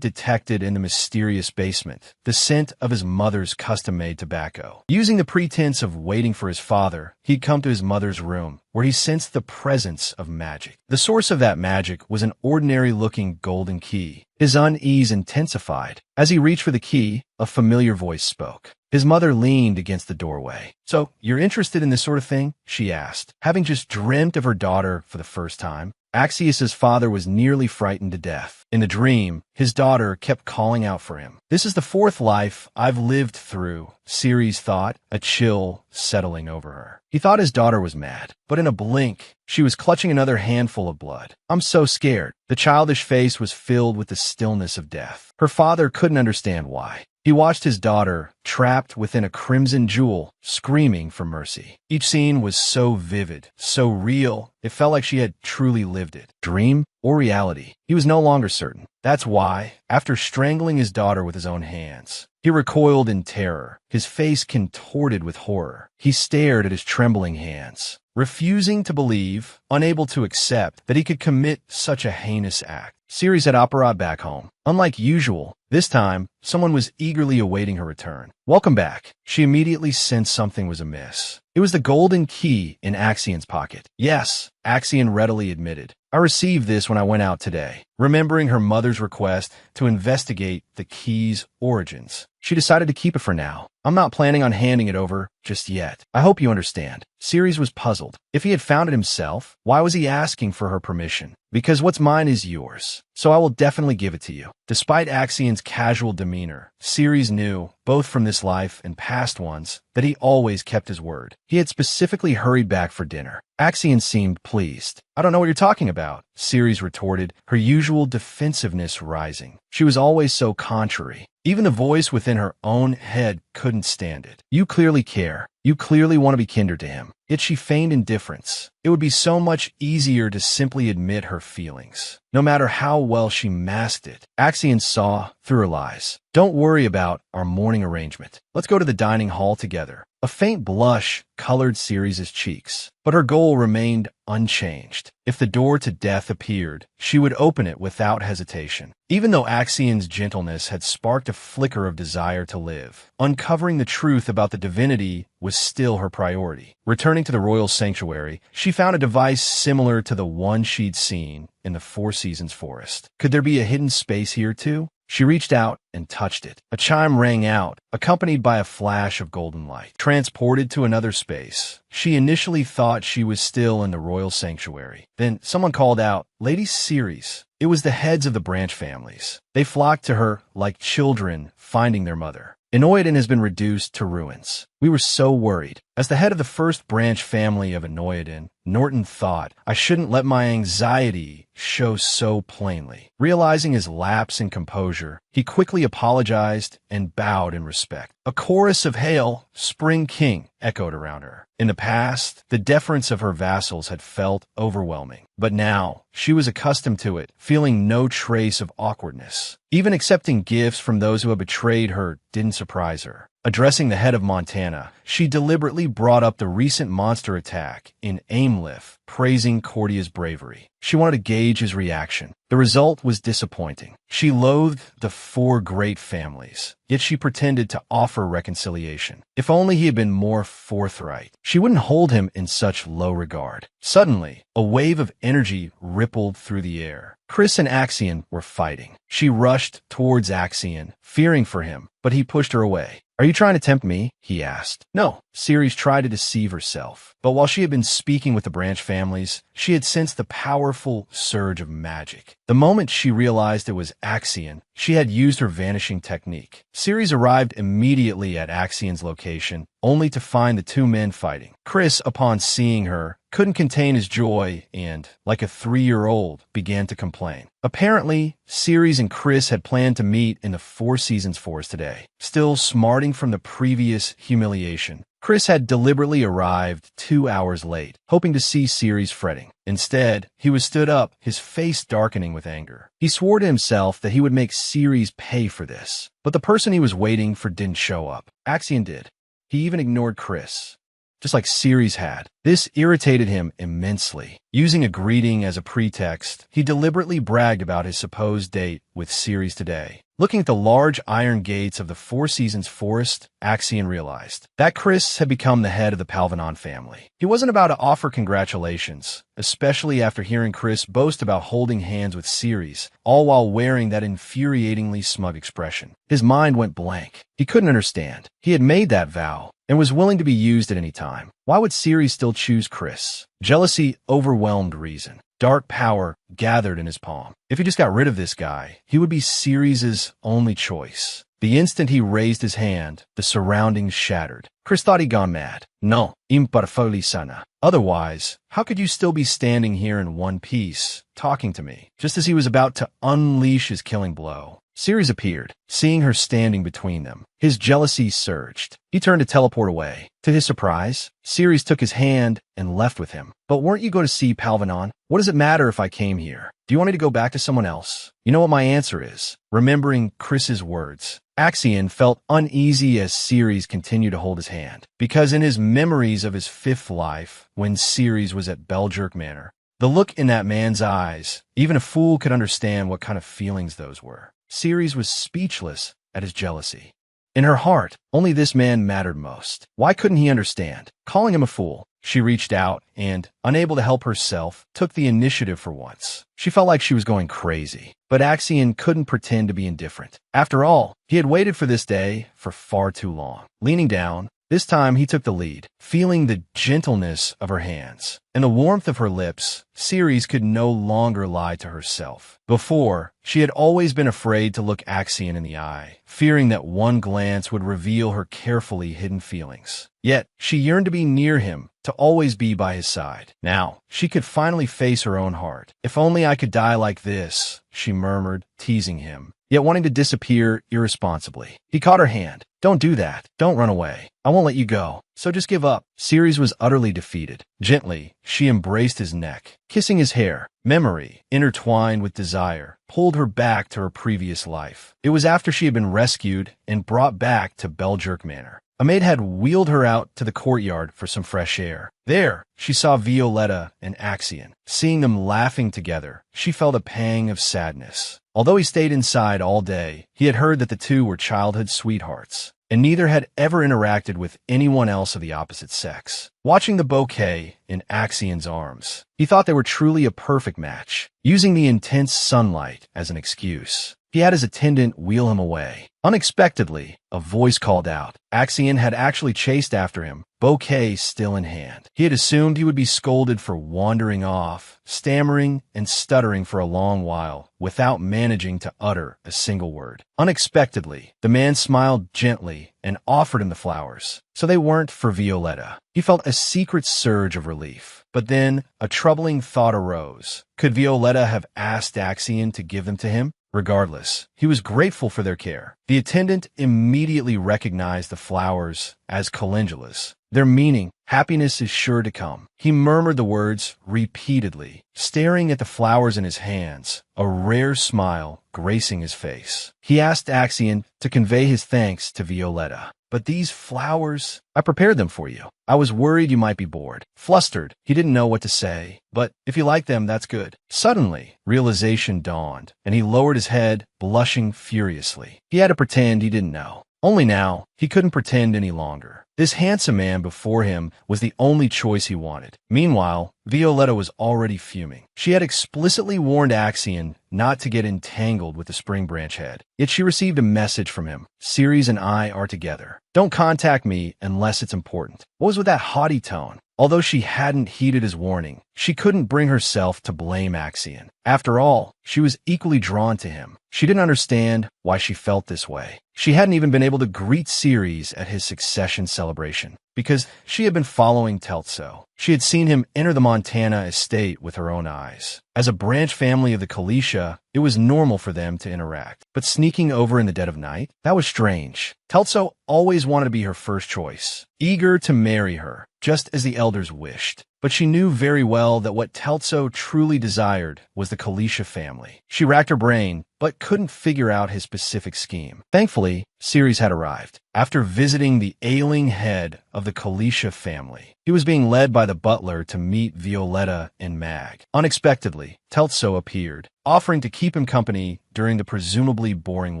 S1: detected in the mysterious basement, the scent of his mother's custom-made tobacco. Using the pretense of waiting for his father, he'd come to his mother's room, where he sensed the presence of magic. The source of that magic was an ordinary-looking golden key. His unease intensified. As he reached for the key, a familiar voice spoke. His mother leaned against the doorway. "So, you're interested in this sort of thing?" she asked. Having just dreamt of her daughter for the first time, Axios's father was nearly frightened to death. In the dream, his daughter kept calling out for him. "This is the fourth life I've lived through," Ceres thought, a chill settling over her. He thought his daughter was mad, but in a blink, she was clutching another handful of blood. "I'm so scared." The childish face was filled with the stillness of death. Her father couldn't understand why. He watched his daughter, trapped within a crimson jewel, screaming for mercy. Each scene was so vivid, so real, it felt like she had truly lived it. Dream or reality? He was no longer certain. That's why, after strangling his daughter with his own hands, he recoiled in terror, his face contorted with horror. He stared at his trembling hands, refusing to believe, unable to accept, that he could commit such a heinous act. Ceres had opera back home. Unlike usual, this time, someone was eagerly awaiting her return. "Welcome back." She immediately sensed something was amiss. It was the golden key in Axion's pocket. "Yes," Axion readily admitted. "I received this when I went out today." Remembering her mother's request to investigate the key's origins, she decided to keep it for now. "I'm not planning on handing it over just yet. I hope you understand." Ceres was puzzled. If he had found it himself, why was he asking for her permission? "Because what's mine is yours, so I will definitely give it to you." Despite Axion's casual demeanor, Ceres knew, both from this life and past ones, that he always kept his word. He had specifically hurried back for dinner. Axion seemed pleased. "I don't know what you're talking about," Ceres retorted, her usual unusual defensiveness rising. She was always so contrary. Even the voice within her own head couldn't stand it. You clearly care. You clearly want to be kindred to him. Yet she feigned indifference. It would be so much easier to simply admit her feelings. No matter how well she masked it, Axion saw through her lies. Don't worry about our morning arrangement. Let's go to the dining hall together. A faint blush colored Ceres' cheeks, but her goal remained unchanged. If the door to death appeared, she would open it without hesitation. Even though Axion's gentleness had sparked a flicker of desire to live, uncovering the truth about the divinity was still her priority. Returning to the royal sanctuary, she found a device similar to the one she'd seen in the Four Seasons forest. Could there be a hidden space here too? She reached out and touched it. A chime rang out, accompanied by a flash of golden light. Transported to another space, she initially thought she was still in the royal sanctuary. Then someone called out, "Lady Ceres." It was the heads of the branch families. They flocked to her like children finding their mother. Enoidin has been reduced to ruins. We were so worried. As the head of the first branch family of Enoidin, Norton thought, I shouldn't let my anxiety show so plainly. Realizing his lapse in composure, he quickly apologized and bowed in respect. A chorus of "Hail, Spring King," echoed around her. In the past, the deference of her vassals had felt overwhelming. But now, she was accustomed to it, feeling no trace of awkwardness. Even accepting gifts from those who had betrayed her didn't surprise her. Addressing the head of Montana, she deliberately brought up the recent monster attack in Aimliff, praising Cordia's bravery. She wanted to gauge his reaction. The result was disappointing. She loathed the four great families, yet she pretended to offer reconciliation. If only he had been more forthright, she wouldn't hold him in such low regard. Suddenly, a wave of energy rippled through the air. Chris and Axion were fighting. She rushed towards Axion, fearing for him, but he pushed her away. Are you trying to tempt me? He asked. No, Ceres tried to deceive herself. But while she had been speaking with the branch families, she had sensed the powerful surge of magic. The moment she realized it was Axion, she had used her vanishing technique. Ceres arrived immediately at Axion's location, only to find the two men fighting. Chris, upon seeing her, couldn't contain his joy and, like a 3-year-old, began to complain. Apparently, Ceres and Chris had planned to meet in the Four Seasons forest today. Still smarting from the previous humiliation, Chris had deliberately arrived 2 hours late, hoping to see Ceres fretting. Instead, he was stood up, his face darkening with anger. He swore to himself that he would make Ceres pay for this. But the person he was waiting for didn't show up. Axion did. He even ignored Chris, just like Ceres had. This irritated him immensely. Using a greeting as a pretext, he deliberately bragged about his supposed date with Ceres today. Looking at the large iron gates of the Four Seasons forest, Axion realized that Chris had become the head of the Palvanon family. He wasn't about to offer congratulations, especially after hearing Chris boast about holding hands with Ceres, all while wearing that infuriatingly smug expression. His mind went blank. He couldn't understand. He had made that vow and was willing to be used at any time. Why would Ceres still choose Chris? Jealousy overwhelmed reason. Dark power gathered in his palm. If he just got rid of this guy, he would be Ceres' only choice. The instant he raised his hand, the surroundings shattered. Chris thought he'd gone mad. No, imperfectly sana. Otherwise, how could you still be standing here in one piece, talking to me? Just as he was about to unleash his killing blow, Ceres appeared, seeing her standing between them. His jealousy surged. He turned to teleport away. To his surprise, Ceres took his hand and left with him. But weren't you going to see Palvanon? What does it matter if I came here? Do you want me to go back to someone else? You know what my answer is. Remembering Chris's words, Axion felt uneasy as Ceres continued to hold his hand. Because in his memories of his fifth life, when Ceres was at Beljerk Manor, the look in that man's eyes, even a fool could understand what kind of feelings those were. Ceres was speechless at his jealousy. In her heart, only this man mattered most. Why couldn't he understand? Calling him a fool, she reached out and, unable to help herself, took the initiative for once. She felt like she was going crazy, but Axion couldn't pretend to be indifferent. After all, he had waited for this day for far too long. Leaning down, this time he took the lead, feeling the gentleness of her hands and the warmth of her lips. Ceres could no longer lie to herself. Before, she had always been afraid to look Axion in the eye, fearing that one glance would reveal her carefully hidden feelings. Yet, she yearned to be near him, to always be by his side. Now, she could finally face her own heart. "If only I could die like this," she murmured, teasing him, yet wanting to disappear irresponsibly. He caught her hand. "Don't do that. Don't run away. I won't let you go. So just give up." Ceres was utterly defeated. Gently, she embraced his neck, kissing his hair. Memory, intertwined with desire, pulled her back to her previous life. It was after she had been rescued and brought back to Beljerk Manor. A maid had wheeled her out to the courtyard for some fresh air. There, she saw Violetta and Axion. Seeing them laughing together, she felt a pang of sadness. Although he stayed inside all day, he had heard that the two were childhood sweethearts, and neither had ever interacted with anyone else of the opposite sex. Watching the bouquet in Axion's arms, he thought they were truly a perfect match, using the intense sunlight as an excuse. He had his attendant wheel him away. Unexpectedly, a voice called out. Axion had actually chased after him, bouquet still in hand. He had assumed he would be scolded for wandering off, stammering and stuttering for a long while, without managing to utter a single word. Unexpectedly, the man smiled gently and offered him the flowers. So they weren't for Violetta. He felt a secret surge of relief. But then, a troubling thought arose. Could Violetta have asked Axion to give them to him? Regardless, he was grateful for their care. The attendant immediately recognized the flowers as calendulas. Their meaning, happiness is sure to come. He murmured the words repeatedly, staring at the flowers in his hands, a rare smile gracing his face. He asked Axion to convey his thanks to Violetta. "But these flowers, I prepared them for you. I was worried you might be bored." Flustered, he didn't know what to say. "But if you like them, that's good." Suddenly, realization dawned, and he lowered his head, blushing furiously. He had to pretend he didn't know. Only now, he couldn't pretend any longer. This handsome man before him was the only choice he wanted. Meanwhile, Violetta was already fuming. She had explicitly warned Axion not to get entangled with the spring branch head. Yet she received a message from him. "Ceres and I are together. Don't contact me unless it's important." What was with that haughty tone? Although she hadn't heeded his warning, she couldn't bring herself to blame Axion. After all, she was equally drawn to him. She didn't understand why she felt this way. She hadn't even been able to greet Ceres at his succession celebration, because she had been following Teltso. She had seen him enter the Montana estate with her own eyes. As a branch family of the Kalisha, it was normal for them to interact. But sneaking over in the dead of night? That was strange. Teltso always wanted to be her first choice, eager to marry her, just as the elders wished. But she knew very well that what Teltso truly desired was the Kalisha family. She racked her brain, but couldn't figure out his specific scheme. Thankfully, Ceres had arrived. After visiting the ailing head of the Kalisha family, he was being led by the butler to meet Violetta and Mag. Unexpectedly, Teltso appeared, offering to keep him company during the presumably boring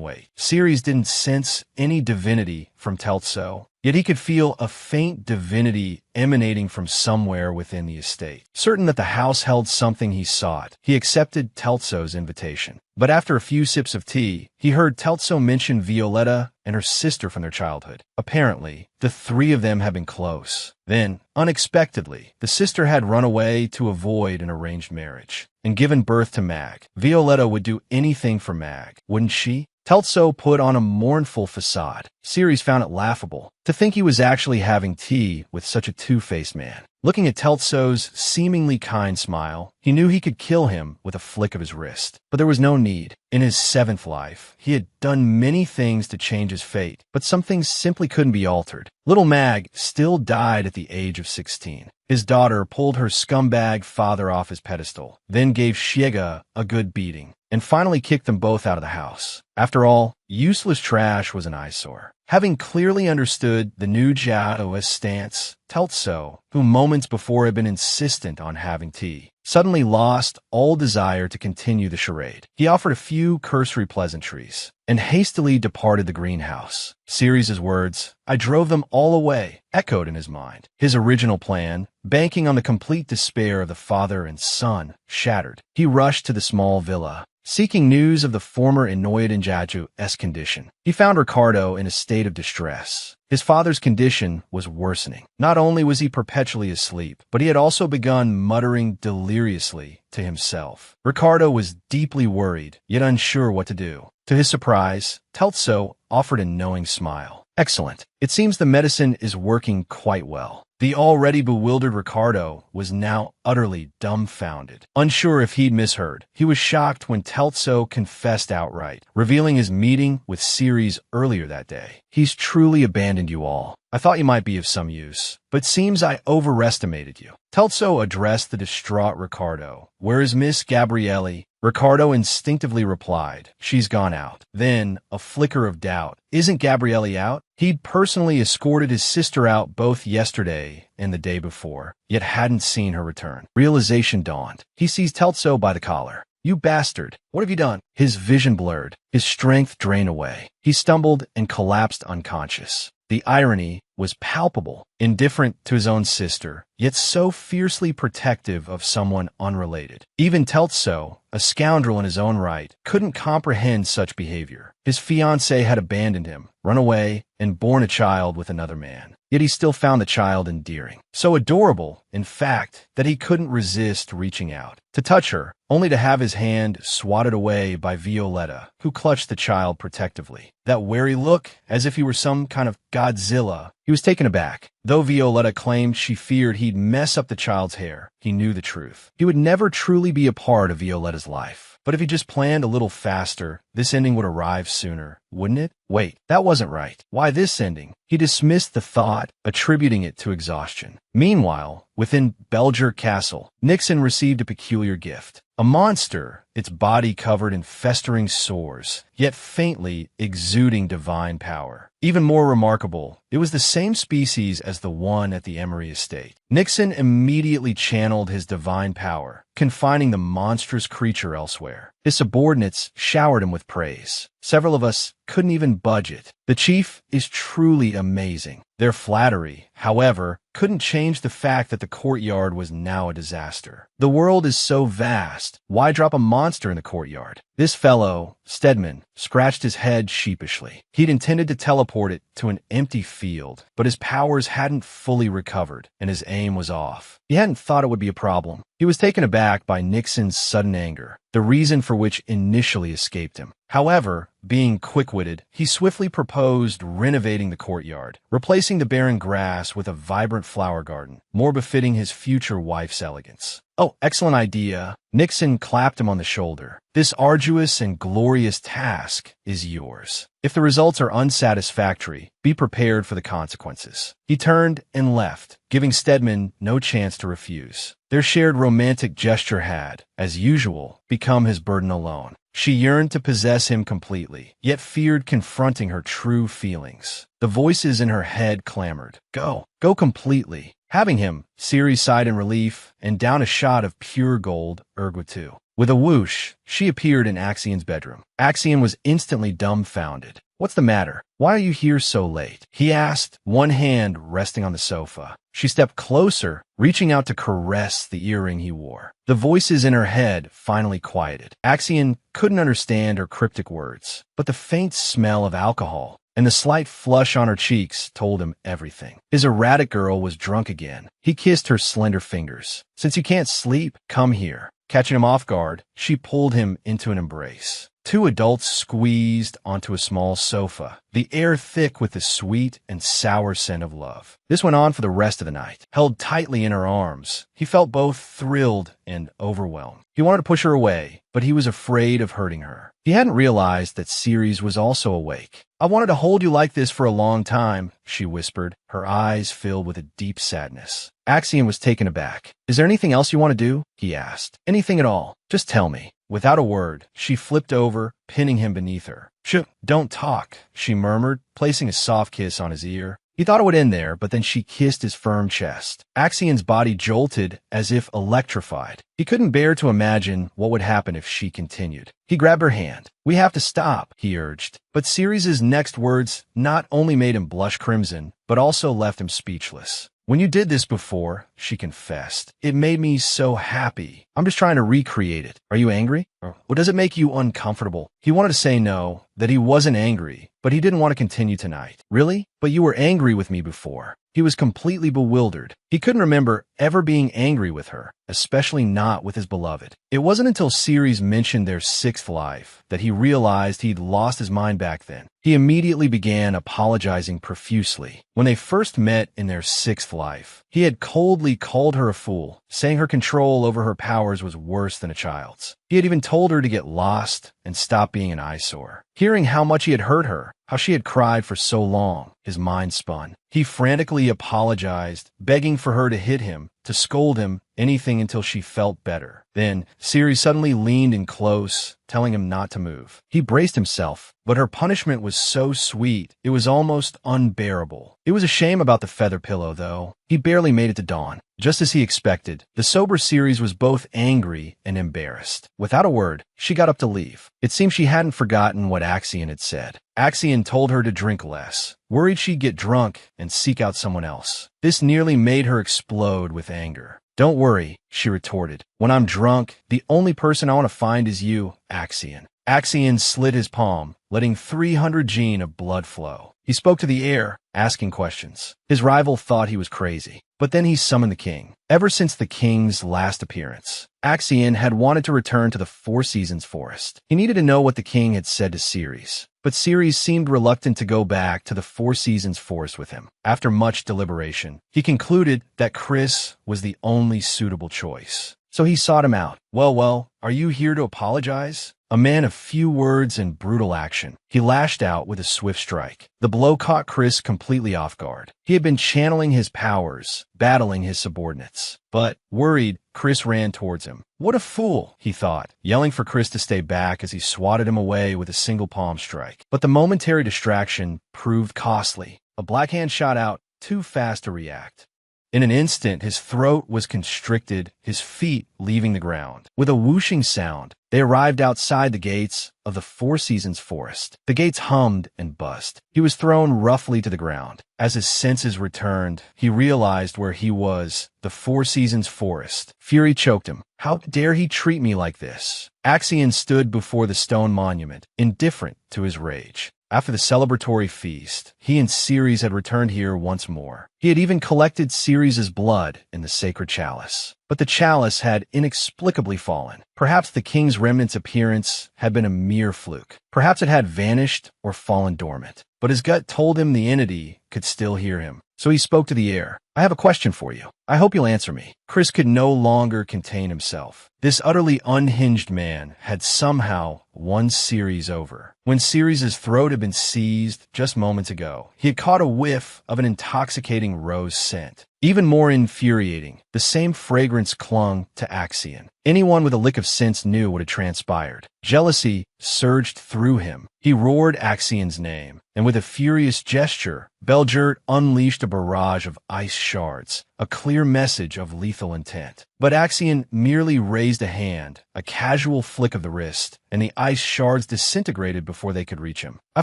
S1: wait. Ceres didn't sense any divinity from Teltso, yet he could feel a faint divinity emanating from somewhere within the estate. Certain that the house held something he sought, he accepted Teltso's invitation. But after a few sips of tea, he heard Teltso mention Violetta and her sister from their childhood. Apparently, the three of them had been close. Then, unexpectedly, the sister had run away to avoid an arranged marriage and given birth to Mag. Violetta would do anything for Mag, wouldn't she? Teltso put on a mournful facade. Ceres found it laughable to think he was actually having tea with such a two-faced man. Looking at Teltso's seemingly kind smile, he knew he could kill him with a flick of his wrist. But there was no need. In his 7th life, he had done many things to change his fate, but some things simply couldn't be altered. Little Mag still died at the age of 16. His daughter pulled her scumbag father off his pedestal, then gave Shiega a good beating, and finally kicked them both out of the house. After all, useless trash was an eyesore. Having clearly understood the new Jiao's stance, Teltso, who moments before had been insistent on having tea, suddenly lost all desire to continue the charade. He offered a few cursory pleasantries and hastily departed the greenhouse. Ceres' words, "I drove them all away," echoed in his mind. His original plan, banking on the complete despair of the father and son, shattered. He rushed to the small villa, seeking news of the former Inoyed Injaju-esque condition. He found Ricardo in a state of distress. His father's condition was worsening. Not only was he perpetually asleep, but he had also begun muttering deliriously to himself. Ricardo was deeply worried, yet unsure what to do. To his surprise, Teltso offered a knowing smile. "Excellent. It seems the medicine is working quite well. The already bewildered Ricardo was now utterly dumbfounded. Unsure if he'd misheard, he was shocked when Teltso confessed outright, revealing his meeting with Ceres earlier that day. He's truly abandoned you all. I thought you might be of some use, but seems I overestimated you. Teltso addressed the distraught Ricardo. Where is Miss Gabrielle? Ricardo instinctively replied, she's gone out. Then, a flicker of doubt. Isn't Gabrielle out? He'd personally escorted his sister out both yesterday and the day before, yet hadn't seen her return. Realization dawned. He seized Teltso by the collar. You bastard! What have you done? His vision blurred, his strength drained away. He stumbled and collapsed unconscious. The irony was palpable, indifferent to his own sister, yet so fiercely protective of someone unrelated. Even Teltso, a scoundrel in his own right, couldn't comprehend such behavior. His fiancée had abandoned him, run away, and borne a child with another man. Yet he still found the child endearing. So adorable, in fact, that he couldn't resist reaching out to touch her, only to have his hand swatted away by Violetta, who clutched the child protectively. That wary look, as if he were some kind of Godzilla. He was taken aback. Though Violetta claimed she feared he'd mess up the child's hair, he knew the truth. He would never truly be a part of Violetta's life. But if he just planned a little faster, this ending would arrive sooner, wouldn't it? Wait, that wasn't right. Why this ending? He dismissed the thought, attributing it to exhaustion. Meanwhile, within Belger Castle, Nixon received a peculiar gift. A monster, its body covered in festering sores, yet faintly exuding divine power. Even more remarkable, it was the same species as the one at the Emery estate. Nixon immediately channeled his divine power, confining the monstrous creature elsewhere. His subordinates showered him with praise. Several of us couldn't even budge it. The chief is truly amazing. Their flattery, however, couldn't change the fact that the courtyard was now a disaster. The world is so vast, why drop a monster in the courtyard? This fellow, Stedman, scratched his head sheepishly. He'd intended to teleport it to an empty field, but his powers hadn't fully recovered, and his aim was off. He hadn't thought it would be a problem. He was taken aback by Nixon's sudden anger, the reason for which initially escaped him. However, being quick-witted, he swiftly proposed renovating the courtyard, replacing the barren grass with a vibrant flower garden, more befitting his future wife's elegance. Oh, excellent idea. Nixon clapped him on the shoulder. This arduous and glorious task is yours. If the results are unsatisfactory, be prepared for the consequences. He turned and left, giving Stedman no chance to refuse. Their shared romantic gesture had, as usual, become his burden alone. She yearned to possess him completely, yet feared confronting her true feelings. The voices in her head clamored, Go completely. Having him, Ceres sighed in relief, and down a shot of pure gold, ergo. With a whoosh, she appeared in Axion's bedroom. Axion was instantly dumbfounded. What's the matter? Why are you here so late? He asked, one hand resting on the sofa. She stepped closer, reaching out to caress the earring he wore. The voices in her head finally quieted. Axion couldn't understand her cryptic words, but the faint smell of alcohol and the slight flush on her cheeks told him everything. His erratic girl was drunk again. He kissed her slender fingers. Since you can't sleep, come here. Catching him off guard, she pulled him into an embrace. Two adults squeezed onto a small sofa, the air thick with the sweet and sour scent of love. This went on for the rest of the night. Held tightly in her arms, he felt both thrilled and overwhelmed. He wanted to push her away, but he was afraid of hurting her. He hadn't realized that Ceres was also awake. I wanted to hold you like this for a long time, she whispered, her eyes filled with a deep sadness. Axion was taken aback. Is there anything else you want to do? He asked. Anything at all. Just tell me. Without a word, she flipped over, pinning him beneath her. Shh, don't talk, she murmured, placing a soft kiss on his ear. He thought it would end there, but then she kissed his firm chest. Axion's body jolted as if electrified. He couldn't bear to imagine what would happen if she continued. He grabbed her hand. We have to stop, he urged. But Ceres's next words not only made him blush crimson, but also left him speechless. When you did this before, she confessed, it made me so happy. I'm just trying to recreate it. Are you angry? Or does it make you uncomfortable? He wanted to say no, that he wasn't angry, but he didn't want to continue tonight. Really? But you were angry with me before. He was completely bewildered. He couldn't remember ever being angry with her, especially not with his beloved. It wasn't until Ceres mentioned their sixth life that he realized he'd lost his mind back then. He immediately began apologizing profusely. When they first met in their sixth life, he had coldly called her a fool, saying her control over her powers was worse than a child's. He had even told her to get lost and stop being an eyesore. Hearing how much he had hurt her, how she had cried for so long, his mind spun. He frantically apologized, begging for her to hit him, to scold him, anything until she felt better. Then, Ceres suddenly leaned in close, telling him not to move. He braced himself, but her punishment was so sweet, it was almost unbearable. It was a shame about the feather pillow, though. He barely made it to dawn. Just as he expected, the sober Ceres was both angry and embarrassed. Without a word, she got up to leave. It seemed she hadn't forgotten what Axion had said. Axion told her to drink less, worried she'd get drunk and seek out someone else. This nearly made her explode with anger. "Don't worry," she retorted. "When I'm drunk, the only person I want to find is you, Axion." Axion slit his palm, letting 300 gene of blood flow. He spoke to the air, asking questions. His rival thought he was crazy, but then he summoned the king. Ever since the king's last appearance, Axion had wanted to return to the Four Seasons forest. He needed to know what the king had said to Ceres, but Ceres seemed reluctant to go back to the Four Seasons forest with him. After much deliberation, he concluded that Chris was the only suitable choice. So he sought him out. Well, are you here to apologize?" A man of few words and brutal action, he lashed out with a swift strike. The blow caught Chris completely off guard. He had been channeling his powers, battling his subordinates. But, worried, Chris ran towards him. "What a fool," he thought, yelling for Chris to stay back as he swatted him away with a single palm strike. But the momentary distraction proved costly. A black hand shot out, too fast to react. In an instant, his throat was constricted, his feet leaving the ground. With a whooshing sound, they arrived outside the gates of the Four Seasons forest. The gates hummed and buzzed. He was thrown roughly to the ground. As his senses returned, he realized where he was, the Four Seasons forest. Fury choked him. How dare he treat me like this? Axion stood before the stone monument, indifferent to his rage. After the celebratory feast, he and Ceres had returned here once more. He had even collected Ceres' blood in the sacred chalice. But the chalice had inexplicably fallen. Perhaps the king's remnant's appearance had been a mere fluke. Perhaps it had vanished or fallen dormant. But his gut told him the entity could still hear him. So he spoke to the air. "I have a question for you. I hope you'll answer me." Chris could no longer contain himself. This utterly unhinged man had somehow won Ceres over. When Ceres' throat had been seized just moments ago, he had caught a whiff of an intoxicating rose scent. Even more infuriating, the same fragrance clung to Axion. Anyone with a lick of sense knew what had transpired. Jealousy surged through him. He roared Axion's name, and with a furious gesture, Belgert unleashed a barrage of ice shards, a clear message of lethal intent. But Axion merely raised a hand, a casual flick of the wrist, and the ice shards disintegrated before they could reach him. "I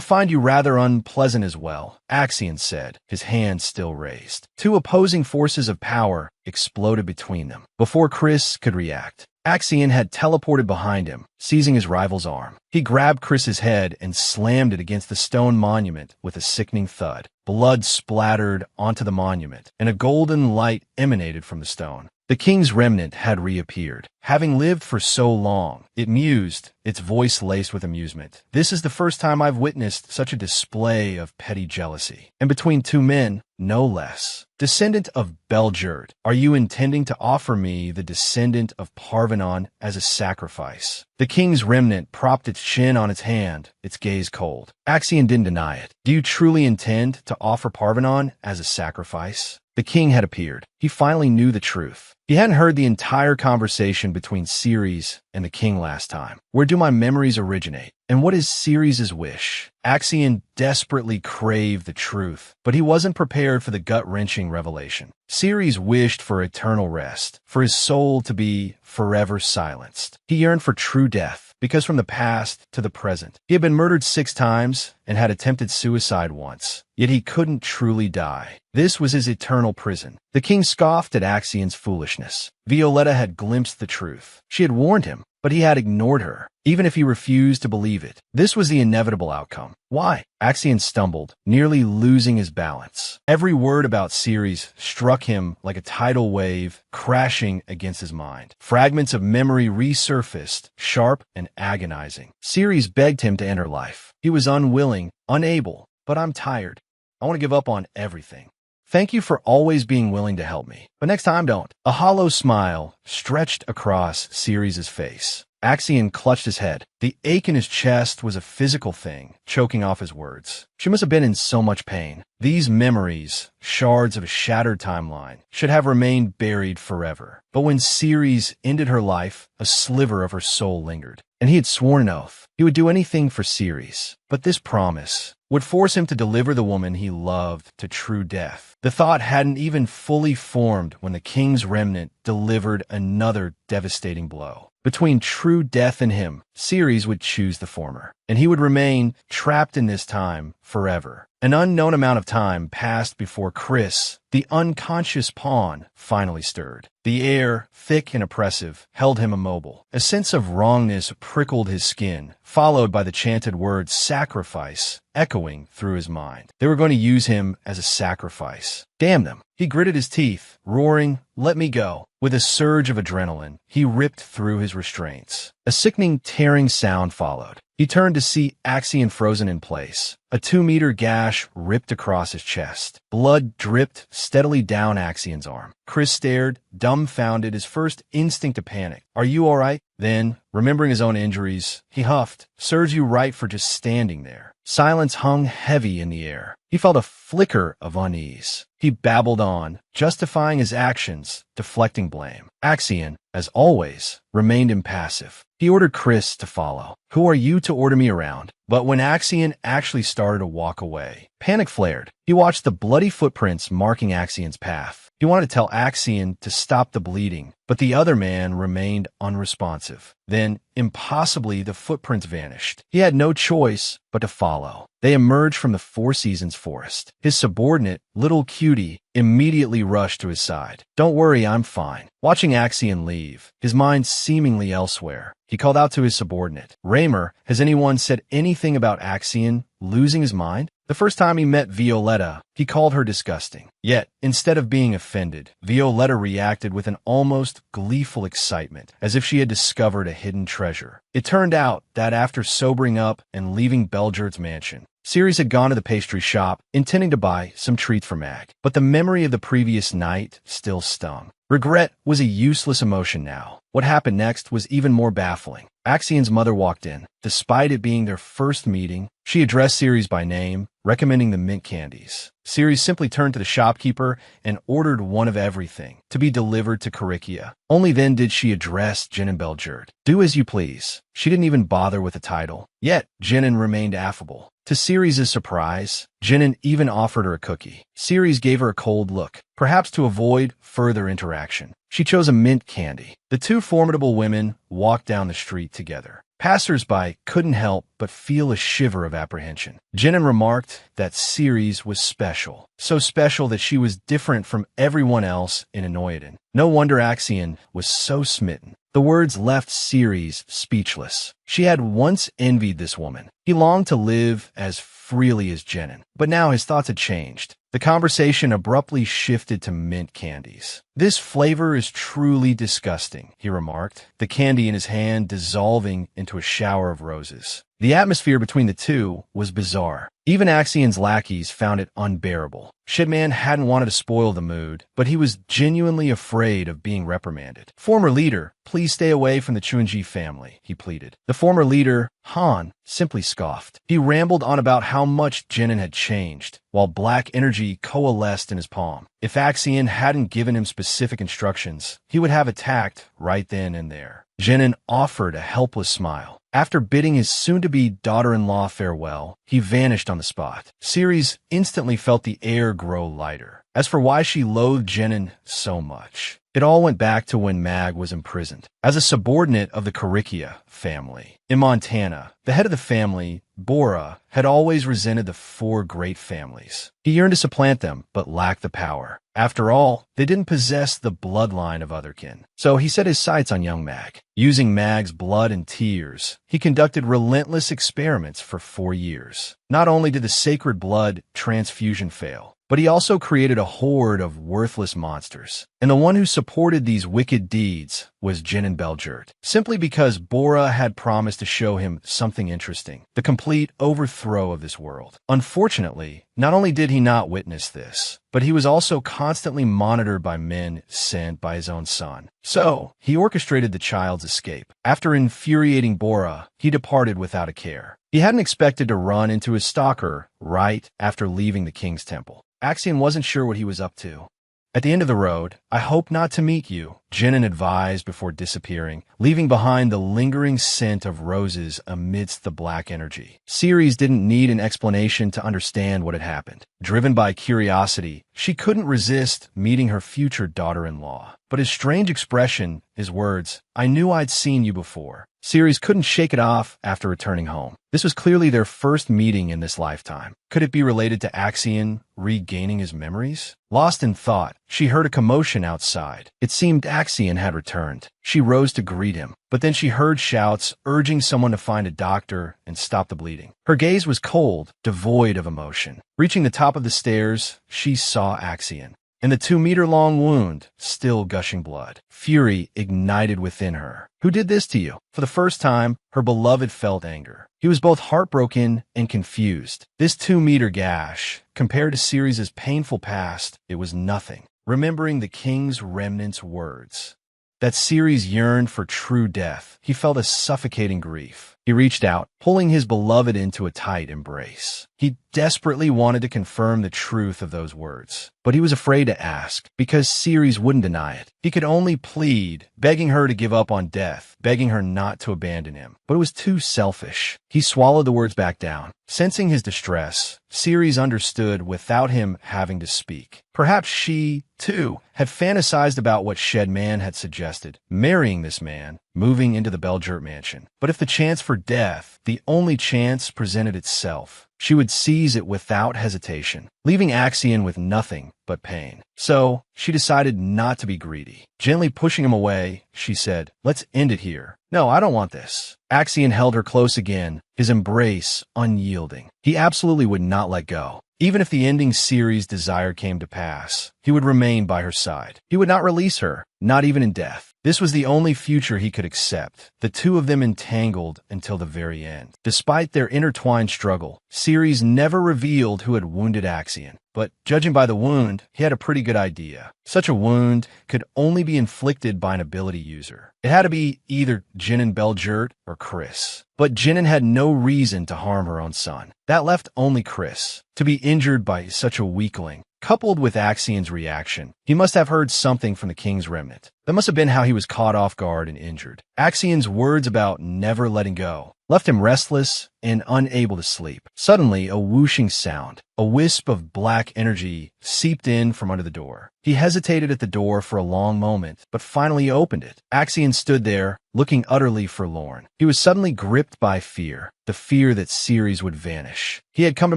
S1: find you rather unpleasant as well," Axion said, his hand still raised. Two opposing forces of power exploded between them. Before Chris could react, Axion had teleported behind him, seizing his rival's arm. He grabbed Chris's head and slammed it against the stone monument with a sickening thud. Blood splattered onto the monument, and a golden light emanated from the stone. The king's remnant had reappeared. Having lived for so long, it mused, its voice laced with amusement. "This is the first time I've witnessed such a display of petty jealousy. And between two men, no less. Descendant of Belgert, are you intending to offer me the descendant of Parvenon as a sacrifice?" The king's remnant propped its chin on its hand, its gaze cold. Axion didn't deny it. "Do you truly intend to offer Parvenon as a sacrifice?" The king had appeared. He finally knew the truth. He hadn't heard the entire conversation between Ceres and the king last time. Where do my memories originate? And what is Ceres' wish? Axion desperately craved the truth, but he wasn't prepared for the gut-wrenching revelation. Ceres wished for eternal rest, for his soul to be forever silenced. He yearned for true death, because from the past to the present, he had been murdered 6 times and had attempted suicide once. Yet he couldn't truly die. This was his eternal prison. The king scoffed at Axion's foolishness. Violetta had glimpsed the truth. She had warned him, but he had ignored her, even if he refused to believe it. This was the inevitable outcome. Why? Axion stumbled, nearly losing his balance. Every word about Ceres struck him like a tidal wave, crashing against his mind. Fragments of memory resurfaced, sharp and agonizing. Ceres begged him to end her life. He was unwilling, unable, but I'm tired. I want to give up on everything. Thank you for always being willing to help me, but next time don't. A hollow smile stretched across Ceres' face. Axion clutched his head. The ache in his chest was a physical thing, choking off his words. She must have been in so much pain. These memories, shards of a shattered timeline, should have remained buried forever. But when Ceres ended her life, a sliver of her soul lingered. And he had sworn an oath. He would do anything for Ceres. But this promise would force him to deliver the woman he loved to true death. The thought hadn't even fully formed when the king's remnant delivered another devastating blow. Between true death and him, Ceres would choose the former, and he would remain trapped in this time forever. An unknown amount of time passed before Chris, the unconscious pawn, finally stirred. The air, thick and oppressive, held him immobile. A sense of wrongness prickled his skin, followed by the chanted word sacrifice echoing through his mind. They were going to use him as a sacrifice. Damn them. He gritted his teeth, roaring, "Let me go." With a surge of adrenaline, he ripped through his restraints. A sickening, tearing sound followed. He turned to see Axion frozen in place. A 2-meter gash ripped across his chest. Blood dripped steadily down Axion's arm. Chris stared, dumbfounded, his first instinct to panic. "Are you all right?" Then, remembering his own injuries, he huffed. "Serves you right for just standing there." Silence hung heavy in the air. He felt a flicker of unease. He babbled on, justifying his actions, deflecting blame. Axion, as always, remained impassive. He ordered Chris to follow. "Who are you to order me around?" But when Axion actually started to walk away, panic flared. He watched the bloody footprints marking Axion's path. He wanted to tell Axion to stop the bleeding, but the other man remained unresponsive. Then, impossibly, the footprints vanished. He had no choice but to follow. They emerged from the Four Seasons forest. His subordinate, little Cutie, immediately rushed to his side. "Don't worry, I'm fine." Watching Axion leave, his mind seemingly elsewhere, he called out to his subordinate, "Raymer, has anyone said anything about Axion losing his mind?" The first time he met Violetta, he called her disgusting. Yet, instead of being offended, Violetta reacted with an almost gleeful excitement, as if she had discovered a hidden treasure. It turned out that after sobering up and leaving Belgert's mansion, Ceres had gone to the pastry shop, intending to buy some treats for Mag. But the memory of the previous night still stung. Regret was a useless emotion now. What happened next was even more baffling. Axion's mother walked in. Despite it being their first meeting, she addressed Ceres by name, recommending the mint candies. Ceres simply turned to the shopkeeper and ordered one of everything to be delivered to Caricia. Only then did she address Jenin Belgerd. "Do as you please." She didn't even bother with the title. Yet, Jenin remained affable. To Ceres' surprise, Jenin even offered her a cookie. Ceres gave her a cold look, perhaps to avoid further interaction. She chose a mint candy. The two formidable women walked down the street together. Passers-by couldn't help but feel a shiver of apprehension. Jenin remarked that Ceres was special, so special that she was different from everyone else in Enoidan. No wonder Axion was so smitten. The words left Ceres speechless. She had once envied this woman. He longed to live as freely as Jenin. But now his thoughts had changed. The conversation abruptly shifted to mint candies. "This flavor is truly disgusting," he remarked, the candy in his hand dissolving into a shower of roses. The atmosphere between the two was bizarre. Even Axion's lackeys found it unbearable. Shitman hadn't wanted to spoil the mood, but he was genuinely afraid of being reprimanded. "Former leader, please stay away from the Chunji family," he pleaded. The former leader, Han, simply scoffed. He rambled on about how much Jenin had changed, while black energy coalesced in his palm. If Axion hadn't given him specific instructions, he would have attacked right then and there. Jenin offered a helpless smile. After bidding his soon-to-be daughter-in-law farewell, he vanished on the spot. Ceres instantly felt the air grow lighter. As for why she loathed Jenin so much, it all went back to when Mag was imprisoned. As a subordinate of the Caricia family in Montana, the head of the family, Bora, had always resented the four great families. He yearned to supplant them, but lacked the power. After all, they didn't possess the bloodline of otherkin. So he set his sights on young Mag. Using Mag's blood and tears, he conducted relentless experiments for 4 years. Not only did the sacred blood transfusion fail, but he also created a horde of worthless monsters. And the one who supported these wicked deeds was Jinin Beljert, simply because Bora had promised to show him something interesting, the complete overthrow of this world. Unfortunately, not only did he not witness this, but he was also constantly monitored by men sent by his own son. So, he orchestrated the child's escape. After infuriating Bora, he departed without a care. He hadn't expected to run into his stalker right after leaving the king's temple. Axion wasn't sure what he was up to. At the end of the road, "I hope not to meet you," Jinin advised before disappearing, leaving behind the lingering scent of roses amidst the black energy. Ceres didn't need an explanation to understand what had happened. Driven by curiosity, she couldn't resist meeting her future daughter-in-law. But his strange expression, his words, "I knew I'd seen you before." Ceres couldn't shake it off after returning home. This was clearly their first meeting in this lifetime. Could it be related to Axion regaining his memories? Lost in thought, she heard a commotion outside. It seemed Axion had returned. She rose to greet him, but then she heard shouts urging someone to find a doctor and stop the bleeding. Her gaze was cold, devoid of emotion. Reaching the top of the stairs, she saw Axion. And the 2-meter-long wound, still gushing blood. Fury ignited within her. "Who did this to you?" For the first time, her beloved felt anger. He was both heartbroken and confused. This 2-meter gash, compared to Ceres' painful past, it was nothing. Remembering the king's remnant's words, that Ceres yearned for true death, he felt a suffocating grief. He reached out, pulling his beloved into a tight embrace. He desperately wanted to confirm the truth of those words, but he was afraid to ask, because Ceres wouldn't deny it. He could only plead, begging her to give up on death, begging her not to abandon him. But it was too selfish. He swallowed the words back down. Sensing his distress, Ceres understood without him having to speak. Perhaps she, too, had fantasized about what Shed Man had suggested, marrying this man, moving into the Beljert mansion. But if the chance for death, the only chance, presented itself, she would seize it without hesitation, leaving Axion with nothing but pain. So, she decided not to be greedy. Gently pushing him away, she said, "Let's end it here." "No, I don't want this." Axion held her close again, his embrace unyielding. He absolutely would not let go. Even if the ending Ceres' desire came to pass, he would remain by her side. He would not release her, not even in death. This was the only future he could accept, the two of them entangled until the very end. Despite their intertwined struggle, Ceres never revealed who had wounded Axion. But judging by the wound, he had a pretty good idea. Such a wound could only be inflicted by an ability user. It had to be either Jinin Beljert or Chris. But Jinin had no reason to harm her own son. That left only Chris. To be injured by such a weakling, coupled with Axion's reaction, he must have heard something from the king's remnant. That must have been how he was caught off guard and injured. Axion's words about never letting go left him restless and unable to sleep. Suddenly, a whooshing sound, a wisp of black energy, seeped in from under the door. He hesitated at the door for a long moment, but finally opened it. Axion stood there, looking utterly forlorn. He was suddenly gripped by fear, the fear that Ceres would vanish. He had come to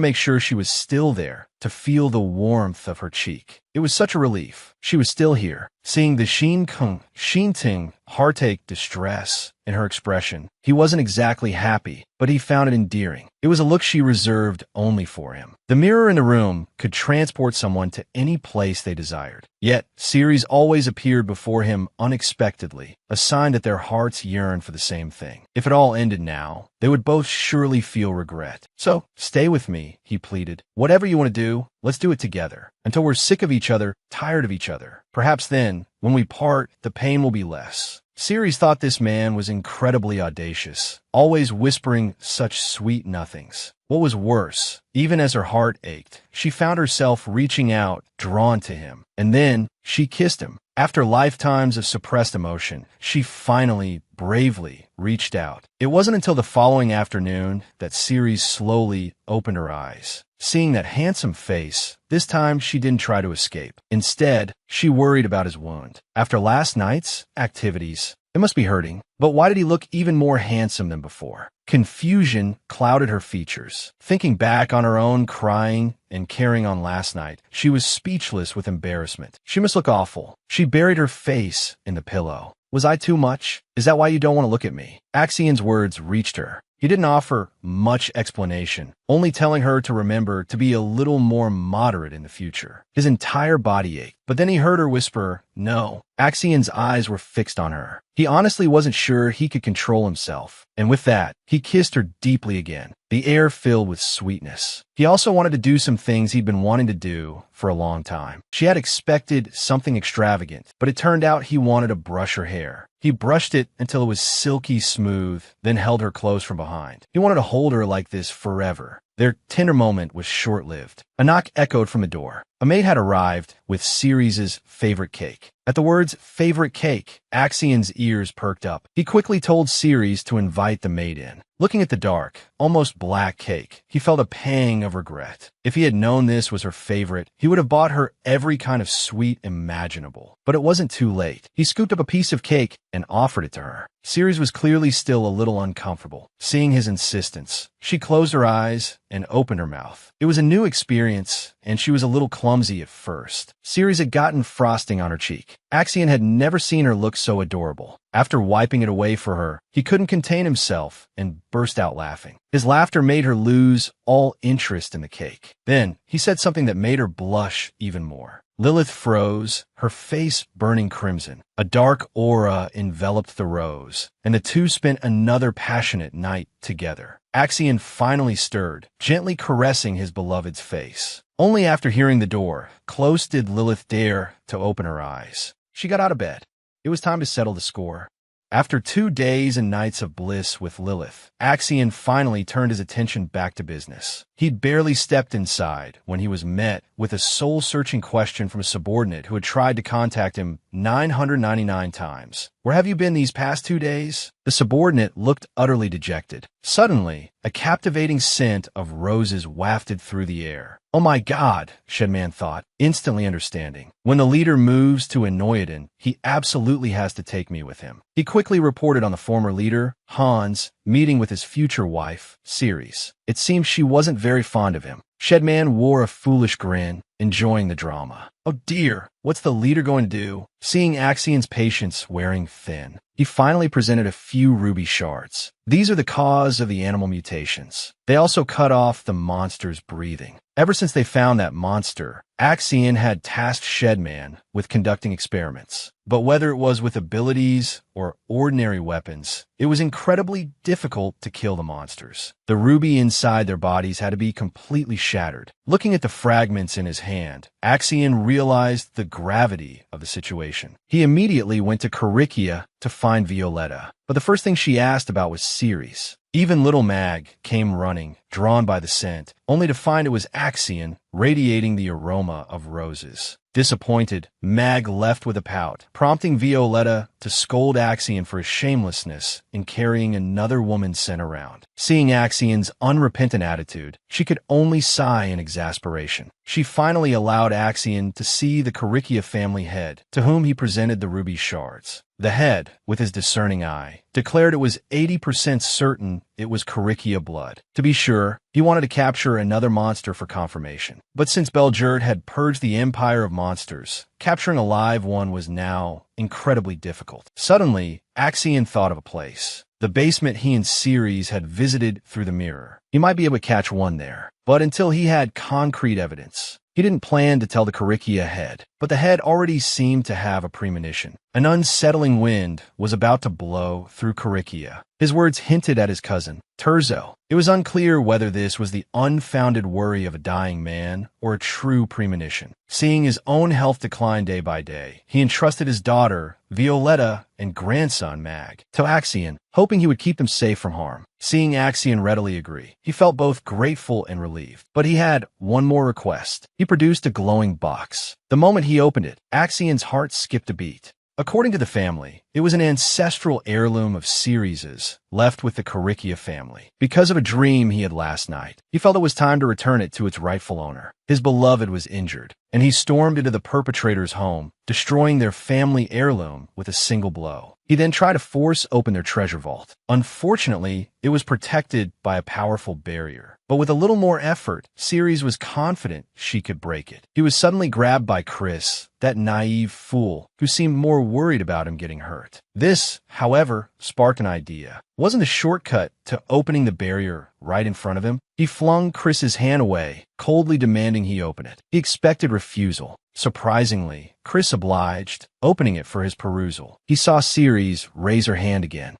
S1: make sure she was still there, to feel the warmth of her cheek. It was such a relief. She was still here. Seeing the Ting, heartache, distress in her expression, he wasn't exactly happy, but he found it endearing. It was a look she reserved only for him. The mirror in the room could transport someone to any place they desired. Yet, Ceres always appeared before him unexpectedly, a sign that their hearts yearned for the same thing. If it all ended now, they would both surely feel regret. "So, stay with me," he pleaded. "Whatever you want to do, let's do it together, until we're sick of each other, tired of each other. Perhaps then, when we part, the pain will be less." Ceres thought this man was incredibly audacious, always whispering such sweet nothings. What was worse, even as her heart ached, she found herself reaching out, drawn to him. And then, she kissed him. After lifetimes of suppressed emotion, she finally bravely reached out. It wasn't until the following afternoon that Ceres slowly opened her eyes. Seeing that handsome face, this time she didn't try to escape. Instead, she worried about his wound. After last night's activities, it must be hurting. But why did he look even more handsome than before? Confusion clouded her features. Thinking back on her own crying and carrying on last night, she was speechless with embarrassment. She must look awful. She buried her face in the pillow. Was I too much? Is that why you don't want to look at me? Axian's words reached her. He didn't offer much explanation, only telling her to remember to be a little more moderate in the future. His entire body ached, but then he heard her whisper, "No." Axian's eyes were fixed on her. He honestly wasn't sure he could control himself, and with that, he kissed her deeply again, the air filled with sweetness. He also wanted to do some things he'd been wanting to do for a long time. She had expected something extravagant, but it turned out he wanted to brush her hair. He brushed it until it was silky smooth, then held her close from behind. He wanted to hold her like this forever. Their tender moment was short-lived. A knock echoed from the door. A maid had arrived with Ceres's favorite cake. At the words favorite cake, Axian's ears perked up. He quickly told Ceres to invite the maid in. Looking at the dark, almost black cake, he felt a pang of regret. If he had known this was her favorite, he would have bought her every kind of sweet imaginable. But it wasn't too late. He scooped up a piece of cake and offered it to her. Ceres was clearly still a little uncomfortable. Seeing his insistence, she closed her eyes and opened her mouth. It was a new experience, and she was a little clumsy at first. Ceres had gotten frosting on her cheek. Axian had never seen her look so adorable. After wiping it away for her, he couldn't contain himself and burst out laughing. His laughter made her lose all interest in the cake. Then, he said something that made her blush even more. Lilith froze, her face burning crimson. A dark aura enveloped the rose, and the two spent another passionate night together. Axian finally stirred, gently caressing his beloved's face. Only after hearing the door, close did Lilith dare to open her eyes. She got out of bed. It was time to settle the score. After 2 days and nights of bliss with Lilith, Axian finally turned his attention back to business. He'd barely stepped inside when he was met with a soul-searching question from a subordinate who had tried to contact him 999 times. "Where have you been these past 2 days?" The subordinate looked utterly dejected. Suddenly, a captivating scent of roses wafted through the air. "Oh my God," Shedman thought, instantly understanding. When the leader moves to Enoidan, he absolutely has to take me with him. He quickly reported on the former leader, Hans, meeting with his future wife, Ceres. It seems she wasn't very fond of him. Shedman wore a foolish grin, enjoying the drama. Oh dear, what's the leader going to do? Seeing Axian's patience wearing thin, he finally presented a few ruby shards. These are the cause of the animal mutations. They also cut off the monster's breathing. Ever since they found that monster, Axian had tasked Shedman with conducting experiments. But whether it was with abilities or ordinary weapons, it was incredibly difficult to kill the monsters. The ruby inside their bodies had to be completely shattered. Looking at the fragments in his hand, Axian realized the gravity of the situation. He immediately went to Coricia to find Violetta, but the first thing she asked about was Ceres. Even little Mag came running, drawn by the scent, only to find it was Axian radiating the aroma of roses. Disappointed, Mag left with a pout, prompting Violetta to scold Axian for his shamelessness in carrying another woman sent around. Seeing Axian's unrepentant attitude, she could only sigh in exasperation. She finally allowed Axian to see the Coricia family head, to whom he presented the ruby shards. The head, with his discerning eye, declared it was 80% certain it was Coricia blood. To be sure, he wanted to capture another monster for confirmation. But since Belgert had purged the empire of monsters, capturing a live one was now incredibly difficult. Suddenly, Axian thought of a place. The basement he and Ceres had visited through the mirror. He might be able to catch one there. But until he had concrete evidence, he didn't plan to tell the Coricia head. But the head already seemed to have a premonition. An unsettling wind was about to blow through Coricia. His words hinted at his cousin, Terzo. It was unclear whether this was the unfounded worry of a dying man or a true premonition. Seeing his own health decline day by day, he entrusted his daughter, Violetta, and grandson, Mag, to Axian, hoping he would keep them safe from harm. Seeing Axian readily agree, he felt both grateful and relieved. But he had one more request. He produced a glowing box. The moment he opened it, Axian's heart skipped a beat. According to the family, it was an ancestral heirloom of Ceres's, left with the Corycia family. Because of a dream he had last night, he felt it was time to return it to its rightful owner. His beloved was injured, and he stormed into the perpetrator's home, destroying their family heirloom with a single blow. He then tried to force open their treasure vault. Unfortunately, it was protected by a powerful barrier. But with a little more effort, Ceres was confident she could break it. He was suddenly grabbed by Chris, that naive fool, who seemed more worried about him getting hurt. This, however, sparked an idea. Wasn't the shortcut to opening the barrier right in front of him? He flung Chris's hand away, coldly demanding he open it. He expected refusal. Surprisingly, Chris obliged, opening it for his perusal. He saw Ceres raise her hand again.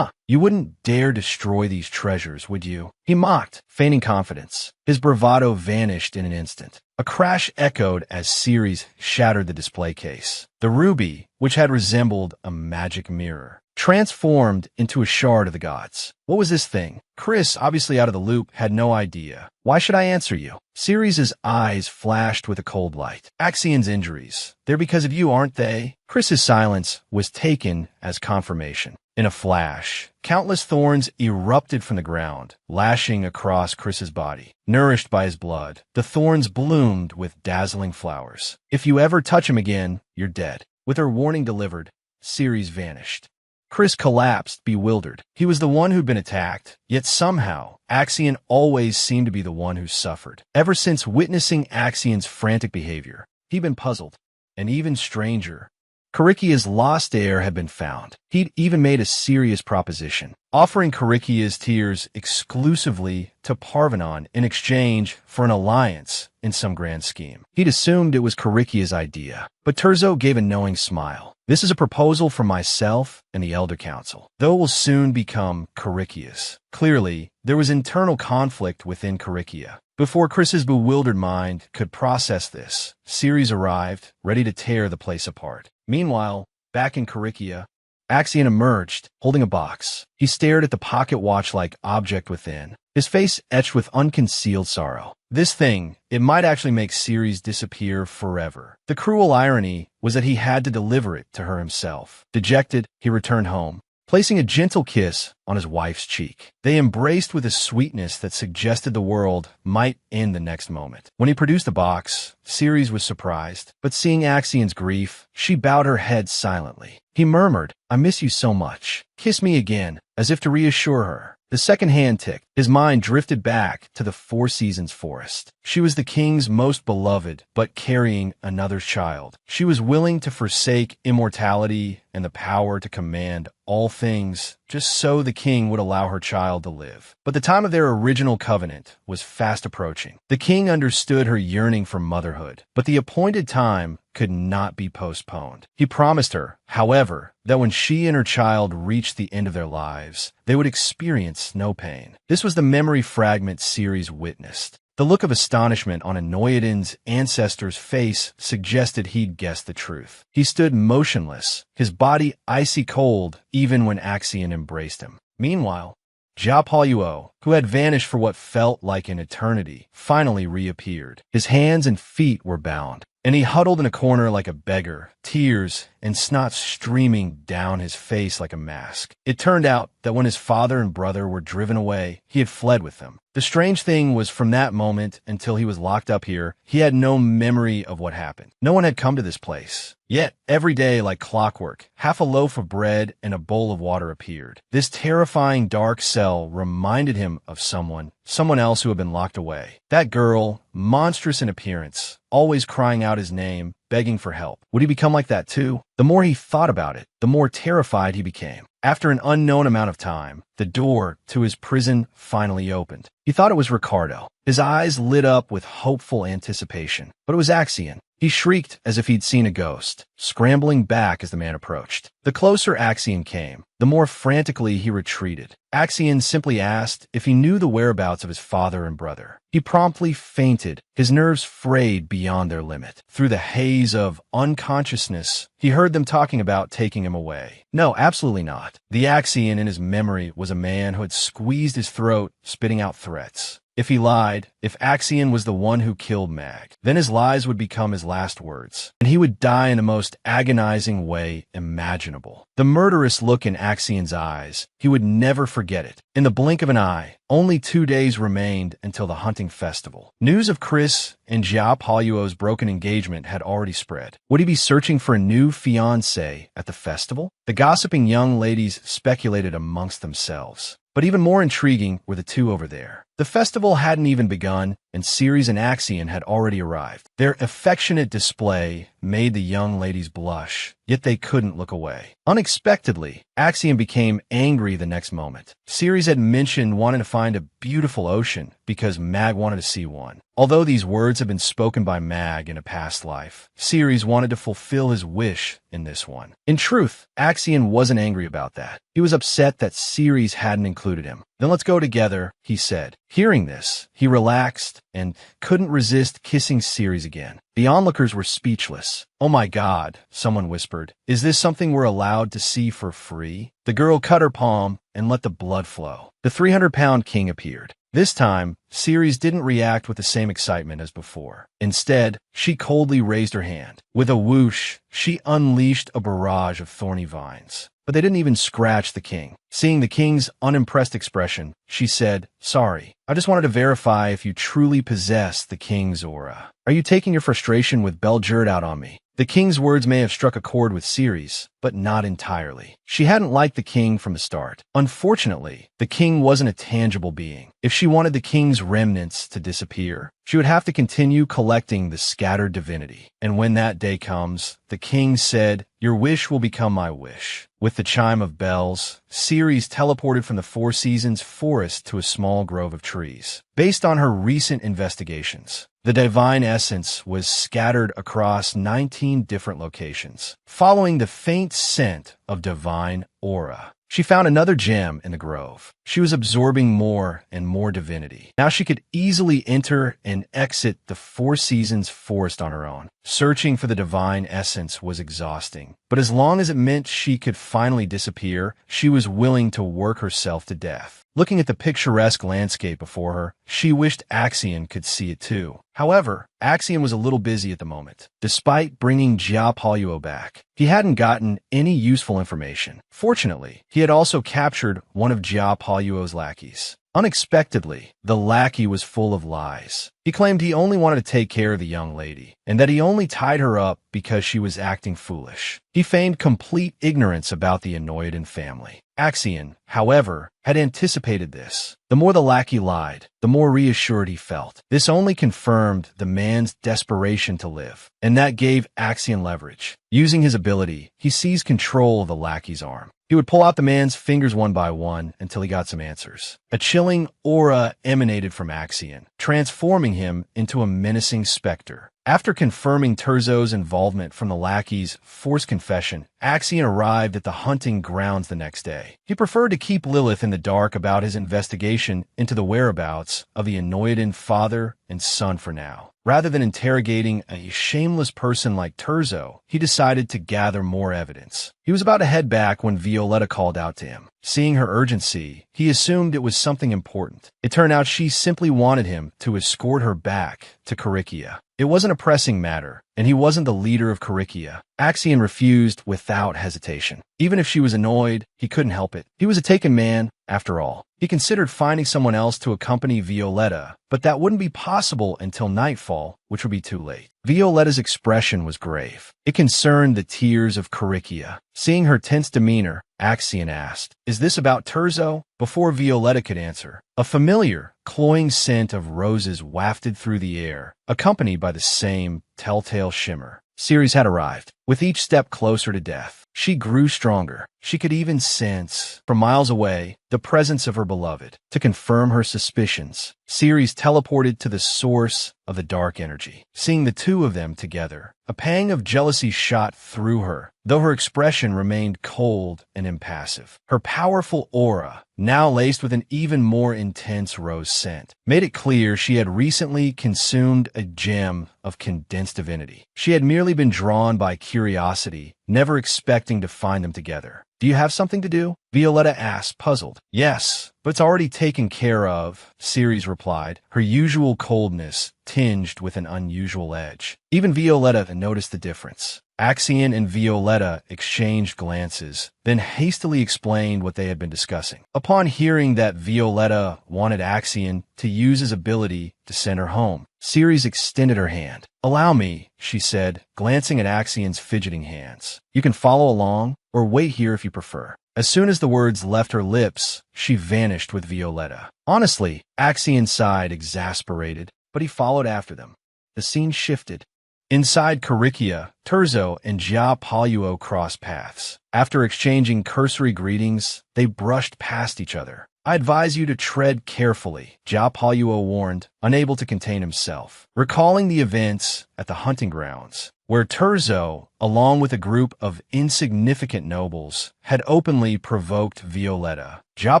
S1: You wouldn't dare destroy these treasures, would you? He mocked, feigning confidence. His bravado vanished in an instant. A crash echoed as Ceres shattered the display case. The ruby, which had resembled a magic mirror, transformed into a shard of the gods. What was this thing? Chris, obviously out of the loop, had no idea. Why should I answer you? Ceres' eyes flashed with a cold light. Axion's injuries. They're because of you, aren't they? Chris's silence was taken as confirmation. In a flash, countless thorns erupted from the ground, lashing across Chris's body. Nourished by his blood, the thorns bloomed with dazzling flowers. If you ever touch him again, you're dead. With her warning delivered, Ceres vanished. Chris collapsed, bewildered. He was the one who'd been attacked, yet somehow, Axion always seemed to be the one who suffered. Ever since witnessing Axion's frantic behavior, he'd been puzzled. And even stranger, Corycia's lost heir had been found. He'd even made a serious proposition, offering Corycia's tears exclusively to Parthenon in exchange for an alliance in some grand scheme. He'd assumed it was Corycia's idea, but Terzo gave a knowing smile. This is a proposal from myself and the Elder Council, though it will soon become Corycia's. Clearly, there was internal conflict within Corycia. Before Chris's bewildered mind could process this, Ceres arrived, ready to tear the place apart. Meanwhile, back in Corycia, Axion emerged, holding a box. He stared at the pocket watch-like object within, his face etched with unconcealed sorrow. This thing, it might actually make Ceres disappear forever. The cruel irony was that he had to deliver it to her himself. Dejected, he returned home, placing a gentle kiss on his wife's cheek. They embraced with a sweetness that suggested the world might end the next moment. When he produced the box, Ceres was surprised, but seeing Axion's grief, she bowed her head silently. He murmured, "I miss you so much. Kiss me again," as if to reassure her. The second hand ticked. His mind drifted back to the Four Seasons forest. She was the king's most beloved, but carrying another's child. She was willing to forsake immortality and the power to command all things, just so the king would allow her child to live. But the time of their original covenant was fast approaching. The king understood her yearning for motherhood, but the appointed time could not be postponed. He promised her, however, that when she and her child reached the end of their lives, they would experience no pain. This was the memory fragment Ceres witnessed. The look of astonishment on Anoiadin's ancestor's face suggested he'd guessed the truth. He stood motionless, his body icy cold even when Axion embraced him. Meanwhile, Ja Paluo, who had vanished for what felt like an eternity, finally reappeared. His hands and feet were bound, and he huddled in a corner like a beggar, tears and snot streaming down his face like a mask. It turned out that when his father and brother were driven away, he had fled with them. The strange thing was from that moment until he was locked up here, he had no memory of what happened. No one had come to this place. Yet, every day, like clockwork, half a loaf of bread and a bowl of water appeared. This terrifying dark cell reminded him of someone else who had been locked away. That girl, monstrous in appearance, always crying out his name, begging for help. Would he become like that too? The more he thought about it, the more terrified he became. After an unknown amount of time, the door to his prison finally opened. He thought it was Ricardo. His eyes lit up with hopeful anticipation, but it was Axion. He shrieked as if he'd seen a ghost, scrambling back as the man approached. The closer Axion came, the more frantically he retreated. Axion simply asked if he knew the whereabouts of his father and brother. He promptly fainted, his nerves frayed beyond their limit. Through the haze of unconsciousness, he heard them talking about taking him away. No, absolutely not. The Axion in his memory was a man who had squeezed his throat, spitting out threats. If he lied, if Axion was the one who killed Mag, then his lies would become his last words, and he would die in the most agonizing way imaginable. The murderous look in Axion's eyes, he would never forget it. In the blink of an eye, only 2 days remained until the hunting festival. News of Chris and Jia Paluo's broken engagement had already spread. Would he be searching for a new fiancée at the festival? The gossiping young ladies speculated amongst themselves. But even more intriguing were the two over there. The festival hadn't even begun, and Ceres and Axion had already arrived. Their affectionate display made the young ladies blush, yet they couldn't look away. Unexpectedly, Axion became angry the next moment. Ceres had mentioned wanting to find a beautiful ocean because Mag wanted to see one. Although these words had been spoken by Mag in a past life, Ceres wanted to fulfill his wish in this one. In truth, Axion wasn't angry about that. He was upset that Ceres hadn't included him. "Then let's go together," he said. Hearing this, he relaxed and couldn't resist kissing Ceres again. The onlookers were speechless. "Oh my God," someone whispered. "Is this something we're allowed to see for free?" The girl cut her palm and let the blood flow. The 300-pound king appeared. This time, Ceres didn't react with the same excitement as before. Instead, she coldly raised her hand. With a whoosh, she unleashed a barrage of thorny vines. But they didn't even scratch the king. Seeing the king's unimpressed expression, she said, "Sorry, I just wanted to verify if you truly possess the king's aura. Are you taking your frustration with Belgerd out on me?" The king's words may have struck a chord with Ceres, but not entirely. She hadn't liked the king from the start. Unfortunately, the king wasn't a tangible being. If she wanted the king's remnants to disappear, she would have to continue collecting the scattered divinity. And when that day comes, the king said, "Your wish will become my wish." With the chime of bells, Ceres teleported from the Four Seasons forest to a small grove of trees. Based on her recent investigations, the divine essence was scattered across 19 different locations. Following the faint scent of divine aura, she found another gem in the grove. She was absorbing more and more divinity. Now she could easily enter and exit the Four Seasons forest on her own. Searching for the divine essence was exhausting, but as long as it meant she could finally disappear, she was willing to work herself to death. Looking at the picturesque landscape before her, she wished Axion could see it too. However, Axion was a little busy at the moment. Despite bringing Jia Paluo back, he hadn't gotten any useful information. Fortunately, he had also captured one of Jia Paluo's lackeys. Unexpectedly, the lackey was full of lies. He claimed he only wanted to take care of the young lady, and that he only tied her up because she was acting foolish. He feigned complete ignorance about the Anoidan family. Axion, however, had anticipated this. The more the lackey lied, the more reassured he felt. This only confirmed the man's desperation to live, and that gave Axion leverage. Using his ability, he seized control of the lackey's arm. He would pull out the man's fingers one by one until he got some answers. A chilling aura emanated from Axion, transforming him into a menacing specter. After confirming Terzo's involvement from the lackey's forced confession, Axion arrived at the hunting grounds the next day. He preferred to keep Lilith in the dark about his investigation into the whereabouts of the Anoidan father and son for now. Rather than interrogating a shameless person like Terzo, he decided to gather more evidence. He was about to head back when Violetta called out to him. Seeing her urgency, he assumed it was something important. It turned out she simply wanted him to escort her back to Caricia. It wasn't a pressing matter, and he wasn't the leader of Caricia. Axion refused without hesitation. Even if she was annoyed, he couldn't help it. He was a taken man, after all. He considered finding someone else to accompany Violetta, but that wouldn't be possible until nightfall, which would be too late. Violetta's expression was grave. It concerned the tears of Caricia. Seeing her tense demeanor, Axion asked, "Is this about Terzo?" Before Violetta could answer, a familiar, cloying scent of roses wafted through the air, accompanied by the same telltale shimmer. Ceres had arrived. With each step closer to death, she grew stronger. She could even sense, from miles away, the presence of her beloved. To confirm her suspicions, Ceres teleported to the source of the dark energy. Seeing the two of them together, a pang of jealousy shot through her, though her expression remained cold and impassive. Her powerful aura, now laced with an even more intense rose scent, made it clear she had recently consumed a gem of condensed divinity. She had merely been drawn by curiosity, never expecting to find them together. "Do you have something to do?" Violetta asked, puzzled. "Yes, but it's already taken care of," Ceres replied, her usual coldness tinged with an unusual edge. Even Violetta noticed the difference. Axion and Violetta exchanged glances, then hastily explained what they had been discussing. Upon hearing that Violetta wanted Axion to use his ability to send her home, Ceres extended her hand. "Allow me," she said, glancing at Axion's fidgeting hands. "You can follow along, or wait here if you prefer." As soon as the words left her lips, she vanished with Violetta. Honestly, Axion sighed, exasperated, but he followed after them. The scene shifted. Inside Corycia, Terzo and Gia Paluo crossed paths. After exchanging cursory greetings, they brushed past each other. "I advise you to tread carefully," Gia Paluo warned, unable to contain himself, recalling the events at the hunting grounds, where Terzo, along with a group of insignificant nobles, had openly provoked Violetta. Gia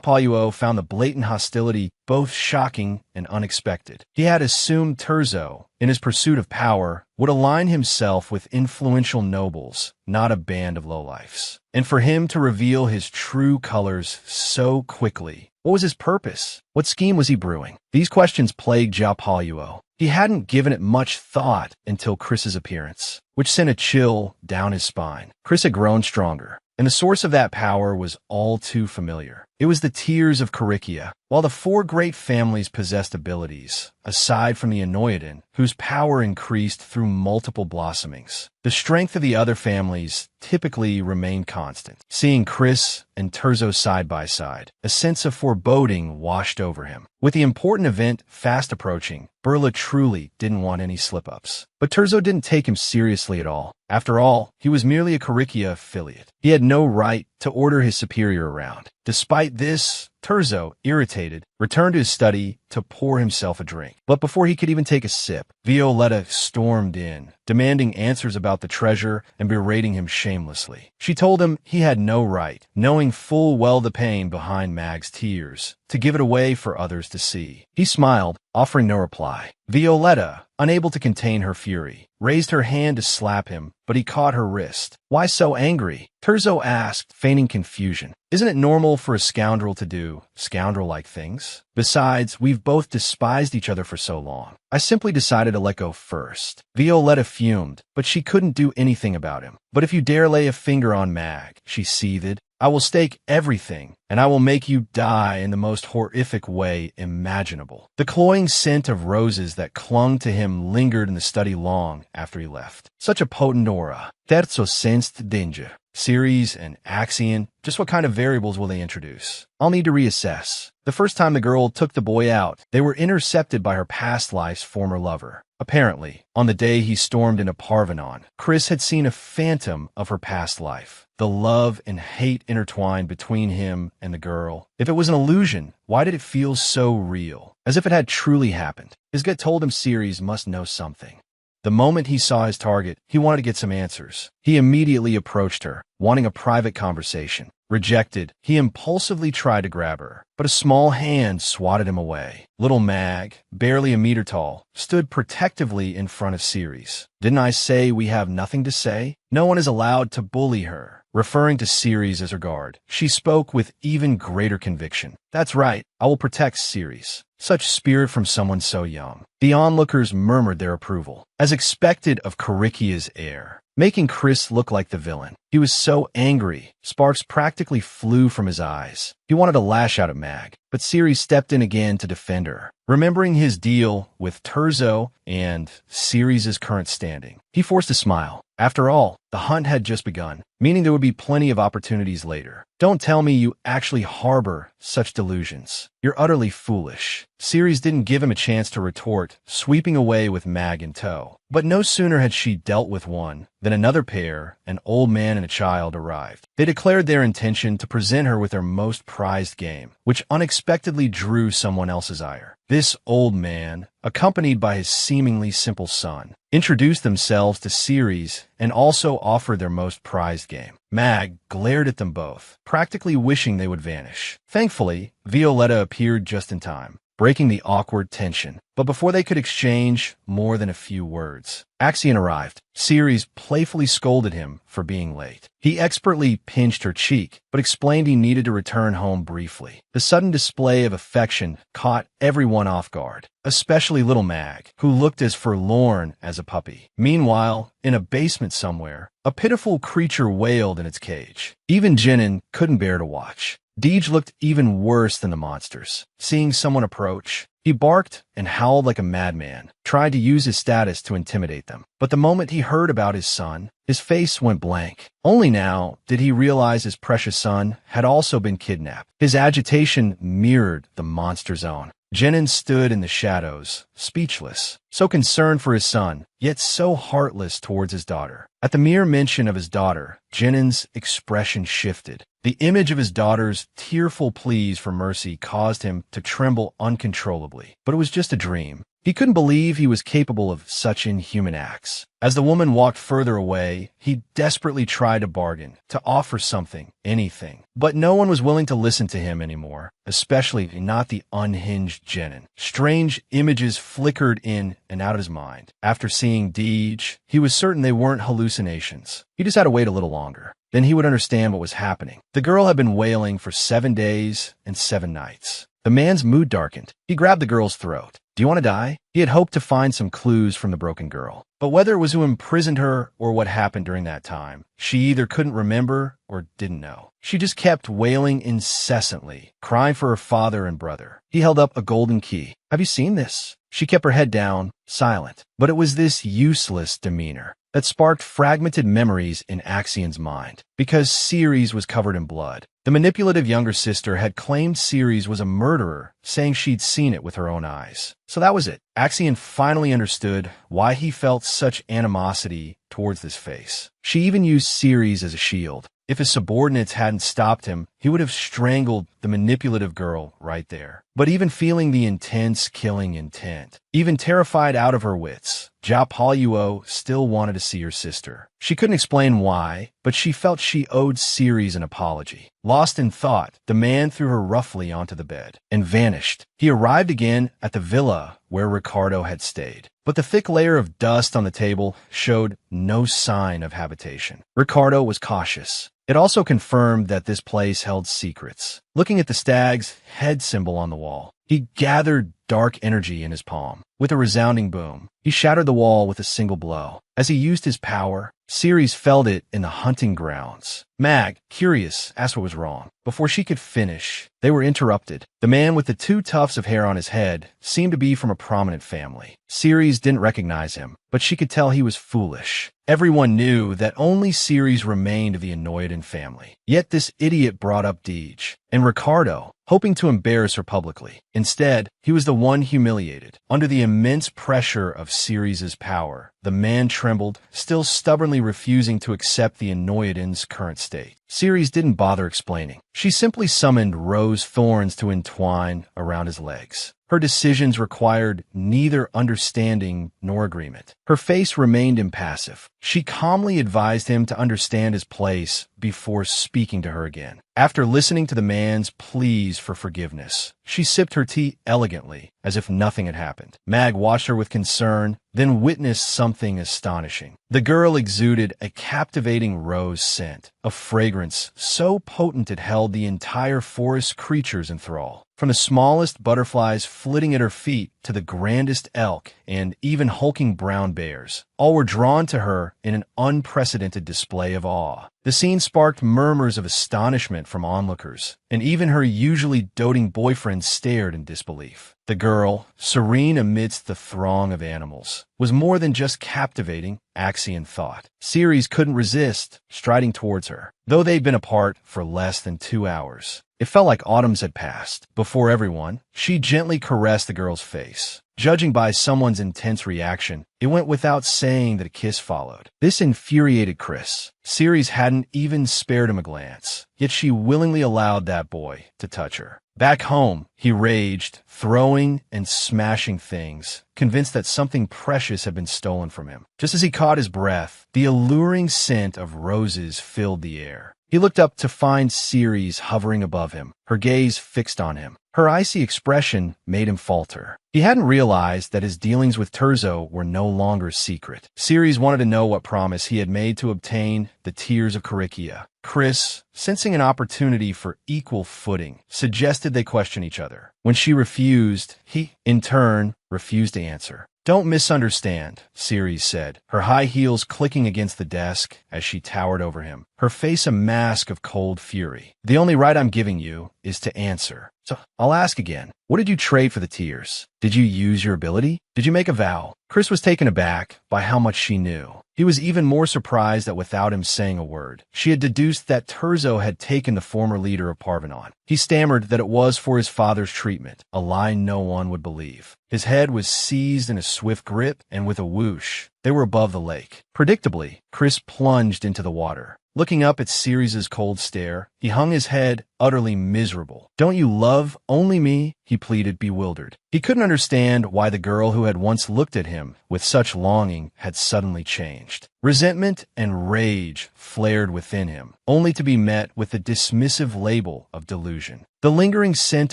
S1: Paluo found the blatant hostility both shocking and unexpected. He had assumed Terzo, in his pursuit of power, would align himself with influential nobles, not a band of lowlifes. And for him to reveal his true colors so quickly, what was his purpose? What scheme was he brewing? These questions plagued Gia Paluo. He hadn't given it much thought until Chris's appearance, which sent a chill down his spine. Chris had grown stronger, and the source of that power was all too familiar. It was the tears of Corycia. While the four great families possessed abilities, aside from the Anoiodon, whose power increased through multiple blossomings, the strength of the other families typically remained constant. Seeing Chris and Terzo side by side, a sense of foreboding washed over him. With the important event fast approaching, Burla truly didn't want any slip-ups. But Terzo didn't take him seriously at all. After all, he was merely a Corycia affiliate. He had no right to order his superior around. Despite this, Terzo, irritated, returned to his study to pour himself a drink. But before he could even take a sip, Violetta stormed in, demanding answers about the treasure and berating him shamelessly. She told him he had no right, knowing full well the pain behind Mag's tears, to give it away for others to see. He smiled, offering no reply. Violetta, unable to contain her fury, raised her hand to slap him, but he caught her wrist. "Why so angry?" Terzo asked, feigning confusion. "Isn't it normal for a scoundrel to do scoundrel-like things? Besides, we've both despised each other for so long. I simply decided to let go first." Violetta fumed, but she couldn't do anything about him. "But if you dare lay a finger on Mag," she seethed, "I will stake everything, and I will make you die in the most horrific way imaginable." The cloying scent of roses that clung to him lingered in the study long after he left. Such a potent aura. Terzo sensed danger. Ceres and Axion, just what kind of variables will they introduce? I'll need to reassess. The first time the girl took the boy out, they were intercepted by her past life's former lover. Apparently, on the day he stormed into Parthenon, Chris had seen a phantom of her past life. The love and hate intertwined between him and the girl. If it was an illusion, why did it feel so real? As if it had truly happened. His gut told him Ceres must know something. The moment he saw his target, he wanted to get some answers. He immediately approached her, wanting a private conversation. Rejected, he impulsively tried to grab her, but a small hand swatted him away. Little Mag, barely a meter tall, stood protectively in front of Ceres. "Didn't I say we have nothing to say?" No one is allowed to bully her. Referring to Ceres as her guard, she spoke with even greater conviction. "That's right, I will protect Ceres." Such spirit from someone so young. The onlookers murmured their approval, as expected of Corycia's heir, making Chris look like the villain. He was so angry, sparks practically flew from his eyes. He wanted to lash out at Mag, but Ceres stepped in again to defend her. Remembering his deal with Terzo and Ceres' current standing, he forced a smile. After all, the hunt had just begun, meaning there would be plenty of opportunities later. "Don't tell me you actually harbor such delusions. You're utterly foolish." Ceres didn't give him a chance to retort, sweeping away with Mag in tow. But no sooner had she dealt with one than another pair, an old man and a child, arrived. They declared their intention to present her with their most prized game, which unexpectedly drew someone else's ire. This old man, accompanied by his seemingly simple son, introduced themselves to Ceres and also offered their most prized game. Mag glared at them both, practically wishing they would vanish. Thankfully, Violetta appeared just in time, breaking the awkward tension. But before they could exchange more than a few words, Axion arrived. Ceres playfully scolded him for being late. He expertly pinched her cheek, but explained he needed to return home briefly. The sudden display of affection caught everyone off guard, especially little Mag, who looked as forlorn as a puppy. Meanwhile, in a basement somewhere, a pitiful creature wailed in its cage. Even Jinan couldn't bear to watch. Deej looked even worse than the monsters. Seeing someone approach, he barked and howled like a madman, tried to use his status to intimidate them. But the moment he heard about his son, his face went blank. Only now did he realize his precious son had also been kidnapped. His agitation mirrored the monster's own. Jinan stood in the shadows, speechless, so concerned for his son, yet so heartless towards his daughter. At the mere mention of his daughter, Jinan's expression shifted. The image of his daughter's tearful pleas for mercy caused him to tremble uncontrollably. But it was just a dream. He couldn't believe he was capable of such inhuman acts. As the woman walked further away, he desperately tried to bargain, to offer something, anything. But no one was willing to listen to him anymore, especially not the unhinged Jinan. Strange images flickered in and out of his mind. After seeing Deej, he was certain they weren't hallucinations. He just had to wait a little longer. Then he would understand what was happening. The girl had been wailing for 7 days and 7 nights. The man's mood darkened. He grabbed the girl's throat. Do you want to die? He had hoped to find some clues from the broken girl. But whether it was who imprisoned her or what happened during that time, she either couldn't remember or didn't know. She just kept wailing incessantly, crying for her father and brother. He held up a golden key. Have you seen this? She kept her head down, silent. But it was this useless demeanor that sparked fragmented memories in Axion's mind. Because Ceres was covered in blood, the manipulative younger sister had claimed Ceres was a murderer, saying she'd seen it with her own eyes. So that was it. Axion finally understood why he felt such animosity towards this face. She even used Ceres as a shield. If his subordinates hadn't stopped him, he would have strangled the manipulative girl right there. But even feeling the intense killing intent, even terrified out of her wits, Jia Paoluo still wanted to see her sister. She couldn't explain why, but she felt she owed Ceres an apology. Lost in thought, the man threw her roughly onto the bed and vanished. He arrived again at the villa where Ricardo had stayed. But the thick layer of dust on the table showed no sign of habitation. Ricardo was cautious. It also confirmed that this place held secrets. Looking at the stag's head symbol on the wall, he gathered dark energy in his palm. With a resounding boom, he shattered the wall with a single blow. As he used his power, Ceres felt it in the hunting grounds. Mag, curious, asked what was wrong. Before she could finish, they were interrupted. The man with the 2 tufts of hair on his head seemed to be from a prominent family. Ceres didn't recognize him, but she could tell he was foolish. Everyone knew that only Ceres remained of the Anoidan family. Yet this idiot brought up Deej and Ricardo, hoping to embarrass her publicly. Instead, he was the one humiliated. Under the immense pressure of Ceres's power, the man trembled, still stubbornly refusing to accept the Anoidan's current state. Ceres didn't bother explaining. She simply summoned rose thorns to entwine around his legs. Her decisions required neither understanding nor agreement. Her face remained impassive. She calmly advised him to understand his place before speaking to her again. After listening to the man's pleas for forgiveness, she sipped her tea elegantly, as if nothing had happened. Mag watched her with concern, then witnessed something astonishing. The girl exuded a captivating rose scent, a fragrance so potent it held the entire forest creatures in thrall. From the smallest butterflies flitting at her feet to the grandest elk and even hulking brown bears, all were drawn to her in an unprecedented display of awe. The scene sparked murmurs of astonishment from onlookers, and even her usually doting boyfriend stared in disbelief. The girl, serene amidst the throng of animals, was more than just captivating, Axion thought. Ceres couldn't resist, striding towards her. Though they'd been apart for less than 2 hours, it felt like autumns had passed. Before everyone, she gently caressed the girl's face. Judging by someone's intense reaction, it went without saying that a kiss followed. This infuriated Chris. Ceres hadn't even spared him a glance, yet she willingly allowed that boy to touch her. Back home, he raged, throwing and smashing things, convinced that something precious had been stolen from him. Just as he caught his breath, the alluring scent of roses filled the air. He looked up to find Ceres hovering above him, her gaze fixed on him. Her icy expression made him falter. He hadn't realized that his dealings with Terzo were no longer secret. Ceres wanted to know what promise he had made to obtain the tears of Corycia. Chris, sensing an opportunity for equal footing, suggested they question each other. When she refused, he, in turn, refused to answer. "Don't misunderstand," Ceres said, her high heels clicking against the desk as she towered over him, her face a mask of cold fury. "The only right I'm giving you is to answer. So I'll ask again. What did you trade for the tears? Did you use your ability? Did you make a vow?" Chris was taken aback by how much she knew. He was even more surprised that without him saying a word, she had deduced that Terzo had taken the former leader of Parthenon. He stammered that it was for his father's treatment, a lie no one would believe. His head was seized in a swift grip, and with a whoosh, they were above the lake. Predictably, Chris plunged into the water. Looking up at Ceres's cold stare, he hung his head, utterly miserable. "Don't you love only me?" he pleaded, bewildered. He couldn't understand why the girl who had once looked at him with such longing had suddenly changed. Resentment and rage flared within him, only to be met with the dismissive label of delusion. The lingering scent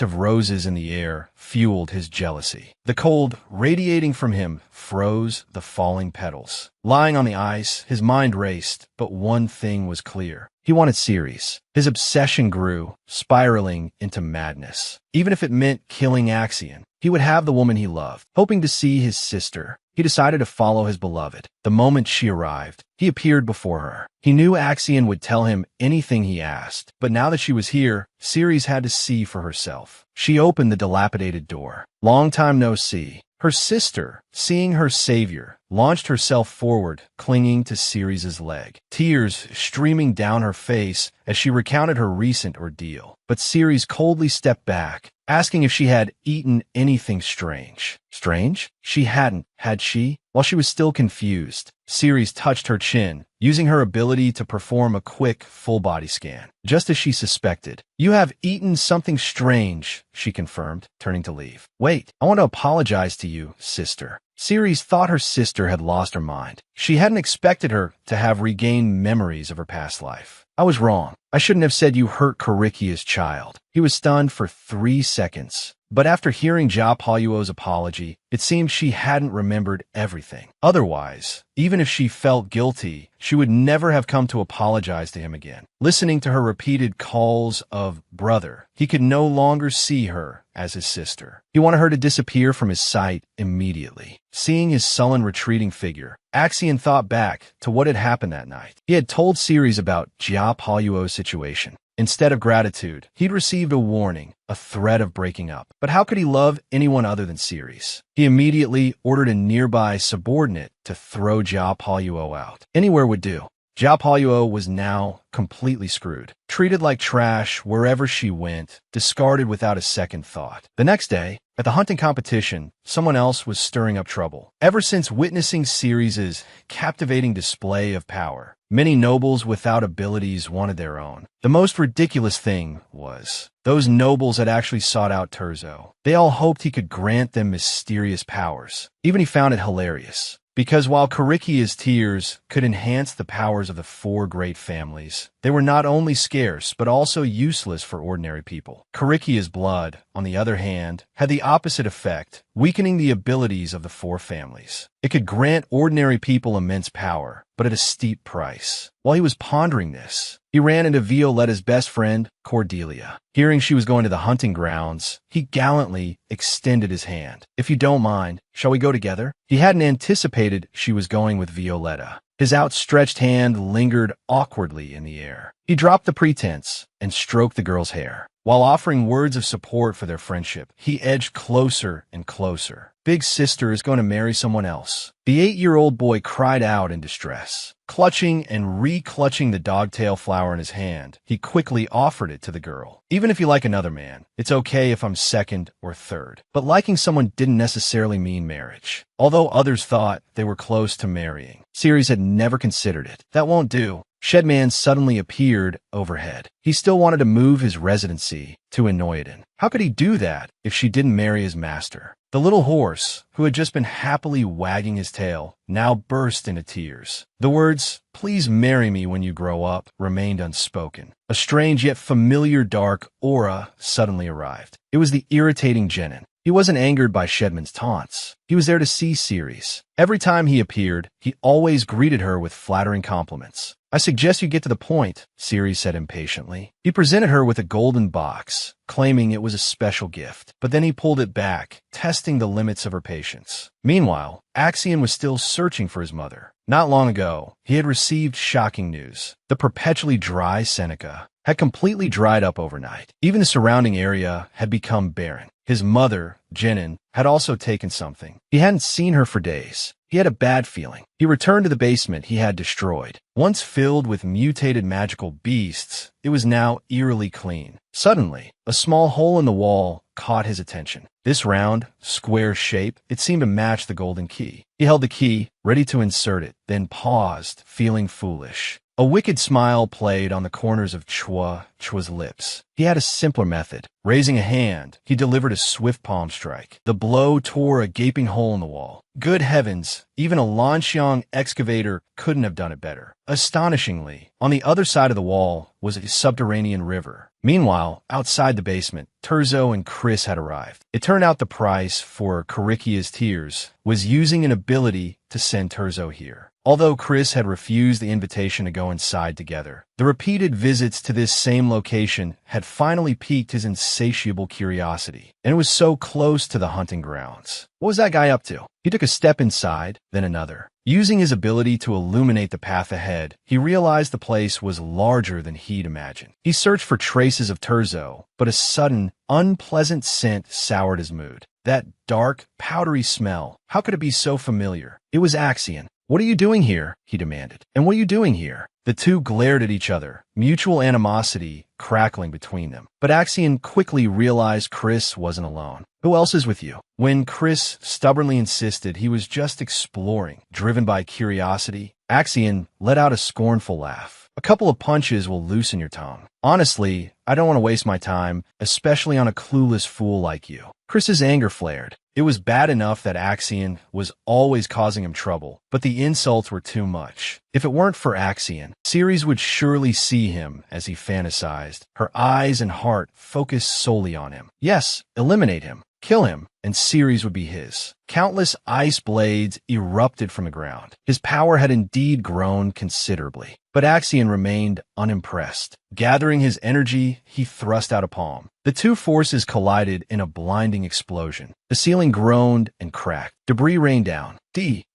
S1: of roses in the air fueled his jealousy. The cold radiating from him froze the falling petals. Lying on the ice, his mind raced, but one thing was clear. He wanted Ceres. His obsession grew, spiraling into madness. Even if it meant killing Axion, he would have the woman he loved. Hoping to see his sister, he decided to follow his beloved. The moment she arrived, he appeared before her. He knew Axion would tell him anything he asked, but now that she was here, Ceres had to see for herself. She opened the dilapidated door. "Long time no see." Her sister, seeing her savior, launched herself forward, clinging to Ceres's leg, tears streaming down her face as she recounted her recent ordeal. But Ceres coldly stepped back, asking if she had eaten anything strange. Strange? She hadn't, had she? While she was still confused, Ceres touched her chin, using her ability to perform a quick, full-body scan. Just as she suspected. "You have eaten something strange," she confirmed, turning to leave. "Wait, I want to apologize to you, sister." Ceres thought her sister had lost her mind. She hadn't expected her to have regained memories of her past life. "I was wrong. I shouldn't have said you hurt Corycia's child." He was stunned for 3 seconds. But after hearing Ja Paluo's apology, it seemed she hadn't remembered everything. Otherwise, even if she felt guilty, she would never have come to apologize to him again. Listening to her repeated calls of brother, he could no longer see her as his sister. He wanted her to disappear from his sight immediately. Seeing his sullen retreating figure, Axion thought back to what had happened that night. He had told Ceres about Ja Paluo's situation. Instead of gratitude, he'd received a warning, a threat of breaking up. But how could he love anyone other than Ceres? He immediately ordered a nearby subordinate to throw Ja Paluo out. Anywhere would do. Ja Paluo was now completely screwed. Treated like trash wherever she went, discarded without a second thought. The next day, at the hunting competition, someone else was stirring up trouble. Ever since witnessing Ceres's captivating display of power, many nobles without abilities wanted their own. The most ridiculous thing was, those nobles had actually sought out Terzo. They all hoped he could grant them mysterious powers. Even he found it hilarious. Because while Corycia's tears could enhance the powers of the 4 great families, they were not only scarce but also useless for ordinary people. Corycia's blood, on the other hand, had the opposite effect, weakening the abilities of the 4 families. It could grant ordinary people immense power, but at a steep price. While he was pondering this, he ran into Violetta's best friend, Cordelia. Hearing she was going to the hunting grounds, he gallantly extended his hand. "If you don't mind, shall we go together?" He hadn't anticipated she was going with Violetta. His outstretched hand lingered awkwardly in the air. He dropped the pretense and stroked the girl's hair. While offering words of support for their friendship, he edged closer and closer. "Big sister is going to marry someone else." The 8-year-old boy cried out in distress. Clutching and re-clutching the dogtail flower in his hand, he quickly offered it to the girl. "Even if you like another man, it's okay if I'm second or third." But liking someone didn't necessarily mean marriage. Although others thought they were close to marrying, Ceres had never considered it. "That won't do." Shedman suddenly appeared overhead. He still wanted to move his residency to Enoidan. How could he do that if she didn't marry his master? The little horse, who had just been happily wagging his tail, now burst into tears. The words, "Please marry me when you grow up," remained unspoken. A strange yet familiar dark aura suddenly arrived. It was the irritating Jenin. He wasn't angered by Shedman's taunts. He was there to see Ceres. Every time he appeared, he always greeted her with flattering compliments. "I suggest you get to the point," Ceres said impatiently. He presented her with a golden box, claiming it was a special gift, but then he pulled it back, testing the limits of her patience. Meanwhile, Axion was still searching for his mother. Not long ago, he had received shocking news. The perpetually dry Seneca had completely dried up overnight. Even the surrounding area had become barren. His mother, Jenin, had also taken something. He hadn't seen her for days. He had a bad feeling. He returned to the basement he had destroyed. Once filled with mutated magical beasts, it was now eerily clean. Suddenly, a small hole in the wall caught his attention. This round, square shape, it seemed to match the golden key. He held the key, ready to insert it, then feeling foolish. A wicked smile played on the corners of Chua's lips. He had a simpler method. Raising a hand, he delivered a swift palm strike. The blow tore a gaping hole in the wall. Good heavens, even a Lanxiang excavator couldn't have done it better. Astonishingly, on the other side of the wall was a subterranean river. Meanwhile, outside the basement, Terzo and Chris had arrived. It turned out the price for Carikia's tears was using an ability to send Terzo here. Although Chris had refused the invitation to go inside together, the repeated visits to this same location had finally piqued his insatiable curiosity, and it was so close to the hunting grounds. What was that guy up to? He took a step inside, then another. Using his ability to illuminate the path ahead, he realized the place was larger than he'd imagined. He searched for traces of Terzo, but a sudden, unpleasant scent soured his mood. That dark, powdery smell, how could it be so familiar? It was Axion. "What are you doing here?" he demanded. "And what are you doing here?" The two glared at each other, mutual animosity crackling between them. But Axion quickly realized Chris wasn't alone. "Who else is with you?" When Chris stubbornly insisted he was just exploring, driven by curiosity, Axion let out a scornful laugh. "A couple of punches will loosen your tongue. Honestly, I don't want to waste my time, especially on a clueless fool like you." Chris's anger flared. It was bad enough that Axion was always causing him trouble, but the insults were too much. If it weren't for Axion, Ceres would surely see him as he fantasized, her eyes and heart focused solely on him. Yes, eliminate him, kill him, and Ceres would be his. Countless ice blades erupted from the ground. His power had indeed grown considerably, but Axion remained unimpressed. Gathering his energy, he thrust out a palm. The two forces collided in a blinding explosion. The ceiling groaned and cracked. Debris rained down.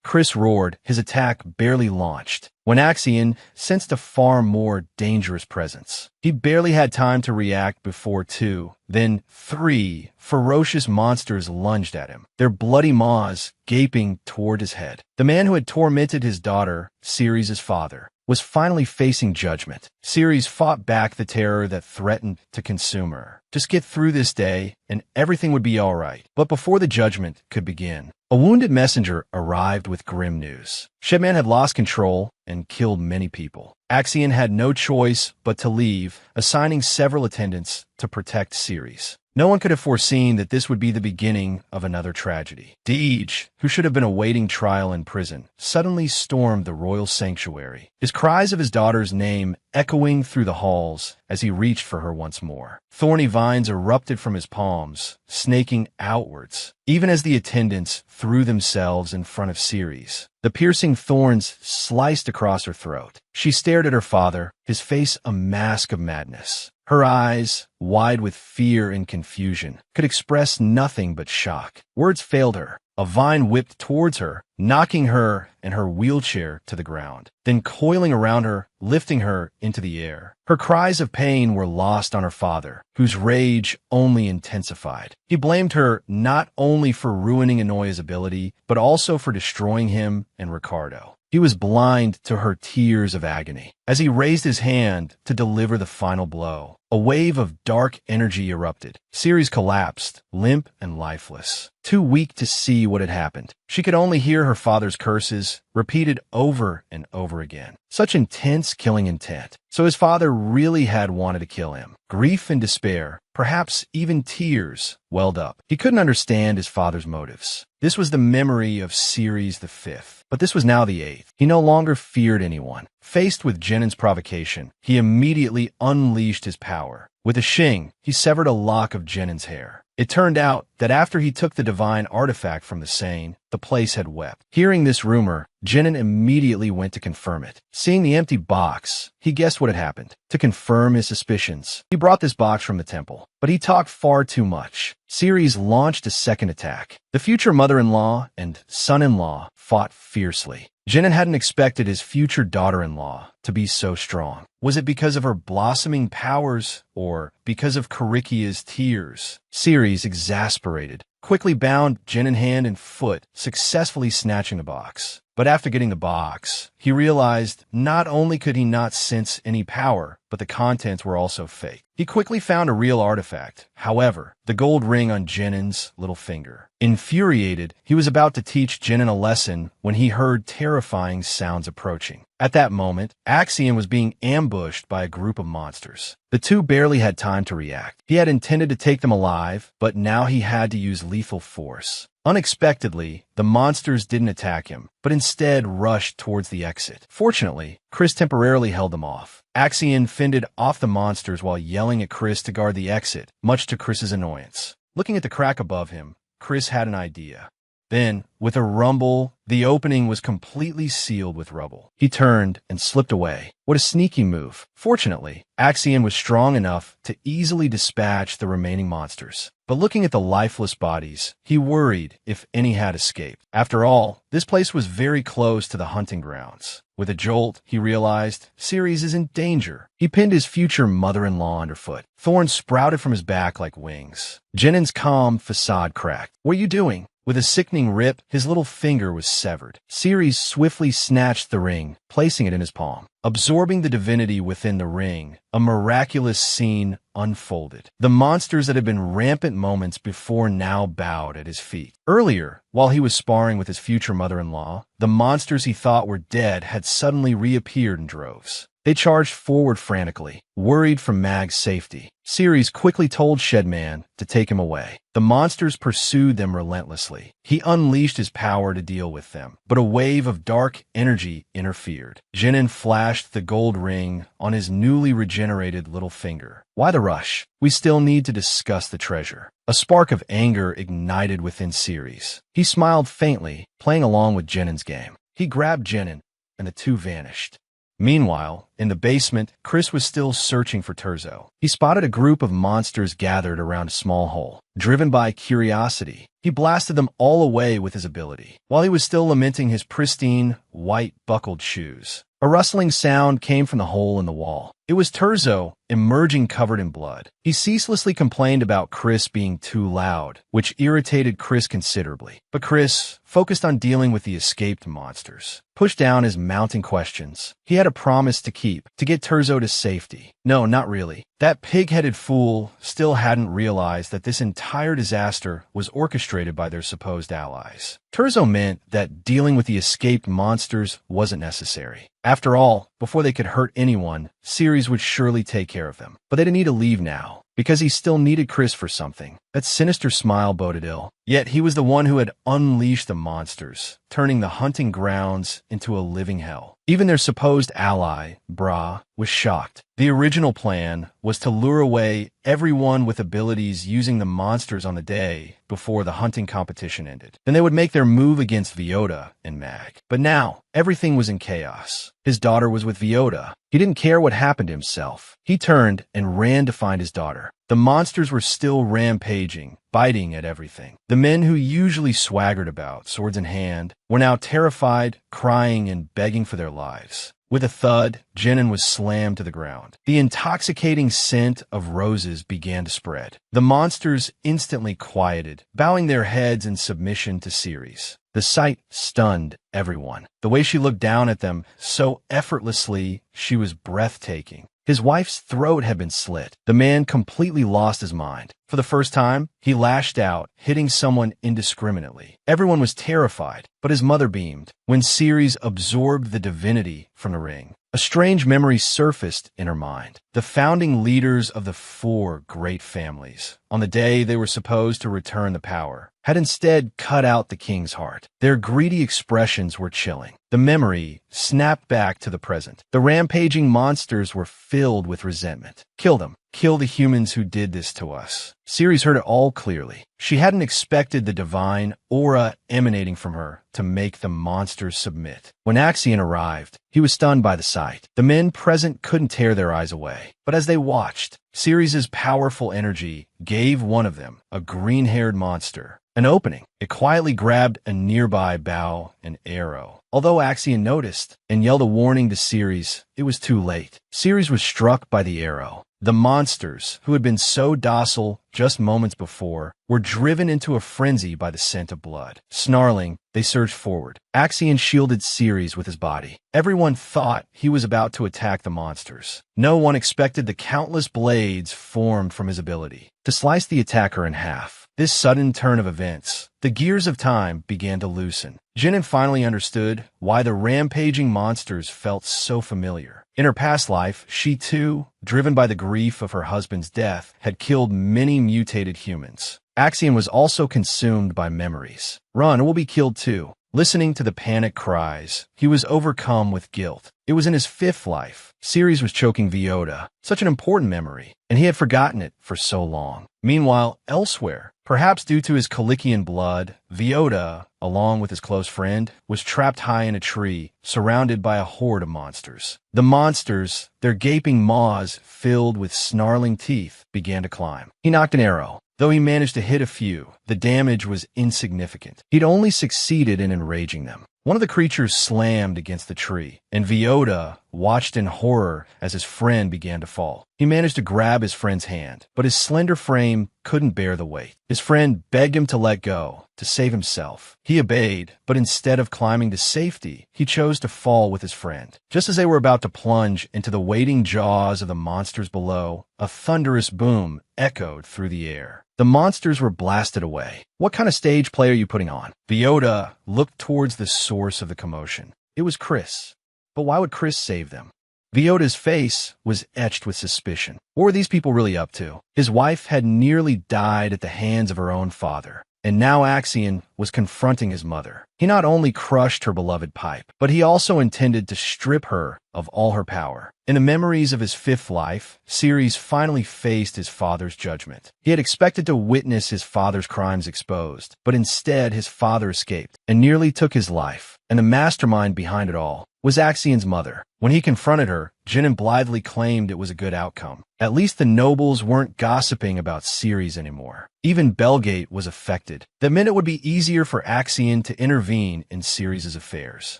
S1: Chris roared, his attack barely launched, when Axion sensed a far more dangerous presence. He barely had time to react before two, then three ferocious monsters lunged at him, their bloody maws gaping toward his head. The man who had tormented his daughter, Ceres' father, was finally facing judgment. Ceres fought back the terror that threatened to consume her. Just get through this day, and everything would be all right. But before the judgment could begin, a wounded messenger arrived with grim news. Shedman had lost control and killed many people. Axion had no choice but to leave, assigning several attendants to protect Ceres. No one could have foreseen that this would be the beginning of another tragedy. Deej, who should have been awaiting trial in prison, suddenly stormed the royal sanctuary, his cries of his daughter's name echoing through the halls as he reached for her once more. Thorny vines erupted from his palms, snaking outwards, even as the attendants threw themselves in front of Ceres. The piercing thorns sliced across her throat. She stared at her father, his face a mask of madness. Her eyes, wide with fear and confusion, could express nothing but shock. Words failed her. A vine whipped towards her, knocking her and her wheelchair to the ground, then coiling around her, lifting her into the air. Her cries of pain were lost on her father, whose rage only intensified. He blamed her not only for ruining Inoya's ability, but also for destroying him and Ricardo. He was blind to her tears of agony. As he raised his hand to deliver the final blow, A wave of dark energy erupted. Ceres collapsed, limp and lifeless. Too weak to see what had happened, she could only hear her father's curses, repeated over and over again. Such intense killing intent. So his father really had wanted to kill him. Grief and despair, perhaps even tears, welled up. He couldn't understand his father's motives. This was the memory of Ceres the Fifth, but this was now the eighth. He no longer feared anyone. Faced with Jenin's provocation, he immediately unleashed his power. With a shing, he severed a lock of Jenin's hair. It turned out that after he took the divine artifact from the Seine, the place had wept. Hearing this rumor, Jenin immediately went to confirm it. Seeing the empty box, he guessed what had happened. To confirm his suspicions, he brought this box from the temple. But he talked far too much. Ceres launched a second attack. The future mother-in-law and son-in-law fought fiercely. Jenin hadn't expected his future daughter-in-law to be so strong. Was it because of her blossoming powers or because of Carikia's tears? Ceres, exasperated, quickly bound Jenin hand and foot, successfully snatching the box. But after getting the box, he realized not only could he not sense any power, but the contents were also fake. He quickly found a real artifact. However, the gold ring on Jenin's little finger. Infuriated, he was about to teach Jenin a lesson when he heard terrifying sounds approaching. At that moment, Axion was being ambushed by a group of monsters. The two barely had time to react. He had intended to take them alive, but now he had to use lethal force. Unexpectedly, the monsters didn't attack him, but instead rushed towards the exit. Fortunately, Chris temporarily held them off. Axion fended off the monsters while yelling at Chris to guard the exit, much to Chris's annoyance. Looking at the crack above him, Chris had an idea. Then, with a rumble, the opening was completely sealed with rubble. He turned and slipped away. What a sneaky move. Fortunately, Axion was strong enough to easily dispatch the remaining monsters. But looking at the lifeless bodies, he worried if any had escaped. After all, this place was very close to the hunting grounds. With a jolt, he realized Ceres is in danger. He pinned his future mother-in-law underfoot. Thorns sprouted from his back like wings. Jenin's calm facade cracked. "What are you doing?" With a sickening rip, his little finger was severed. Ceres swiftly snatched the ring, placing it in his palm. Absorbing the divinity within the ring, a miraculous scene unfolded. The monsters that had been rampant moments before now bowed at his feet. Earlier, while he was sparring with his future mother-in-law, the monsters he thought were dead had suddenly reappeared in droves. They charged forward frantically, worried for Mag's safety. Ceres quickly told Shedman to take him away. The monsters pursued them relentlessly. He unleashed his power to deal with them, but a wave of dark energy interfered. Jenin flashed the gold ring on his newly regenerated little finger. "Why the rush? We still need to discuss the treasure." A spark of anger ignited within Ceres. He smiled faintly, playing along with Jenin's game. He grabbed Jenin, and the two vanished. Meanwhile, in the basement, Chris was still searching for Terzo. He spotted a group of monsters gathered around a small hole. Driven by curiosity, he blasted them all away with his ability. While he was still lamenting his pristine, white, buckled shoes, a rustling sound came from the hole in the wall. It was Terzo, emerging covered in blood. He ceaselessly complained about Chris being too loud, which irritated Chris considerably. But Chris focused on dealing with the escaped monsters. Pushed down his mounting questions, he had a promise to keep, to get Terzo to safety. No, not really. That pig-headed fool still hadn't realized that this entire disaster was orchestrated by their supposed allies. Terzo meant that dealing with the escaped monsters wasn't necessary. After all, before they could hurt anyone, Ceres would surely take care of them. But they didn't need to leave now, because he still needed Chris for something. That sinister smile boded ill. Yet he was the one who had unleashed the monsters, turning the hunting grounds into a living hell. Even their supposed ally, Bra, was shocked. The original plan was to lure away everyone with abilities using the monsters on the day before the hunting competition ended. Then they would make their move against Viota and Mag. But now, everything was in chaos. His daughter was with Viota. He didn't care what happened to himself. He turned and ran to find his daughter. The monsters were still rampaging, biting at everything. The men who usually swaggered about, swords in hand, were now terrified, crying, and begging for their lives. With a thud, Jenin was slammed to the ground. The intoxicating scent of roses began to spread. The monsters instantly quieted, bowing their heads in submission to Ceres. The sight stunned everyone. The way she looked down at them so effortlessly, she was breathtaking. His wife's throat had been slit. The man completely lost his mind. For the first time, he lashed out, hitting someone indiscriminately. Everyone was terrified, but his mother beamed when Ceres absorbed the divinity from the ring. A strange memory surfaced in her mind. The founding leaders of the 4 great families, on the day they were supposed to return the power, had instead cut out the king's heart. Their greedy expressions were chilling. The memory snapped back to the present. The rampaging monsters were filled with resentment. Kill them. Kill the humans who did this to us. Ceres heard it all clearly. She hadn't expected the divine aura emanating from her to make the monsters submit. When Axion arrived, he was stunned by the sight. The men present couldn't tear their eyes away. But as they watched, Ceres's powerful energy gave one of them, a green-haired monster, an opening. It quietly grabbed a nearby bow and arrow. Although Axion noticed and yelled a warning to Ceres, it was too late. Ceres was struck by the arrow. The monsters, who had been so docile just moments before, were driven into a frenzy by the scent of blood. Snarling, they surged forward. Axion shielded Ceres with his body. Everyone thought he was about to attack the monsters. No one expected the countless blades formed from his ability to slice the attacker in half. This sudden turn of events, the gears of time began to loosen. Jinan finally understood why the rampaging monsters felt so familiar. In her past life, she too, driven by the grief of her husband's death, had killed many mutated humans. Axion was also consumed by memories. Run, or we'll be killed too. Listening to the panic cries, he was overcome with guilt. It was in his 5th life. Ceres was choking Viota, such an important memory, and he had forgotten it for so long. Meanwhile, elsewhere, perhaps due to his Colikian blood, Viota, along with his close friend, was trapped high in a tree, surrounded by a horde of monsters. The monsters, their gaping maws filled with snarling teeth, began to climb. He knocked an arrow. Though he managed to hit a few, the damage was insignificant. He'd only succeeded in enraging them. One of the creatures slammed against the tree, and Viota watched in horror as his friend began to fall. He managed to grab his friend's hand, but his slender frame couldn't bear the weight. His friend begged him to let go, to save himself. He obeyed, but instead of climbing to safety, he chose to fall with his friend. Just as they were about to plunge into the waiting jaws of the monsters below, a thunderous boom echoed through the air. The monsters were blasted away. What kind of stage play are you putting on? Viota looked towards the source of the commotion. It was Chris. But why would Chris save them? Viota's face was etched with suspicion. What were these people really up to? His wife had nearly died at the hands of her own father, and now Axion was confronting his mother. He not only crushed her beloved pipe, but he also intended to strip her of all her power. In the memories of his 5th life, Ceres finally faced his father's judgment. He had expected to witness his father's crimes exposed, but instead his father escaped and nearly took his life. And the mastermind behind it all was Axion's mother. When he confronted her, Jinan blithely claimed it was a good outcome. At least the nobles weren't gossiping about Ceres anymore. Even Belgate was affected. That meant it would be easier for Axion to intervene in Ceres' affairs.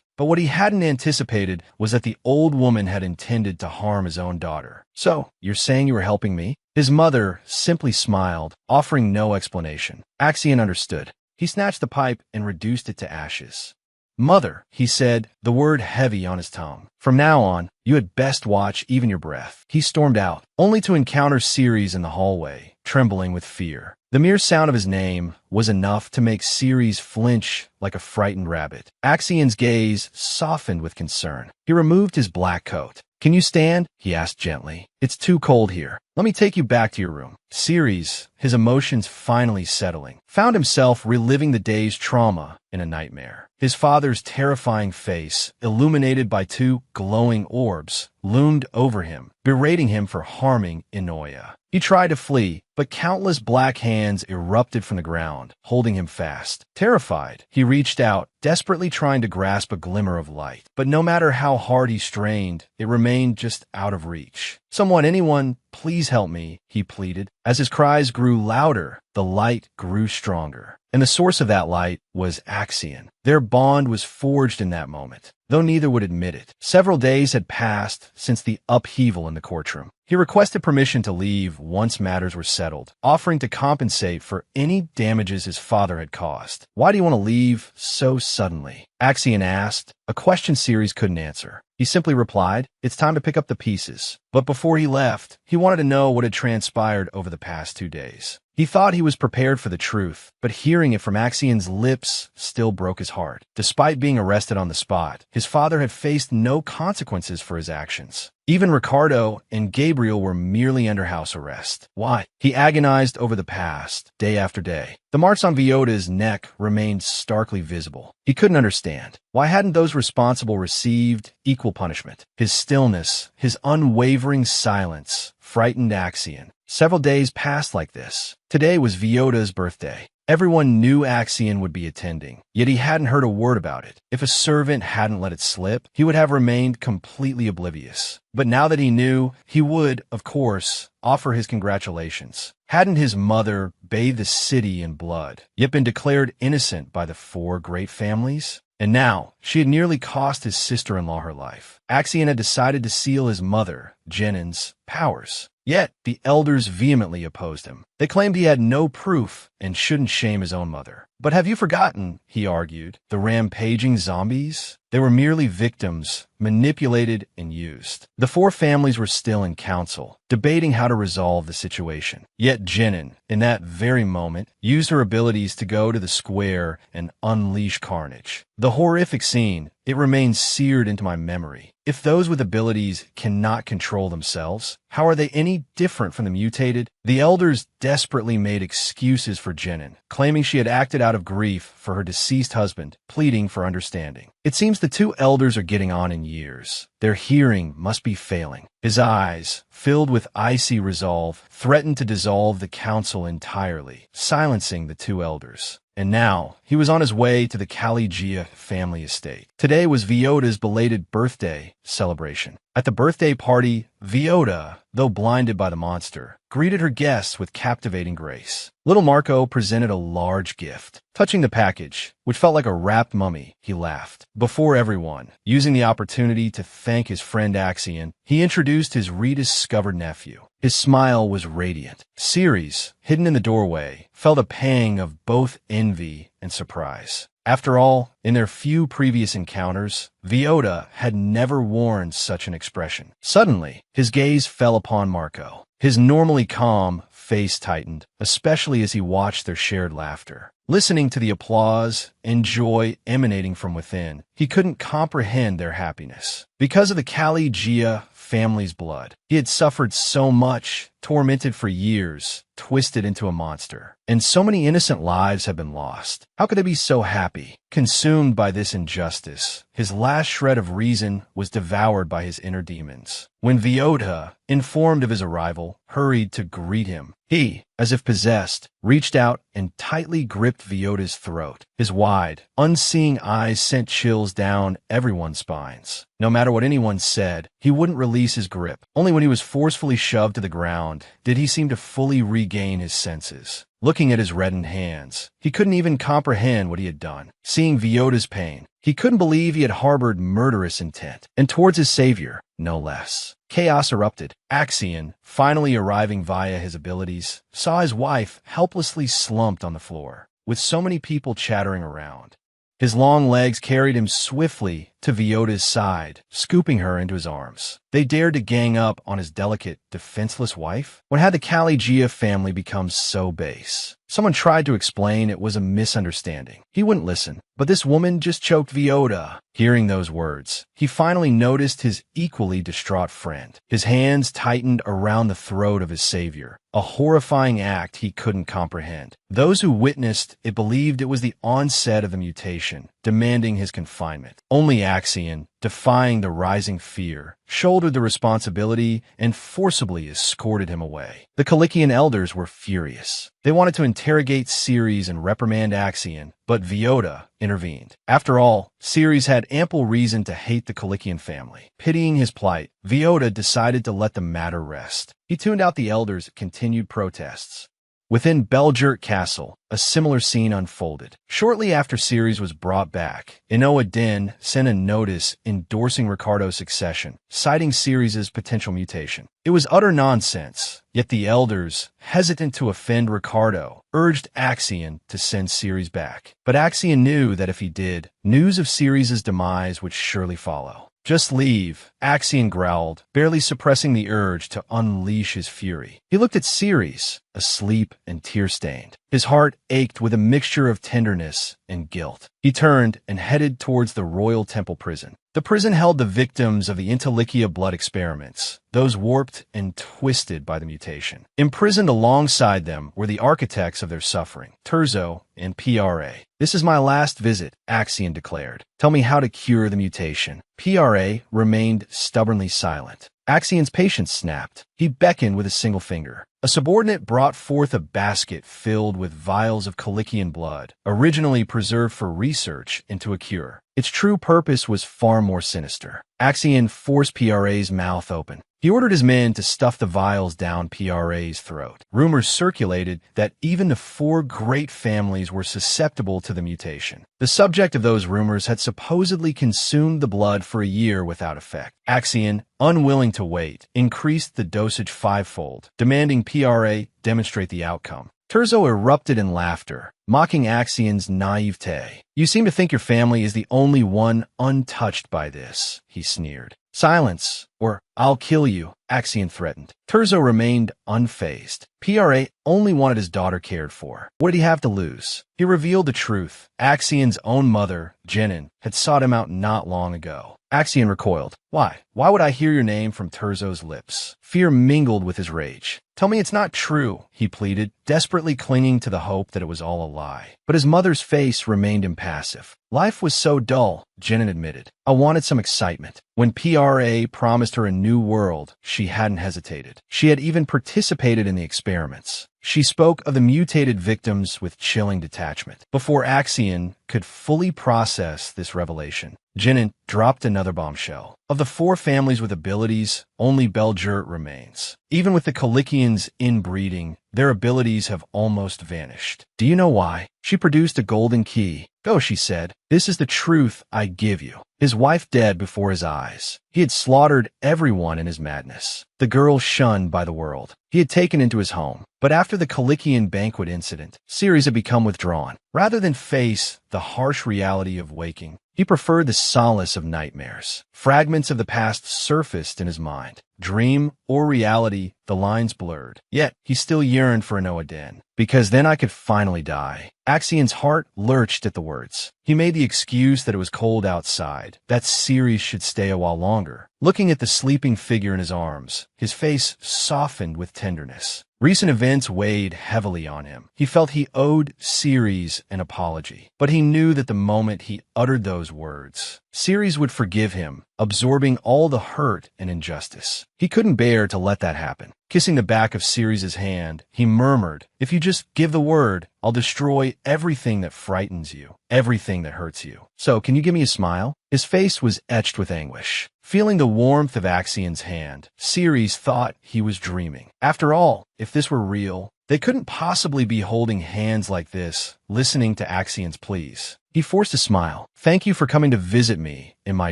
S1: But what he hadn't anticipated was that the old woman had intended to harm his own daughter. So, you're saying you were helping me? His mother simply smiled, offering no explanation. Axion understood. He snatched the pipe and reduced it to ashes. Mother, he said, the word heavy on his tongue. From now on, you had best watch even your breath. He stormed out, only to encounter Ceres in the hallway, trembling with fear. The mere sound of his name was enough to make Ceres flinch like a frightened rabbit. Axion's gaze softened with concern. He removed his black coat. Can you stand? He asked gently. It's too cold here. Let me take you back to your room. Ceres, his emotions finally settling, found himself reliving the day's trauma in a nightmare. His father's terrifying face, illuminated by 2 glowing orbs, loomed over him, berating him for harming Inoya. He tried to flee, but countless black hands erupted from the ground, holding him fast. Terrified, he reached out, desperately trying to grasp a glimmer of light. But no matter how hard he strained, it remained just out of reach. Anyone, please help me, he pleaded. As his cries grew louder, the light grew stronger. And the source of that light was Axion. Their bond was forged in that moment, though neither would admit it. Several days had passed since the upheaval in the courtroom. He requested permission to leave once matters were settled, offering to compensate for any damages his father had caused. "Why do you want to leave so suddenly?" Axion asked, a question Ceres couldn't answer. He simply replied, "It's time to pick up the pieces." But before he left, he wanted to know what had transpired over the past 2 days. He thought he was prepared for the truth, but hearing it from Axion's lips still broke his heart. Despite being arrested on the spot, his father had faced no consequences for his actions. Even Ricardo and Gabriel were merely under house arrest. Why? He agonized over the past, day after day. The marks on Viota's neck remained starkly visible. He couldn't understand. Why hadn't those responsible received equal punishment? His stillness, his unwavering silence, frightened Axion. Several days passed like this. Today was Viota's birthday. Everyone knew Axion would be attending, yet he hadn't heard a word about it. If a servant hadn't let it slip, he would have remained completely oblivious. But now that he knew, he would, of course, offer his congratulations. Hadn't his mother bathed the city in blood, yet been declared innocent by the 4 great families? And now, she had nearly cost his sister-in-law her life. Axion had decided to seal his mother, Jenin's, powers. Yet, the elders vehemently opposed him. They claimed he had no proof and shouldn't shame his own mother. "But have you forgotten," he argued, "the rampaging zombies? They were merely victims, manipulated and used." The 4 families were still in council, debating how to resolve the situation. Yet Jenin, in that very moment, used her abilities to go to the square and unleash carnage. The horrific scene, it remains seared into my memory. If those with abilities cannot control themselves, how are they any different from the mutated? The elders desperately made excuses for Jenin, claiming she had acted out of grief for her deceased husband, pleading for understanding. It seems the 2 elders are getting on in years. Their hearing must be failing. His eyes, filled with icy resolve, threatened to dissolve the council entirely, silencing the 2 elders. And now, he was on his way to the Caligia family estate. Today was Viota's belated birthday celebration. At the birthday party, Viota, though blinded by the monster, greeted her guests with captivating grace. Little Marco presented a large gift. Touching the package, which felt like a wrapped mummy, he laughed. Before everyone, using the opportunity to thank his friend Axion, he introduced his rediscovered nephew. His smile was radiant. Ceres, hidden in the doorway, felt a pang of both envy and surprise. After all, in their few previous encounters, Viota had never worn such an expression. Suddenly, his gaze fell upon Marco. His normally calm face tightened, especially as he watched their shared laughter. Listening to the applause and joy emanating from within, he couldn't comprehend their happiness. Because of the Caligia family's blood, he had suffered so much, tormented for years, twisted into a monster. And so many innocent lives have been lost. How could they be so happy? Consumed by this injustice, his last shred of reason was devoured by his inner demons. When Viota, informed of his arrival, hurried to greet him, he, as if possessed, reached out and tightly gripped Viota's throat. His wide, unseeing eyes sent chills down everyone's spines. No matter what anyone said, he wouldn't release his grip. Only when he was forcefully shoved to the ground did he seem to fully regain his senses. Looking at his reddened hands, he couldn't even comprehend what he had done. Seeing Viota's pain, he couldn't believe he had harbored murderous intent, and towards his savior, no less. Chaos erupted. Axion, finally arriving via his abilities, saw his wife helplessly slumped on the floor, with so many people chattering around. His long legs carried him swiftly to Viota's side, scooping her into his arms. They dared to gang up on his delicate, defenseless wife? When had the Caligia family become so base? Someone tried to explain it was a misunderstanding. He wouldn't listen, but this woman just choked Viota. Hearing those words, he finally noticed his equally distraught friend. His hands tightened around the throat of his savior, a horrifying act he couldn't comprehend. Those who witnessed it believed it was the onset of the mutation, demanding his confinement. Only Axion, defying the rising fear, shouldered the responsibility and forcibly escorted him away. The Calician elders were furious. They wanted to interrogate Ceres and reprimand Axion, but Viota intervened. After all, Ceres had ample reason to hate the Calician family. Pitying his plight, Viota decided to let the matter rest. He tuned out the elders' continued protests. Within Belgirt Castle, a similar scene unfolded. Shortly after Ceres was brought back, Inoa Den sent a notice endorsing Ricardo's succession, citing Ceres' potential mutation. It was utter nonsense, yet the elders, hesitant to offend Ricardo, urged Axion to send Ceres back. But Axion knew that if he did, news of Ceres' demise would surely follow. "Just leave," Axion growled, barely suppressing the urge to unleash his fury. He looked at Ceres, asleep and tear-stained. His heart ached with a mixture of tenderness and guilt. He turned and headed towards the Royal Temple prison. The prison held the victims of the Inteliquia blood experiments, those warped and twisted by the mutation. Imprisoned alongside them were the architects of their suffering, Terzo and PRA. "This is my last visit," Axion declared. "Tell me how to cure the mutation." PRA remained stubbornly silent. Axion's patience snapped. He beckoned with a single finger. A subordinate brought forth a basket filled with vials of Coliquian blood, originally preserved for research into a cure. Its true purpose was far more sinister. Axion forced PRA's mouth open. He ordered his men to stuff the vials down PRA's throat. Rumors circulated that even the 4 great families were susceptible to the mutation. The subject of those rumors had supposedly consumed the blood for a year without effect. Axion, unwilling to wait, increased the dosage 5-fold, demanding PRA demonstrate the outcome. Terzo erupted in laughter, mocking Axion's naivete. "You seem to think your family is the only one untouched by this," he sneered. "Silence, or I'll kill you," Axion threatened. Terzo remained unfazed. PRA only wanted his daughter cared for. What did he have to lose? He revealed the truth. Axion's own mother, Jenin, had sought him out not long ago. Axion recoiled. "Why? Why would I hear your name from Terzo's lips?" Fear mingled with his rage. "Tell me it's not true," he pleaded, desperately clinging to the hope that it was all a lie. But his mother's face remained impassive. "Life was so dull," Jenin admitted. "I wanted some excitement." When PRA promised her a new world, she hadn't hesitated. She had even participated in the experiments. She spoke of the mutated victims with chilling detachment. Before Axion could fully process this revelation, Jenin dropped another bombshell. Of the 4 families with abilities, only Belgirt remains. Even with the Coliquians inbreeding, their abilities have almost vanished. "Do you know why?" She produced a golden key. "Go," she said. "This is the truth I give you." His wife dead before his eyes. He had slaughtered everyone in his madness. The girl shunned by the world. He had taken into his home. But after the Coliquian banquet incident, Ceres had become withdrawn. Rather than face the harsh reality of waking, he preferred the solace of nightmares. Fragments of the past surfaced in his mind. Dream or reality, the lines blurred. Yet, he still yearned for Inoa Den. "Because then I could finally die." Axion's heart lurched at the words. He made the excuse that it was cold outside, that Ceres should stay a while longer. Looking at the sleeping figure in his arms, his face softened with tenderness. Recent events weighed heavily on him. He felt he owed Ceres an apology. But he knew that the moment he uttered those words, Ceres would forgive him, absorbing all the hurt and injustice. He couldn't bear to let that happen. Kissing the back of Ceres' hand, he murmured, "If you just give the word, I'll destroy everything that frightens you, everything that hurts you. So, can you give me a smile?" His face was etched with anguish. Feeling the warmth of Axion's hand, Ceres thought he was dreaming. After all, if this were real, they couldn't possibly be holding hands like this, listening to Axion's pleas. He forced a smile. "Thank you for coming to visit me in my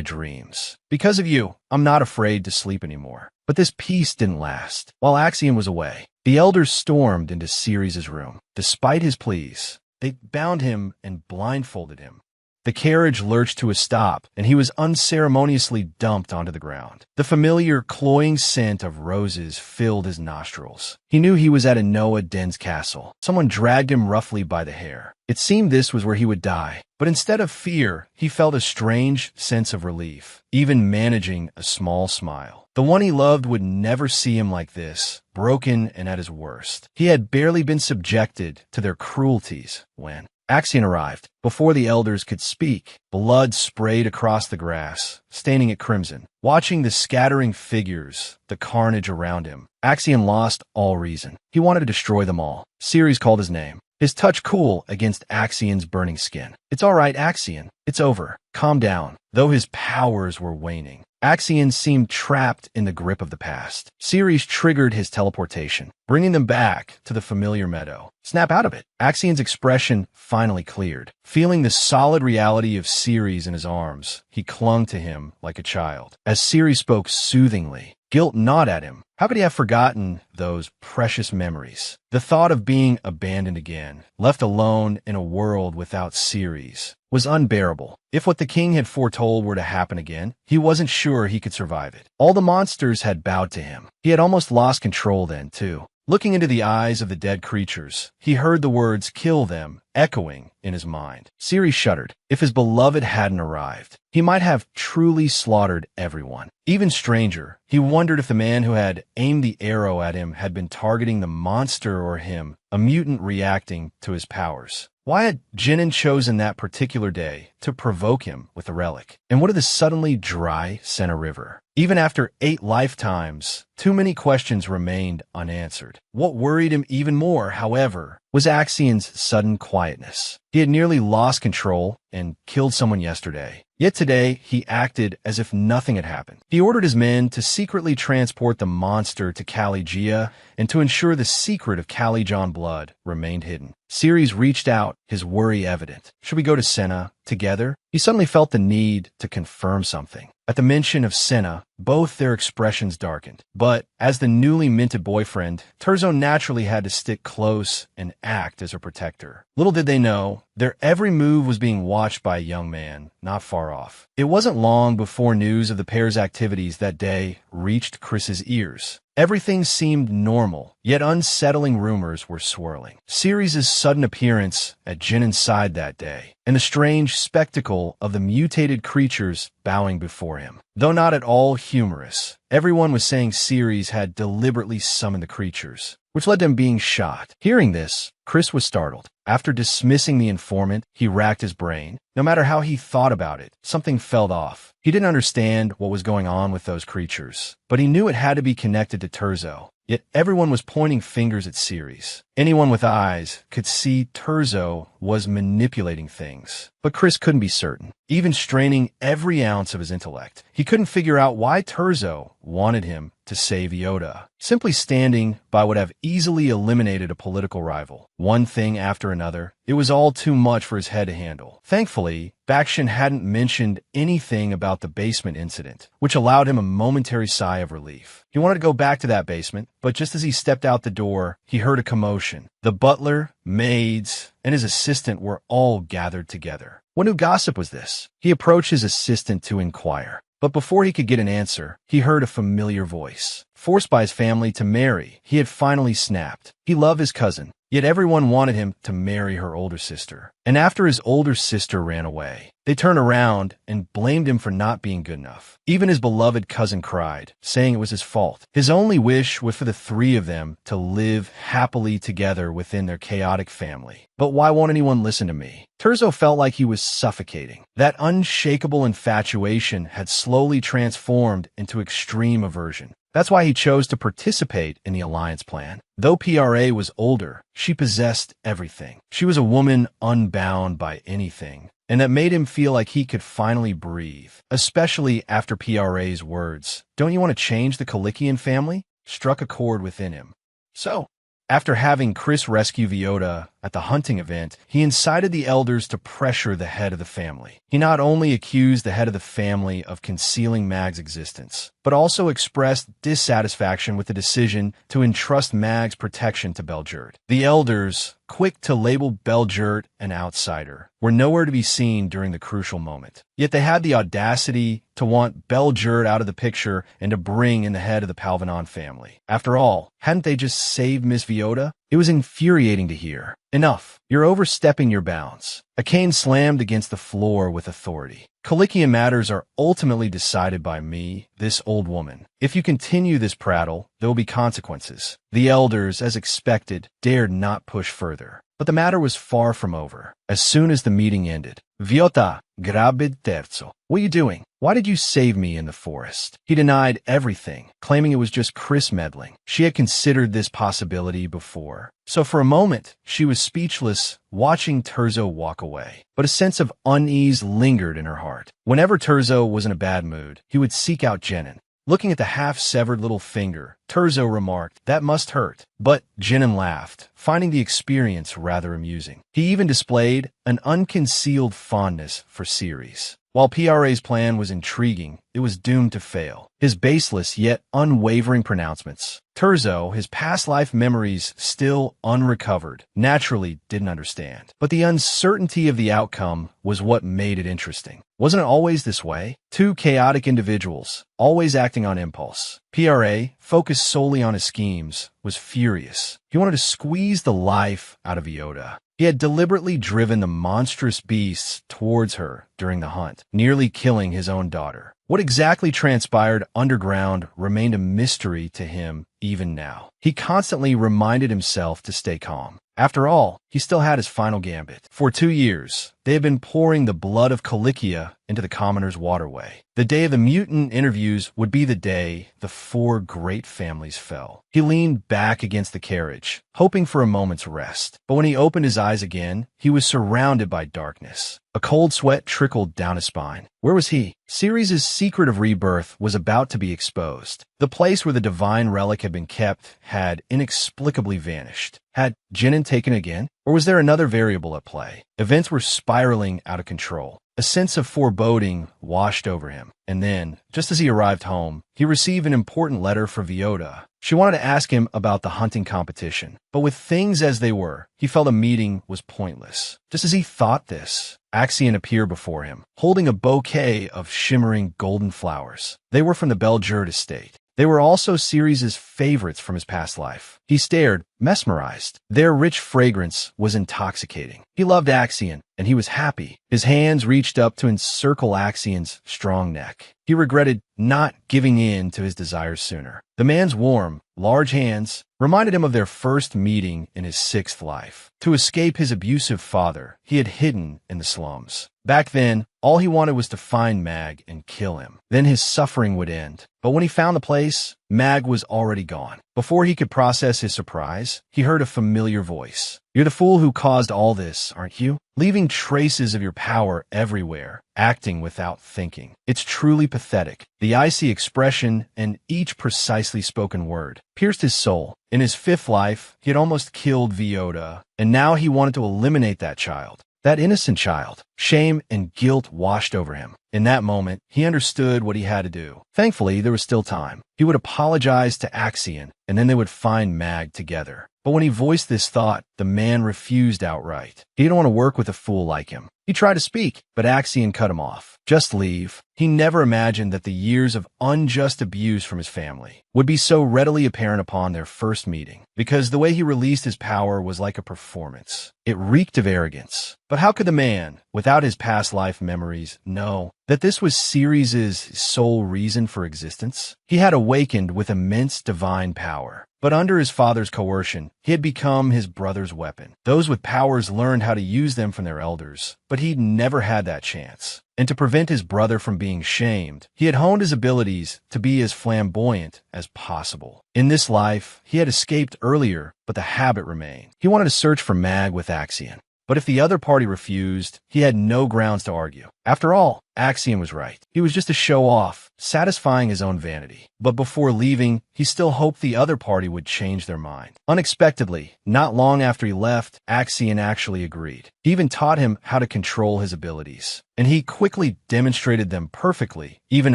S1: dreams. Because of you, I'm not afraid to sleep anymore." But this peace didn't last. While Axion was away, the elders stormed into Ceres' room. Despite his pleas, they bound him and blindfolded him. The carriage lurched to a stop, and he was unceremoniously dumped onto the ground. The familiar, cloying scent of roses filled his nostrils. He knew he was at Inoa Den's castle. Someone dragged him roughly by the hair. It seemed this was where he would die. But instead of fear, he felt a strange sense of relief, even managing a small smile. The one he loved would never see him like this, broken and at his worst. He had barely been subjected to their cruelties when Axion arrived. Before the elders could speak, blood sprayed across the grass, staining it crimson. Watching the scattering figures, the carnage around him, Axion lost all reason. He wanted to destroy them all. Ceres called his name, his touch cool against Axion's burning skin. "It's all right, Axion. It's over. Calm down." Though his powers were waning, Axion seemed trapped in the grip of the past. Ceres triggered his teleportation, bringing them back to the familiar meadow. Snap out of it. Axion's expression finally cleared. Feeling the solid reality of Ceres in his arms, he clung to him like a child. As Ceres spoke soothingly, guilt gnawed at him. How could he have forgotten those precious memories? The thought of being abandoned again, left alone in a world without Ceres, was unbearable. If what the king had foretold were to happen again, he wasn't sure he could survive it. All the monsters had bowed to him. He had almost lost control then, too. Looking into the eyes of the dead creatures, he heard the words "kill them" echoing in his mind. Ceres shuddered. If his beloved hadn't arrived, he might have truly slaughtered everyone. Even stranger, he wondered if the man who had aimed the arrow at him had been targeting the monster or him, a mutant reacting to his powers. Why had Jinan chosen that particular day to provoke him with a relic? And what of the suddenly dry Senna River? Even after 8 lifetimes, too many questions remained unanswered. What worried him even more, however, was Axion's sudden quietness. He had nearly lost control and killed someone yesterday. Yet today, he acted as if nothing had happened. He ordered his men to secretly transport the monster to Caligea and to ensure the secret of Calijon blood remained hidden. Ceres reached out, his worry evident. Should we go to Senna together? He suddenly felt the need to confirm something. At the mention of Senna, both their expressions darkened. But as the newly minted boyfriend, Terzo naturally had to stick close and act as a protector. Little did they know, their every move was being watched by a young man not far off. It wasn't long before news of the pair's activities that day reached Chris's ears. Everything seemed normal, yet unsettling rumors were swirling. Ceres' sudden appearance at Jinan's side that day, and the strange spectacle of the mutated creatures bowing before him. Though not at all humorous, everyone was saying Ceres had deliberately summoned the creatures, which led to him being shot. Hearing this, Chris was startled. After dismissing the informant, he racked his brain. No matter how he thought about it, something felt off. He didn't understand what was going on with those creatures, but he knew it had to be connected to Terzo. Yet everyone was pointing fingers at Ceres. Anyone with eyes could see Terzo was manipulating things. But Chris couldn't be certain. Even straining every ounce of his intellect, he couldn't figure out why Terzo wanted him to save Iota. Simply standing by would have easily eliminated a political rival. One thing after another, it was all too much for his head to handle. Thankfully, Bakshin hadn't mentioned anything about the basement incident, which allowed him a momentary sigh of relief. He wanted to go back to that basement, but just as he stepped out the door, he heard a commotion. The butler, maids, and his assistant were all gathered together. What new gossip was this? He approached his assistant to inquire. But before he could get an answer, he heard a familiar voice. Forced by his family to marry, he had finally snapped. He loved his cousin, yet everyone wanted him to marry her older sister. And after his older sister ran away, they turned around and blamed him for not being good enough. Even his beloved cousin cried, saying it was his fault. His only wish was for the 3 of them to live happily together within their chaotic family. But why won't anyone listen to me? Terzo felt like he was suffocating. That unshakable infatuation had slowly transformed into extreme aversion. That's why he chose to participate in the alliance plan. Though PRA was older, she possessed everything. She was a woman unbound by anything, and that made him feel like he could finally breathe, especially after PRA's words, "Don't you want to change the Kalikian family?" struck a chord within him. So, after having Chris rescue Viota at the hunting event, he incited the elders to pressure the head of the family. He not only accused the head of the family of concealing Mag's existence, but also expressed dissatisfaction with the decision to entrust Mag's protection to Beljurt. The elders, quick to label Beljurt an outsider, were nowhere to be seen during the crucial moment. Yet they had the audacity to want Beljurt out of the picture and to bring in the head of the Palvanon family. After all, hadn't they just saved Miss Viota? It was infuriating to hear. Enough. You're overstepping your bounds. A cane slammed against the floor with authority. Kalikian matters are ultimately decided by me this old woman. If you continue this prattle, there will be consequences. The elders, as expected, dared not push further. But the matter was far from over. As soon as the meeting ended, Viota, grabid terzo. What are you doing? Why did you save me in the forest? He denied everything, claiming it was just Chris meddling. She had considered this possibility before. So for a moment, she was speechless, watching Terzo walk away. But a sense of unease lingered in her heart. Whenever Terzo was in a bad mood, he would seek out Jenin. Looking at the half-severed little finger, Terzo remarked, "That must hurt." But Jenin laughed, finding the experience rather amusing. He even displayed an unconcealed fondness for Ceres. While PRA's plan was intriguing, it was doomed to fail. His baseless yet unwavering pronouncements. Terzo, his past life memories still unrecovered, naturally didn't understand. But the uncertainty of the outcome was what made it interesting. Wasn't it always this way? Two chaotic individuals, always acting on impulse. PRA, focused solely on his schemes, was furious. He wanted to squeeze the life out of Iota. He had deliberately driven the monstrous beasts towards her during the hunt, nearly killing his own daughter. What exactly transpired underground remained a mystery to him even now. He constantly reminded himself to stay calm. After all, he still had his final gambit. For 2 years, they had been pouring the blood of Colicia into the commoner's waterway. The day of the mutant interviews would be the day the 4 great families fell. He leaned back against the carriage, hoping for a moment's rest. But when he opened his eyes again, he was surrounded by darkness. A cold sweat trickled down his spine. Where was he? Ceres' secret of rebirth was about to be exposed. The place where the divine relic had been kept had inexplicably vanished. Had Jenin taken again? Or was there another variable at play? Events were spiraling out of control. A sense of foreboding washed over him. And then, just as he arrived home, he received an important letter for Viota. She wanted to ask him about the hunting competition. But with things as they were, he felt a meeting was pointless. Just as he thought this, Axion appeared before him, holding a bouquet of shimmering golden flowers. They were from the Belgerd estate. They were also Ceres' favorites from his past life. He stared, mesmerized. Their rich fragrance was intoxicating. He loved Axion, and he was happy. His hands reached up to encircle Axion's strong neck. He regretted not giving in to his desires sooner. The man's warm, large hands reminded him of their first meeting in his 6th life. To escape his abusive father, he had hidden in the slums. Back then, all he wanted was to find Mag and kill him. Then his suffering would end. But when he found the place, Mag was already gone. Before he could process his surprise, he heard a familiar voice. "You're the fool who caused all this, aren't you? Leaving traces of your power everywhere, acting without thinking. It's truly pathetic." The icy expression and each precisely spoken word pierced his soul. In his 5th life, he had almost killed Viota, and now he wanted to eliminate that child. That innocent child. Shame and guilt washed over him. In that moment, he understood what he had to do. Thankfully, there was still time. He would apologize to Axion, and then they would find Mag together. But when he voiced this thought, the man refused outright. He didn't want to work with a fool like him. He tried to speak, but Axion cut him off. Just leave. He never imagined that the years of unjust abuse from his family would be so readily apparent upon their first meeting, because the way he released his power was like a performance. It reeked of arrogance. But how could the man, without his past life memories, know that this was Ceres' sole reason for existence? He had awakened with immense divine power. But under his father's coercion, he had become his brother's weapon. Those with powers learned how to use them from their elders, but he'd never had that chance. And to prevent his brother from being shamed, he had honed his abilities to be as flamboyant as possible. In this life, he had escaped earlier, but the habit remained. He wanted to search for Mag with Axion. But if the other party refused, he had no grounds to argue. After all, Axion was right. He was just a show-off, satisfying his own vanity. But before leaving, he still hoped the other party would change their mind. Unexpectedly, not long after he left, Axion actually agreed. He even taught him how to control his abilities. And he quickly demonstrated them perfectly, even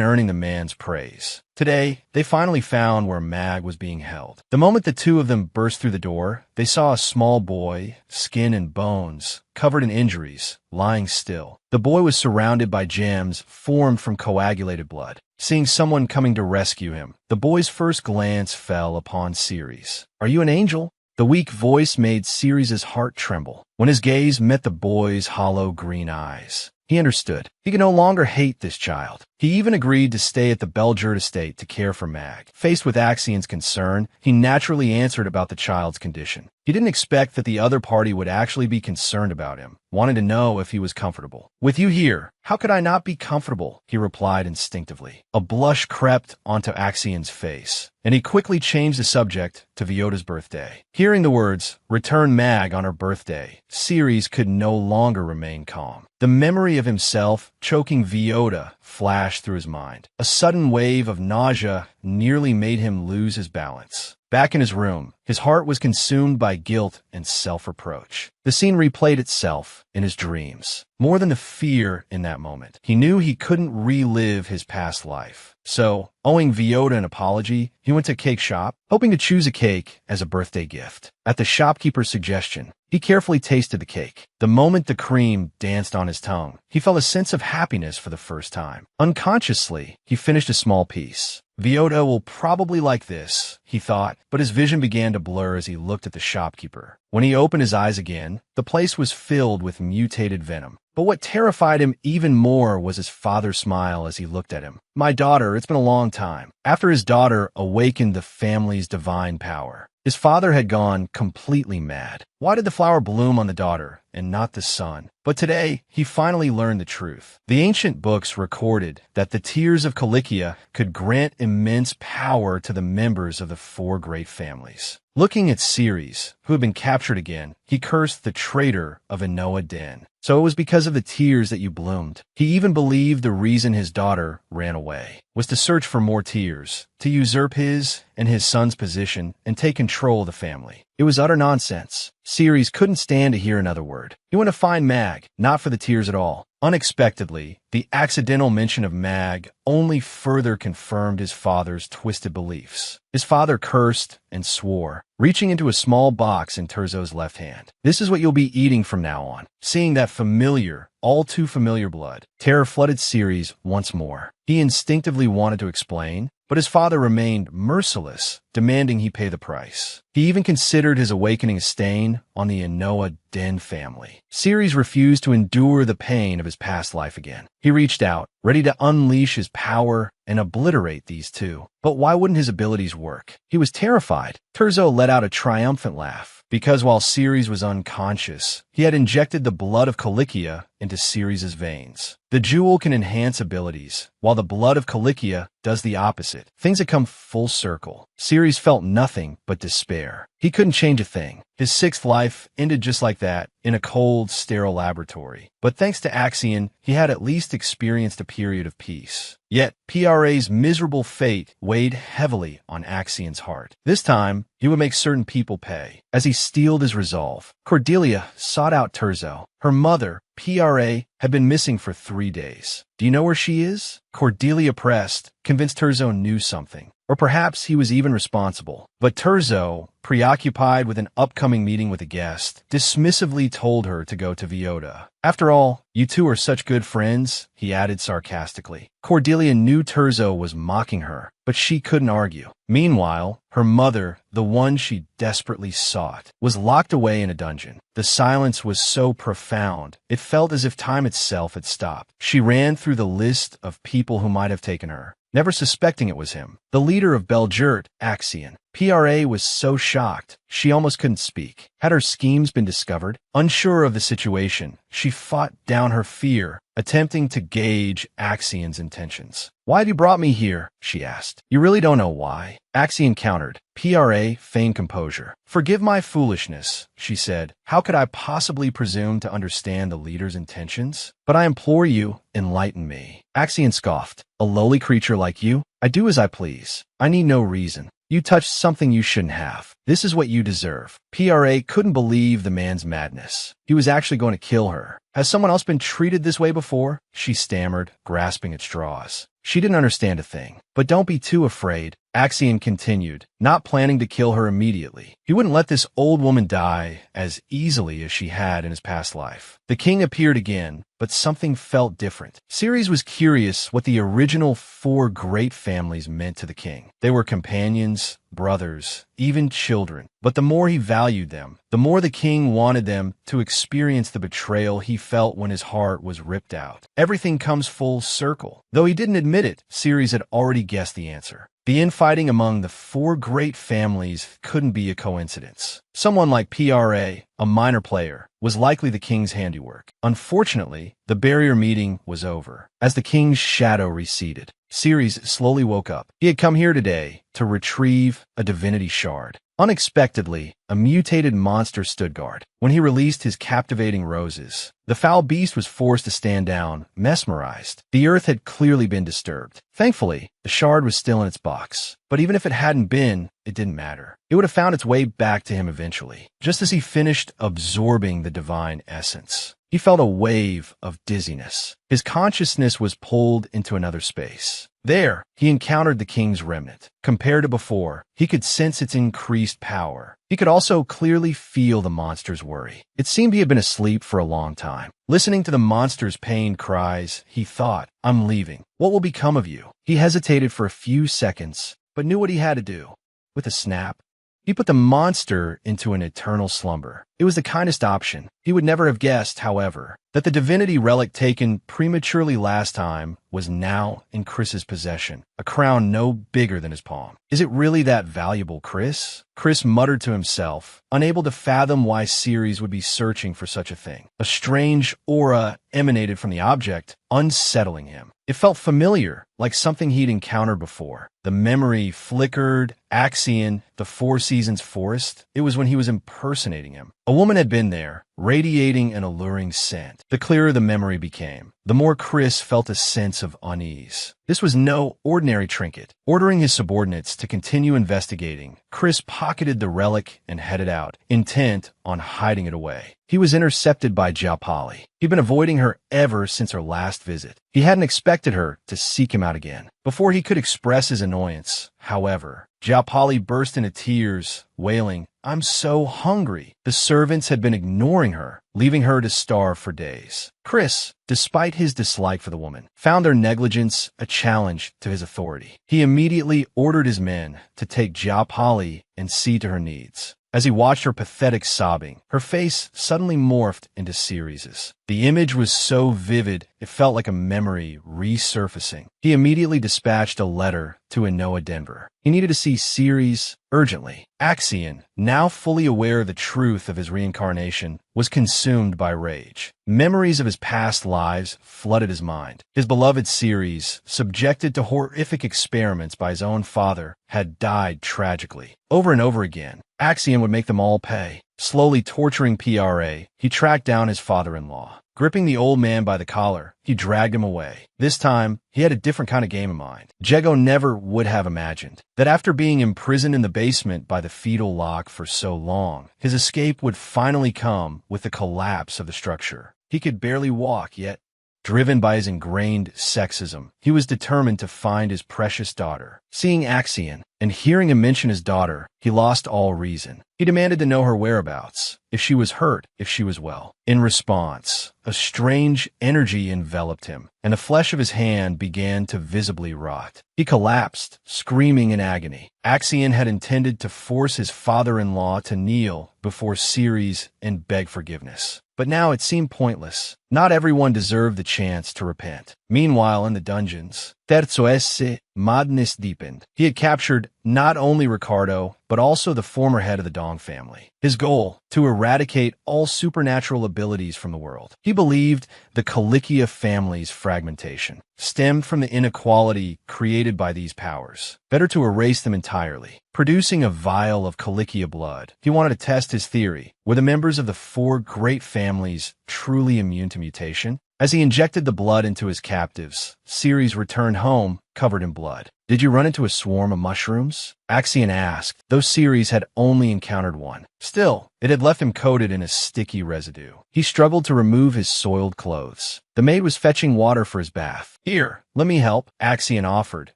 S1: earning the man's praise. Today, they finally found where Mag was being held. The moment the two of them burst through the door, they saw a small boy, skin and bones, covered in injuries, lying still. The boy was surrounded by gems formed from coagulated blood. Seeing someone coming to rescue him, the boy's first glance fell upon Ceres. "Are you an angel?" The weak voice made Ceres' heart tremble when his gaze met the boy's hollow green eyes. He understood. He could no longer hate this child. He even agreed to stay at the Belgiurt estate to care for Mag. Faced with Axian's concern, he naturally answered about the child's condition. He didn't expect that the other party would actually be concerned about him, wanted to know if he was comfortable. "With you here, how could I not be comfortable?" he replied instinctively. A blush crept onto Axian's face, and he quickly changed the subject to Viota's birthday. Hearing the words, "Return Mag on her birthday," Ceres could no longer remain calm. The memory of himself choking Viota flashed through his mind. A sudden wave of nausea nearly made him lose his balance. Back in his room, his heart was consumed by guilt and self-reproach. The scene replayed itself in his dreams. More than the fear in that moment, he knew he couldn't relive his past life. So, owing Viota an apology, he went to a cake shop, hoping to choose a cake as a birthday gift. At the shopkeeper's suggestion, he carefully tasted the cake. The moment the cream danced on his tongue, he felt a sense of happiness for the first time. Unconsciously, he finished a small piece. "Viota will probably like this," he thought, but his vision began to blur as he looked at the shopkeeper. When he opened his eyes again, the place was filled with mutated venom. But what terrified him even more was his father's smile as he looked at him. "My daughter, it's been a long time." After his daughter awakened the family's divine power, his father had gone completely mad. Why did the flower bloom on the daughter and not the son? But today, he finally learned the truth. The ancient books recorded that the tears of Cilicia could grant immense power to the members of the four great families. Looking at Ceres, who had been captured again, he cursed the traitor of Enoa Den. "So it was because of the tears that you bloomed." He even believed the reason his daughter ran away was to search for more tears, to usurp his and his son's position and take control of the family. It was utter nonsense. Ceres couldn't stand to hear another word. He went to find Mag, not for the tears at all. Unexpectedly, the accidental mention of Mag only further confirmed his father's twisted beliefs. His father cursed and swore, reaching into a small box in Terzo's left hand. "This is what you'll be eating from now on." Seeing that familiar, all too familiar blood, terror flooded Ceres once more. He instinctively wanted to explain, but his father remained merciless, demanding he pay the price. He even considered his awakening a stain on the Enoa Den family. Ceres refused to endure the pain of his past life again. He reached out, ready to unleash his power and obliterate these two. But why wouldn't his abilities work? He was terrified. Terzo let out a triumphant laugh, because while Ceres was unconscious, he had injected the blood of Cilicia into Ceres' veins. The jewel can enhance abilities, while the blood of Cilicia does the opposite. Things had come full circle. Ceres felt nothing but despair. He couldn't change a thing. His sixth life ended just like that, in a cold, sterile laboratory. But thanks to Axian, he had at least experienced a period of peace. Yet, PRA's miserable fate weighed heavily on Axian's heart. This time, he would make certain people pay. As he steeled his resolve, Cordelia sought out Terzo. Her mother, PRA, had been missing for 3 days. "Do you know where she is?" Cordelia pressed, convinced Terzo knew something. Or perhaps he was even responsible. But Terzo, preoccupied with an upcoming meeting with a guest, dismissively told her to go to Viota. "After all, you two are such good friends," he added sarcastically. Cordelia knew Terzo was mocking her, but she couldn't argue. Meanwhile, her mother, the one she desperately sought, was locked away in a dungeon. The silence was so profound, it felt as if time itself had stopped. She ran through the list of people who might have taken her, never suspecting it was him. The leader of Belgiurt, Axian. PRA was so shocked, she almost couldn't speak. Had her schemes been discovered? Unsure of the situation, she fought down her fear, attempting to gauge Axian's intentions. "Why have you brought me here?" she asked. "You really don't know why?" Axian countered. PRA feigned composure. "Forgive my foolishness," she said. "How could I possibly presume to understand the leader's intentions? But I implore you, enlighten me." Axian scoffed. "A lowly creature like you? I do as I please. I need no reason. You touched something you shouldn't have. This is what you deserve." PRA couldn't believe the man's madness. He was actually going to kill her. "Has someone else been treated this way before?" she stammered, grasping at straws. She didn't understand a thing. "But don't be too afraid," Axian continued, not planning to kill her immediately. He wouldn't let this old woman die as easily as she had in his past life. The king appeared again, but something felt different. Ceres was curious what the original four great families meant to the king. They were companions, brothers, even children. But the more he valued them, the more the king wanted them to experience the betrayal he felt when his heart was ripped out. Everything comes full circle. Though he didn't admit it, Ceres had already guessed the answer. The infighting among the four great families couldn't be a coincidence. Someone like PRA, a minor player, was likely the king's handiwork. Unfortunately, the barrier meeting was over. As the king's shadow receded, Ceres slowly woke up. He had come here today to retrieve a divinity shard. Unexpectedly, a mutated monster stood guard. When he released his captivating roses, the foul beast was forced to stand down, mesmerized. The earth had clearly been disturbed. Thankfully, the shard was still in its box. But even if it hadn't been, it didn't matter. It would have found its way back to him eventually. Just as he finished absorbing the divine essence, he felt a wave of dizziness. His consciousness was pulled into another space. There, he encountered the king's remnant. Compared to before, he could sense its increased power. He could also clearly feel the monster's worry. It seemed he had been asleep for a long time. Listening to the monster's pained cries, he thought, "I'm leaving. What will become of you?" He hesitated for a few seconds, but knew what he had to do. With a snap, he put the monster into an eternal slumber. It was the kindest option. He would never have guessed, however, that the divinity relic taken prematurely last time was now in Chris's possession, a crown no bigger than his palm. Is it really that valuable, Chris? Chris muttered to himself, unable to fathom why Ceres would be searching for such a thing. A strange aura emanated from the object, unsettling him. It felt familiar, like something he'd encountered before. The memory flickered. Axion, the Four Seasons forest. It was when he was impersonating him. A woman had been there, radiating an alluring scent. The clearer the memory became, the more Chris felt a sense of unease. This was no ordinary trinket. Ordering his subordinates to continue investigating, Chris pocketed the relic and headed out, intent on hiding it away. He was intercepted by Jiaopali. He'd been avoiding her ever since her last visit. He hadn't expected her to seek him out again. Before he could express his annoyance, however, Jiaopali burst into tears, wailing, "I'm so hungry." The servants had been ignoring her, leaving her to starve for days. Chris, despite his dislike for the woman, found their negligence a challenge to his authority. He immediately ordered his men to take Jiaopali and see to her needs. As he watched her pathetic sobbing, her face suddenly morphed into Ceres's. The image was so vivid, it felt like a memory resurfacing. He immediately dispatched a letter to Inoa Denver. He needed to see Ceres urgently. Axion, now fully aware of the truth of his reincarnation, was consumed by rage. Memories of his past lives flooded his mind. His beloved Ceres, subjected to horrific experiments by his own father, had died tragically. Over and over again, Axion would make them all pay. Slowly torturing PRA, he tracked down his father-in-law. Gripping the old man by the collar, he dragged him away. This time, he had a different kind of game in mind. Jego never would have imagined that after being imprisoned in the basement by the fetal lock for so long, his escape would finally come with the collapse of the structure. He could barely walk, yet, driven by his ingrained sexism, he was determined to find his precious daughter. Seeing Axion and hearing him mention his daughter, he lost all reason. He demanded to know her whereabouts, if she was hurt, if she was well. In response, a strange energy enveloped him, and the flesh of his hand began to visibly rot. He collapsed, screaming in agony. Axion had intended to force his father-in-law to kneel before Ceres and beg forgiveness. But now it seemed pointless. Not everyone deserved the chance to repent. Meanwhile, in the dungeons, Terzo esse, madness deepened. He had captured not only Ricardo, but also the former head of the Dong family. His goal, to eradicate all supernatural abilities from the world. He believed the Calicia family's fragmentation stemmed from the inequality created by these powers. Better to erase them entirely. Producing a vial of Calicia blood, he wanted to test his theory. Were the members of the four great families truly immune to mutation? As he injected the blood into his captives, Ceres returned home, covered in blood. "Did you run into a swarm of mushrooms?" Axion asked, though Ceres had only encountered one. Still, it had left him coated in a sticky residue. He struggled to remove his soiled clothes. The maid was fetching water for his bath. "Here, let me help," Axion offered,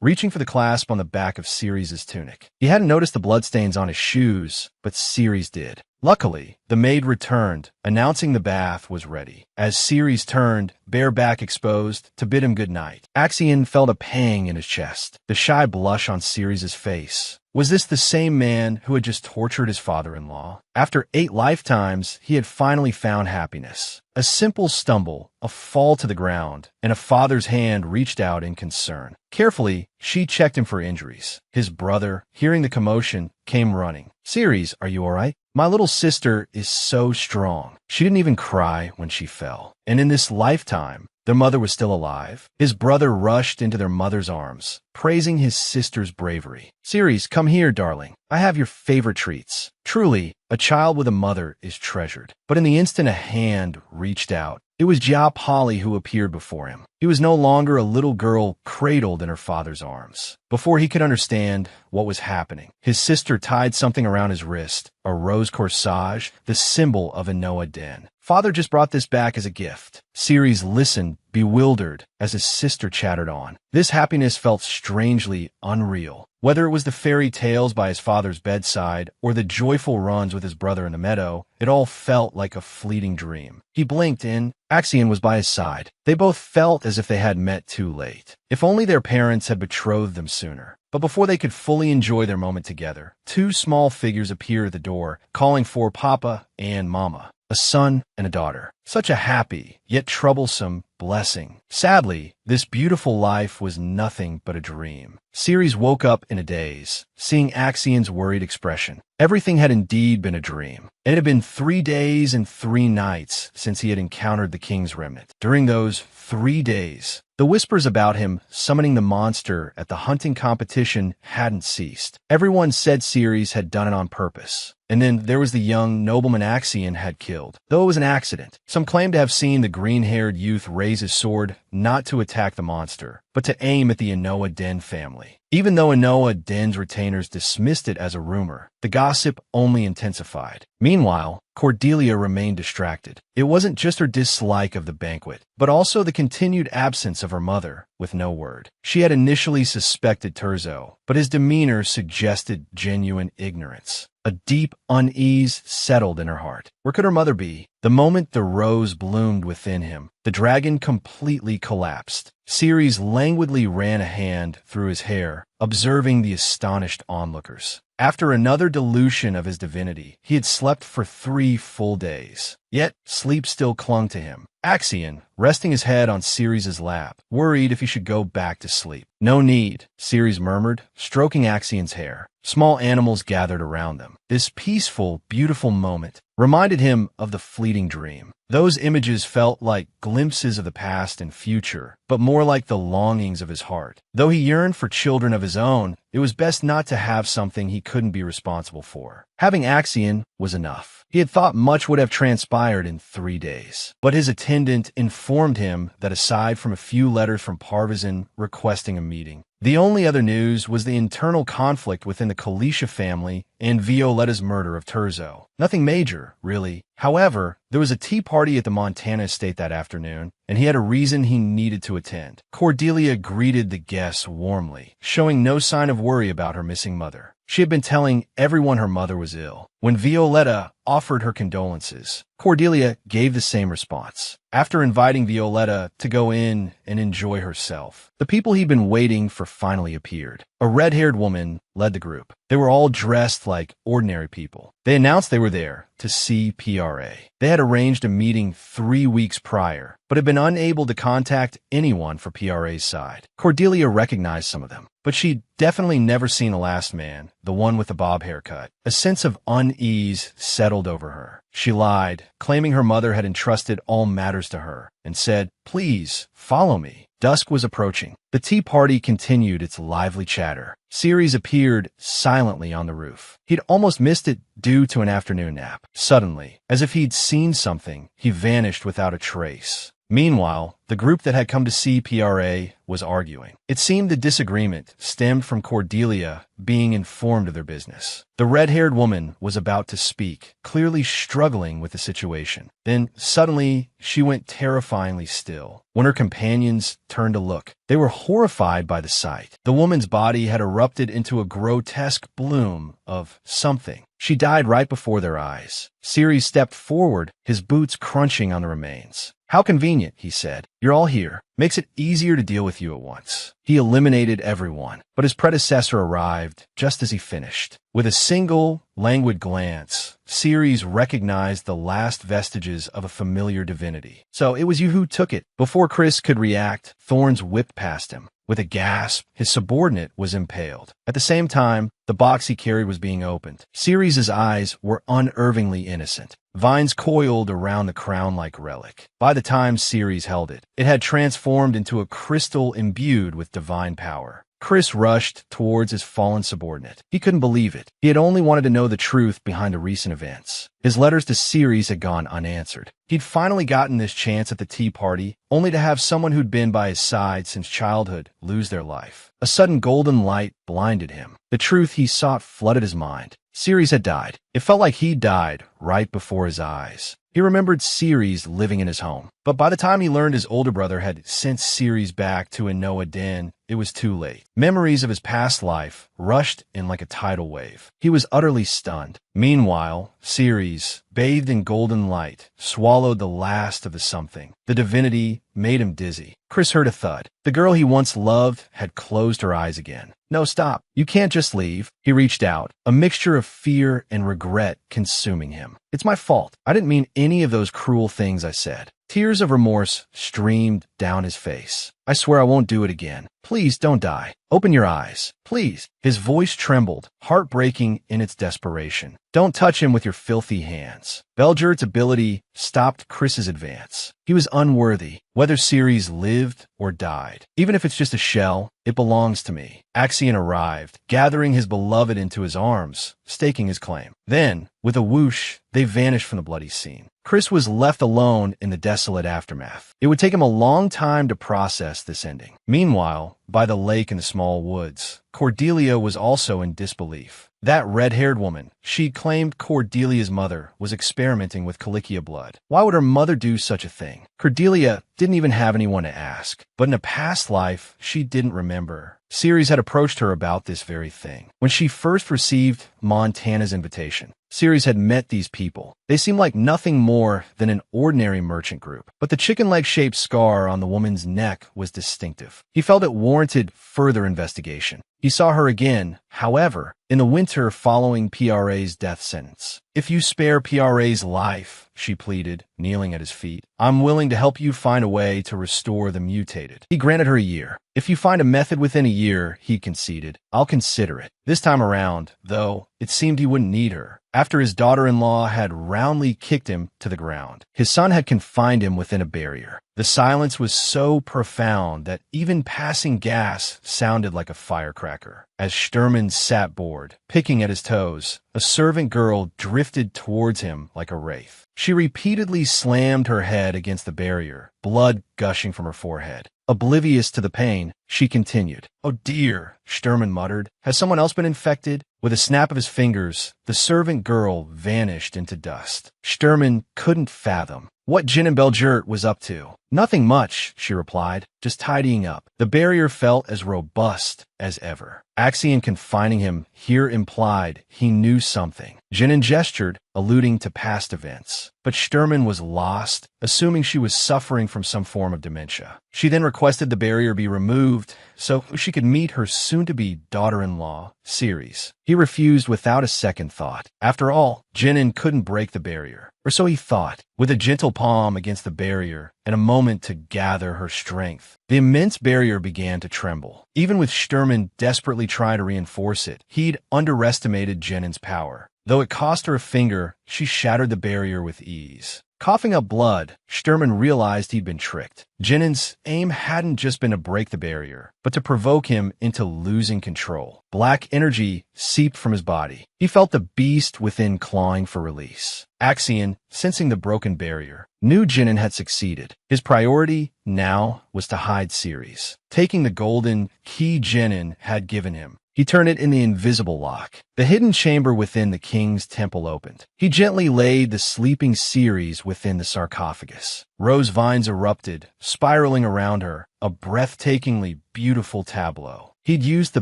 S1: reaching for the clasp on the back of Ceres' tunic. He hadn't noticed the bloodstains on his shoes, but Ceres did. Luckily, the maid returned, announcing the bath was ready. As Ceres turned, bare back exposed, to bid him good night, Axion felt a pang in his chest, the shy blush on Ceres' face. Was this the same man who had just tortured his father-in-law? After 8 lifetimes, he had finally found happiness. A simple stumble, a fall to the ground, and a father's hand reached out in concern. Carefully, she checked him for injuries. His brother, hearing the commotion, came running. "Ceres, are you all right? My little sister is so strong. She didn't even cry when she fell." And in this lifetime, their mother was still alive. His brother rushed into their mother's arms, praising his sister's bravery. "Ceres, come here, darling. I have your favorite treats." Truly, a child with a mother is treasured. But in the instant a hand reached out, it was Jia Polly who appeared before him. He was no longer a little girl cradled in her father's arms. Before he could understand what was happening, his sister tied something around his wrist, a rose corsage, the symbol of Enoa Den. "Father just brought this back as a gift." Ceres listened, bewildered, as his sister chattered on. This happiness felt strangely unreal. Whether it was the fairy tales by his father's bedside or the joyful runs with his brother in the meadow, it all felt like a fleeting dream. He blinked and Axion was by his side. They both felt as if they had met too late. If only their parents had betrothed them sooner. But before they could fully enjoy their moment together, 2 small figures appeared at the door, calling for Papa and Mama. A son and a daughter. Such a happy, yet troublesome, blessing. Sadly, this beautiful life was nothing but a dream. Ceres woke up in a daze, seeing Axion's worried expression. Everything had indeed been a dream. It had been 3 days and 3 nights since he had encountered the king's remnant. During those 3 days, the whispers about him summoning the monster at the hunting competition hadn't ceased. Everyone said Ceres had done it on purpose. And then there was the young nobleman Axion had killed, though it was an accident. Some claimed to have seen the green-haired youth raise his sword not to attack the monster, but to aim at the Enoa Den family. Even though Enoa Den's retainers dismissed it as a rumor, the gossip only intensified. Meanwhile, Cordelia remained distracted. It wasn't just her dislike of the banquet, but also the continued absence of her mother, with no word. She had initially suspected Terzo, but his demeanor suggested genuine ignorance. A deep unease settled in her heart. Where could her mother be? The moment the rose bloomed within him, the dragon completely collapsed. Ceres languidly ran a hand through his hair, observing the astonished onlookers. After another dilution of his divinity, he had slept for 3 full days. Yet, sleep still clung to him. Axion, resting his head on Ceres' lap, worried if he should go back to sleep. "No need," Ceres murmured, stroking Axion's hair. Small animals gathered around them. This peaceful, beautiful moment reminded him of the fleeting dream. Those images felt like glimpses of the past and future, but more like the longings of his heart. Though he yearned for children of his own, it was best not to have something he couldn't be responsible for. Having Axion was enough. He had thought much would have transpired in 3 days. But his attendant informed him that aside from a few letters from Parvizan requesting a meeting, the only other news was the internal conflict within the Kalisha family and Violetta's murder of Terzo. Nothing major, really. However, there was a tea party at the Montana estate that afternoon, and he had a reason he needed to attend. Cordelia greeted the guests warmly, showing no sign of worry about her missing mother. She had been telling everyone her mother was ill. When Violetta offered her condolences, Cordelia gave the same response. After inviting Violetta to go in and enjoy herself, the people he'd been waiting for finally appeared. A red-haired woman led the group. They were all dressed like ordinary people. They announced they were there to see PRA. They had arranged a meeting 3 weeks prior, but had been unable to contact anyone for PRA's side. Cordelia recognized some of them, but she'd definitely never seen the last man, the one with the bob haircut. A sense of unease settled over her. She lied, claiming her mother had entrusted all matters to her, and said, "Please, follow me." Dusk was approaching. The tea party continued its lively chatter. Ceres appeared silently on the roof. He'd almost missed it due to an afternoon nap. Suddenly, as if he'd seen something, he vanished without a trace. Meanwhile, the group that had come to see PRA was arguing. It seemed the disagreement stemmed from Cordelia being informed of their business. The red-haired woman was about to speak, clearly struggling with the situation. Then, suddenly, she went terrifyingly still. When her companions turned to look, they were horrified by the sight. The woman's body had erupted into a grotesque bloom of something. She died right before their eyes. Ceres stepped forward, his boots crunching on the remains. "How convenient," he said. "You're all here. Makes it easier to deal with you at once." He eliminated everyone, but his predecessor arrived just as he finished. With a single, languid glance, Ceres recognized the last vestiges of a familiar divinity. "So it was you who took it." Before Chris could react, thorns whipped past him. With a gasp, his subordinate was impaled. At the same time, the box he carried was being opened. Ceres' eyes were unervingly innocent. Vines coiled around the crown-like relic. By the time Ceres held it, it had transformed into a crystal imbued with divine power. Chris rushed towards his fallen subordinate. He couldn't believe it. He had only wanted to know the truth behind the recent events. His letters to Ceres had gone unanswered. He'd finally gotten this chance at the tea party, only to have someone who'd been by his side since childhood lose their life. A sudden golden light blinded him. The truth he sought flooded his mind. Ceres had died. It felt like he died right before his eyes. He remembered Ceres living in his home. But by the time he learned his older brother had sent Ceres back to Enoa Den, it was too late. Memories of his past life rushed in like a tidal wave. He was utterly stunned. Meanwhile, Ceres, bathed in golden light, swallowed the last of the something. The divinity made him dizzy. Chris heard a thud. The girl he once loved had closed her eyes again. "No, stop. You can't just leave." He reached out, a mixture of fear and regret consuming him. "It's my fault. I didn't mean any of those cruel things I said." Tears of remorse streamed down his face. "I swear I won't do it again. Please don't die. Open your eyes. Please." His voice trembled, heartbreaking in its desperation. "Don't touch him with your filthy hands." Belgert's ability stopped Chris's advance. He was unworthy, whether Ceres lived or died. "Even if it's just a shell, it belongs to me." Axion arrived, gathering his beloved into his arms, staking his claim. Then, with a whoosh, they vanished from the bloody scene. Chris was left alone in the desolate aftermath. It would take him a long time to process this ending. Meanwhile, by the lake in the small woods, Cordelia was also in disbelief. That red-haired woman, she claimed Cordelia's mother, was experimenting with Calicia blood. Why would her mother do such a thing? Cordelia didn't even have anyone to ask. But in a past life, she didn't remember. Ceres had approached her about this very thing. When she first received Montana's invitation, Ceres had met these people. They seemed like nothing more than an ordinary merchant group. But the chicken leg-shaped scar on the woman's neck was distinctive. He felt it warranted further investigation. He saw her again, however, in the winter following PRA's death sentence. "If you spare PRA's life," she pleaded, kneeling at his feet, "I'm willing to help you find a way to restore the mutated." He granted her a year. "If you find a method within a year," he conceded, "I'll consider it." This time around, though, it seemed he wouldn't need her. After his daughter-in-law had roundly kicked him to the ground, his son had confined him within a barrier. The silence was so profound that even passing gas sounded like a firecracker. As Sturman sat bored, picking at his toes, a servant girl drifted towards him like a wraith. She repeatedly slammed her head against the barrier, blood gushing from her forehead. Oblivious to the pain, she continued. "Oh dear," Sturman muttered. "Has someone else been infected?" With a snap of his fingers, the servant girl vanished into dust. Sturman couldn't fathom what Jin and Belgert was up to. "Nothing much," she replied, "just tidying up." The barrier felt as robust as ever. Axion confining him here implied he knew something. Jinin gestured, alluding to past events. But Sturman was lost, assuming she was suffering from some form of dementia. She then requested the barrier be removed so she could meet her soon-to-be daughter-in-law, Ceres. He refused without a second thought. After all, Jinin couldn't break the barrier. Or so he thought. With a gentle palm against the barrier and a moment to gather her strength, the immense barrier began to tremble. Even with Sturman desperately trying to reinforce it, he'd underestimated Jinin's power. Though it cost her a finger, she shattered the barrier with ease. Coughing up blood, Sturman realized he'd been tricked. Jinin's aim hadn't just been to break the barrier, but to provoke him into losing control. Black energy seeped from his body. He felt the beast within clawing for release. Axion, sensing the broken barrier, knew Jinin had succeeded. His priority now was to hide Ceres. Taking the golden key Jinin had given him, he turned it in the invisible lock. The hidden chamber within the king's temple opened. He gently laid the sleeping Ceres within the sarcophagus. Rose vines erupted, spiraling around her, a breathtakingly beautiful tableau. He'd used the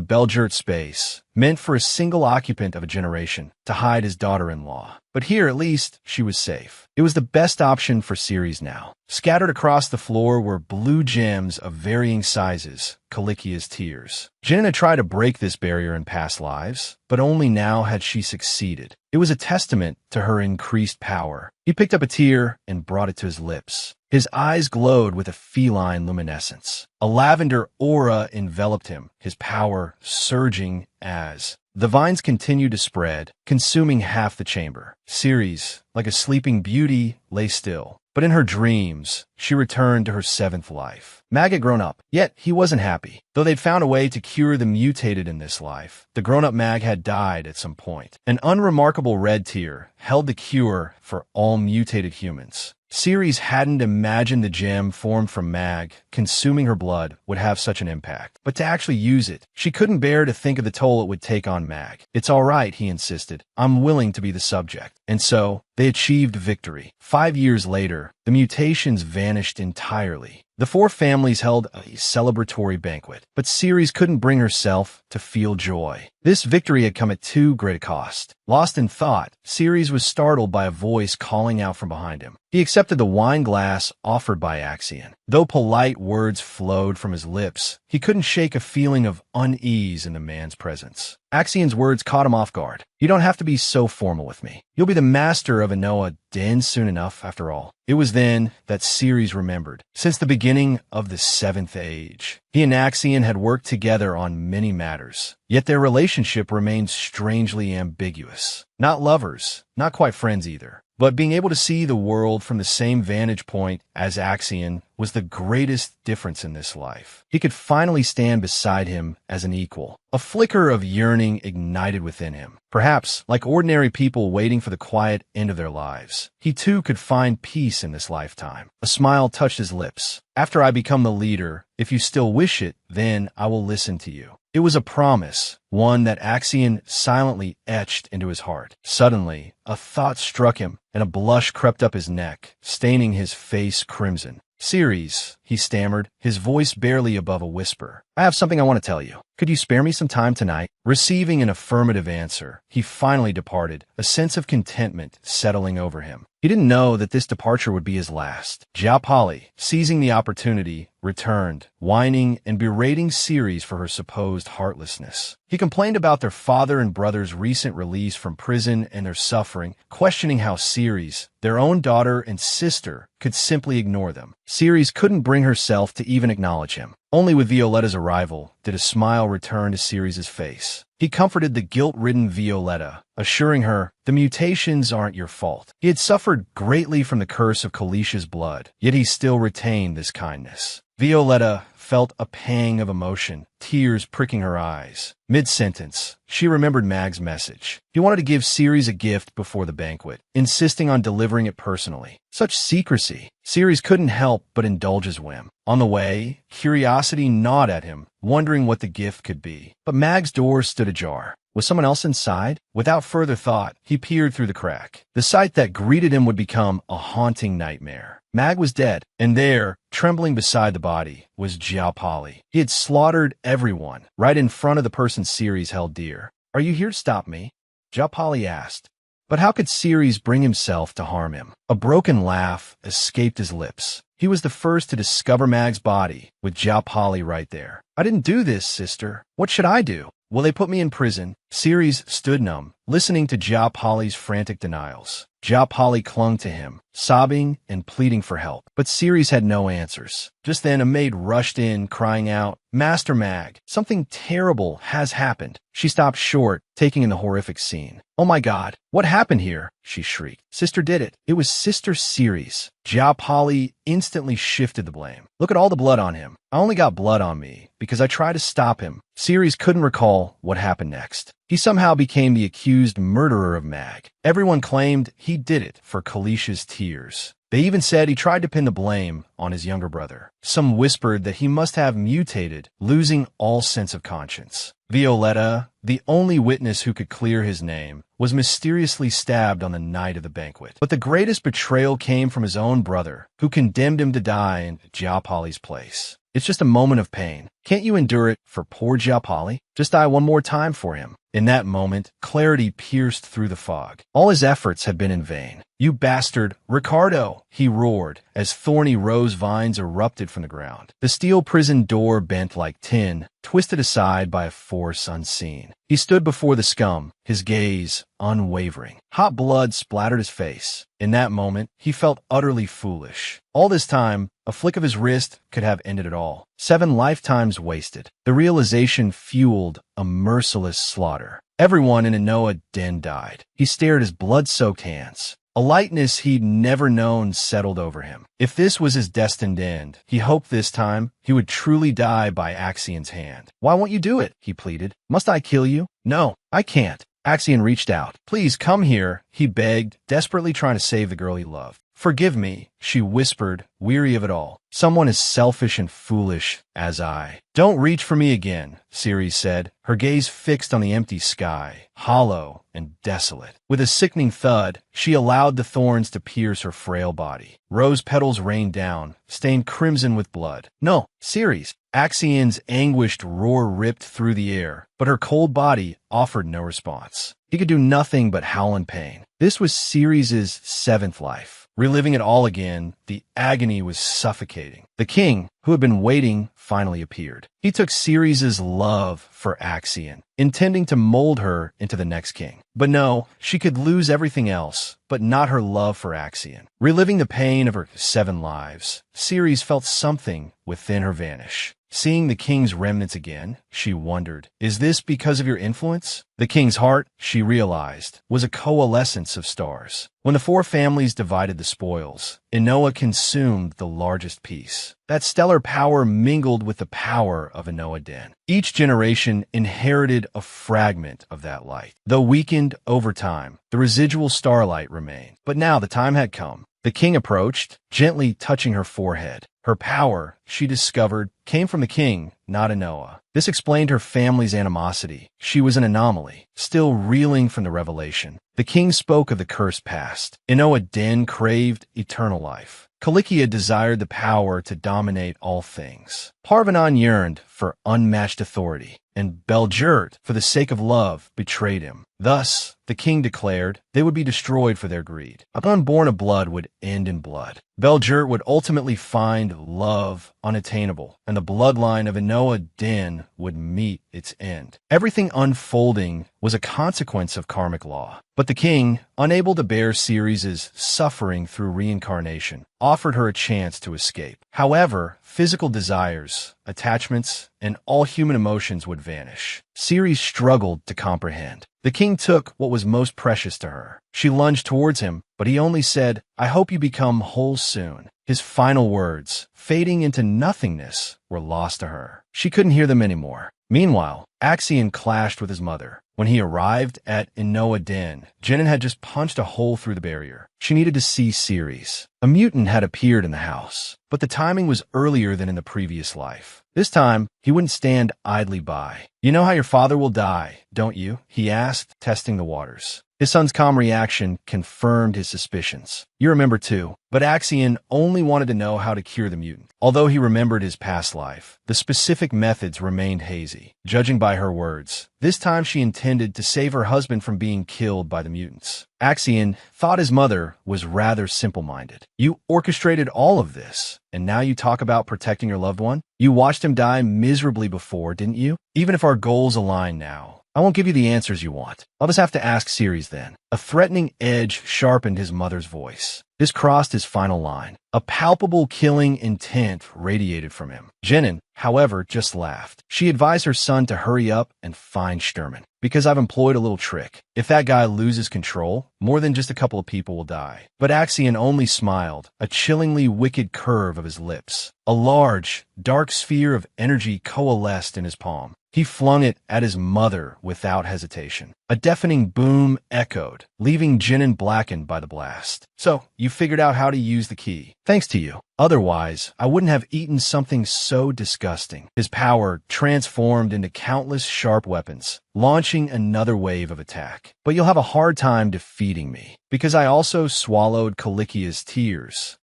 S1: Belgirt space, meant for a single occupant of a generation, to hide his daughter-in-law. But here, at least, she was safe. It was the best option for Ceres now. Scattered across the floor were blue gems of varying sizes, Calikia's tears. Jinin had tried to break this barrier in past lives, but only now had she succeeded. It was a testament to her increased power. He picked up a tear and brought it to his lips. His eyes glowed with a feline luminescence. A lavender aura enveloped him, his power surging as the vines continued to spread, consuming half the chamber. Ceres, like a sleeping beauty, lay still. But in her dreams, she returned to her seventh life. Mag had grown up, yet he wasn't happy. Though they'd found a way to cure the mutated in this life, the grown-up Mag had died at some point. An unremarkable red tear held the cure for all mutated humans. Ceres hadn't imagined the gem formed from Mag, consuming her blood, would have such an impact. But to actually use it, she couldn't bear to think of the toll it would take on Mag. "It's all right," he insisted. "I'm willing to be the subject." And so, they achieved victory. 5 years later, the mutations vanished entirely. The four families held a celebratory banquet, but Ceres couldn't bring herself to feel joy. This victory had come at too great a cost. Lost in thought, Ceres was startled by a voice calling out from behind him. He accepted the wine glass offered by Axion. Though polite words flowed from his lips, he couldn't shake a feeling of unease in the man's presence. Axion's words caught him off guard. "You don't have to be so formal with me. You'll be the master of Anoa Den soon enough, after all." It was then that Ceres remembered. Since the beginning of the Seventh Age, he and Axion had worked together on many matters. Yet their relationship remained strangely ambiguous. Not lovers, not quite friends either. But being able to see the world from the same vantage point as Axion was the greatest difference in this life. He could finally stand beside him as an equal. A flicker of yearning ignited within him. Perhaps, like ordinary people waiting for the quiet end of their lives, he too could find peace in this lifetime. A smile touched his lips. "After I become the leader, if you still wish it, then I will listen to you." It was a promise, one that Axion silently etched into his heart. Suddenly, a thought struck him, and a blush crept up his neck, staining his face crimson. "Ceres," he stammered, his voice barely above a whisper. "I have something I want to tell you. Could you spare me some time tonight?" Receiving an affirmative answer, he finally departed, a sense of contentment settling over him. He didn't know that this departure would be his last. Jiao Pali, seizing the opportunity, returned, whining and berating Ceres for her supposed heartlessness. He complained about their father and brother's recent release from prison and their suffering, questioning how Ceres, their own daughter and sister, could simply ignore them. Ceres couldn't bring herself to even acknowledge him. Only with Violetta's arrival did a smile return to Ceres' face. He comforted the guilt-ridden Violetta, assuring her, "The mutations aren't your fault." He had suffered greatly from the curse of Kalicia's blood, yet he still retained this kindness. Violetta felt a pang of emotion, tears pricking her eyes. Mid-sentence, she remembered Mag's message. He wanted to give Ceres a gift before the banquet, insisting on delivering it personally. Such secrecy. Ceres couldn't help but indulge his whim. On the way, curiosity gnawed at him, wondering what the gift could be. But Mag's door stood ajar. Was someone else inside? Without further thought, he peered through the crack. The sight that greeted him would become a haunting nightmare. Mag was dead, and there, trembling beside the body, was Jiao Pali. He had slaughtered everyone, right in front of the person Ceres held dear. "Are you here to stop me?" Jiao Pali asked. But how could Ceres bring himself to harm him? A broken laugh escaped his lips. He was the first to discover Mag's body, with Jiao Pali right there. "I didn't do this, sister. What should I do?" "Will they put me in prison?" Ceres stood numb, listening to Jiao Pali's frantic denials. Jiao Pali clung to him, sobbing and pleading for help. But Ceres had no answers. Just then, a maid rushed in, crying out, "Master Mag, something terrible has happened." She stopped short, taking in the horrific scene. "Oh my God, what happened here?" she shrieked. "Sister did it. It was Sister Ceres." Jiao instantly shifted the blame. "Look at all the blood on him. I only got blood on me because I tried to stop him." Ceres couldn't recall what happened next. He somehow became the accused murderer of Mag. Everyone claimed he did it for Kalish's tears. They even said he tried to pin the blame on his younger brother. Some whispered that he must have mutated, losing all sense of conscience. Violetta, the only witness who could clear his name, was mysteriously stabbed on the night of the banquet. But the greatest betrayal came from his own brother, who condemned him to die in Jiaopali's place. It's just a moment of pain. Can't you endure it for poor Jiaopali? Just die one more time for him. In that moment, clarity pierced through the fog. All his efforts had been in vain. "You bastard, Ricardo!" he roared, as thorny rose vines erupted from the ground. The steel prison door bent like tin, twisted aside by a force unseen. He stood before the scum, his gaze unwavering. Hot blood splattered his face. In that moment, he felt utterly foolish. All this time, a flick of his wrist could have ended it all. 7 lifetimes wasted. The realization fueled a merciless slaughter. Everyone in Inoa Den died. He stared at his blood-soaked hands. A lightness he'd never known settled over him. If this was his destined end, he hoped this time he would truly die by Axian's hand. "Why won't you do it?" he pleaded. "Must I kill you?" "No, I can't." Axian reached out. "Please come here," he begged, desperately trying to save the girl he loved. "Forgive me," she whispered, weary of it all. "Someone as selfish and foolish as I." "Don't reach for me again," Ceres said, her gaze fixed on the empty sky, hollow and desolate. With a sickening thud, she allowed the thorns to pierce her frail body. Rose petals rained down, stained crimson with blood. "No, Ceres!" Axian's anguished roar ripped through the air, but her cold body offered no response. He could do nothing but howl in pain. This was Ceres's 7th life. Reliving it all again, the agony was suffocating. The king, who had been waiting, finally appeared. He took Ceres's love for Axian, intending to mold her into the next king. But no, she could lose everything else, but not her love for Axian. Reliving the pain of her 7 lives, Ceres felt something within her vanish. Seeing the king's remnants again, she wondered, is this because of your influence? The king's heart, she realized, was a coalescence of stars. When the 4 families divided the spoils, Inoa consumed the largest piece. That stellar power mingled with the power of Inoa Den. Each generation inherited a fragment of that light. Though weakened over time, the residual starlight remained. But now the time had come. The king approached, gently touching her forehead. Her power, she discovered, came from the king, not Inoa. This explained her family's animosity. She was an anomaly, still reeling from the revelation. The king spoke of the cursed past. Inoa Den craved eternal life. Kalikia desired the power to dominate all things. Parvanan yearned for unmatched authority, and Belgert, for the sake of love, betrayed him. Thus, the king declared, they would be destroyed for their greed. An unborn of blood would end in blood. Belgert would ultimately find love unattainable, and the bloodline of Inoa Den would meet its end. Everything unfolding was a consequence of karmic law. But the king, unable to bear Ceres's suffering through reincarnation, offered her a chance to escape. However, physical desires, attachments, and all human emotions would vanish. Ceres struggled to comprehend. The king took what was most precious to her. She lunged towards him, but he only said, "I hope you become whole soon." His final words, fading into nothingness, were lost to her. She couldn't hear them anymore. Meanwhile, Axian clashed with his mother. When he arrived at Inoa Den, Jenin had just punched a hole through the barrier. She needed to see Ceres. A mutant had appeared in the house, but the timing was earlier than in the previous life. This time, he wouldn't stand idly by. "You know how your father will die, don't you?" he asked, testing the waters. His son's calm reaction confirmed his suspicions. "You remember too." But Axian only wanted to know how to cure the mutant. Although he remembered his past life, the specific methods remained hazy. Judging by her words, this time she intended to save her husband from being killed by the mutants. Axian thought his mother was rather simple-minded. "You orchestrated all of this, and now you talk about protecting your loved one? You watched him die miserably before, didn't you? Even if our goals align now, I won't give you the answers you want. I'll just have to ask Ceres then." A threatening edge sharpened his mother's voice. This crossed his final line. A palpable killing intent radiated from him. Jenin, however, just laughed. She advised her son to hurry up and find Sturman, because I've employed a little trick. If that guy loses control, more than just a couple of people will die. But Axion only smiled, a chillingly wicked curve of his lips. A large, dark sphere of energy coalesced in his palm. He flung it at his mother without hesitation. A deafening boom echoed, leaving Jenin blackened by the blast. So, you figured out how to use the key. Thanks to you. Otherwise, I wouldn't have eaten something so disgusting. His power transformed into countless sharp weapons, launching another wave of attack. But you'll have a hard time defeating me, because I also swallowed Calikia's tears.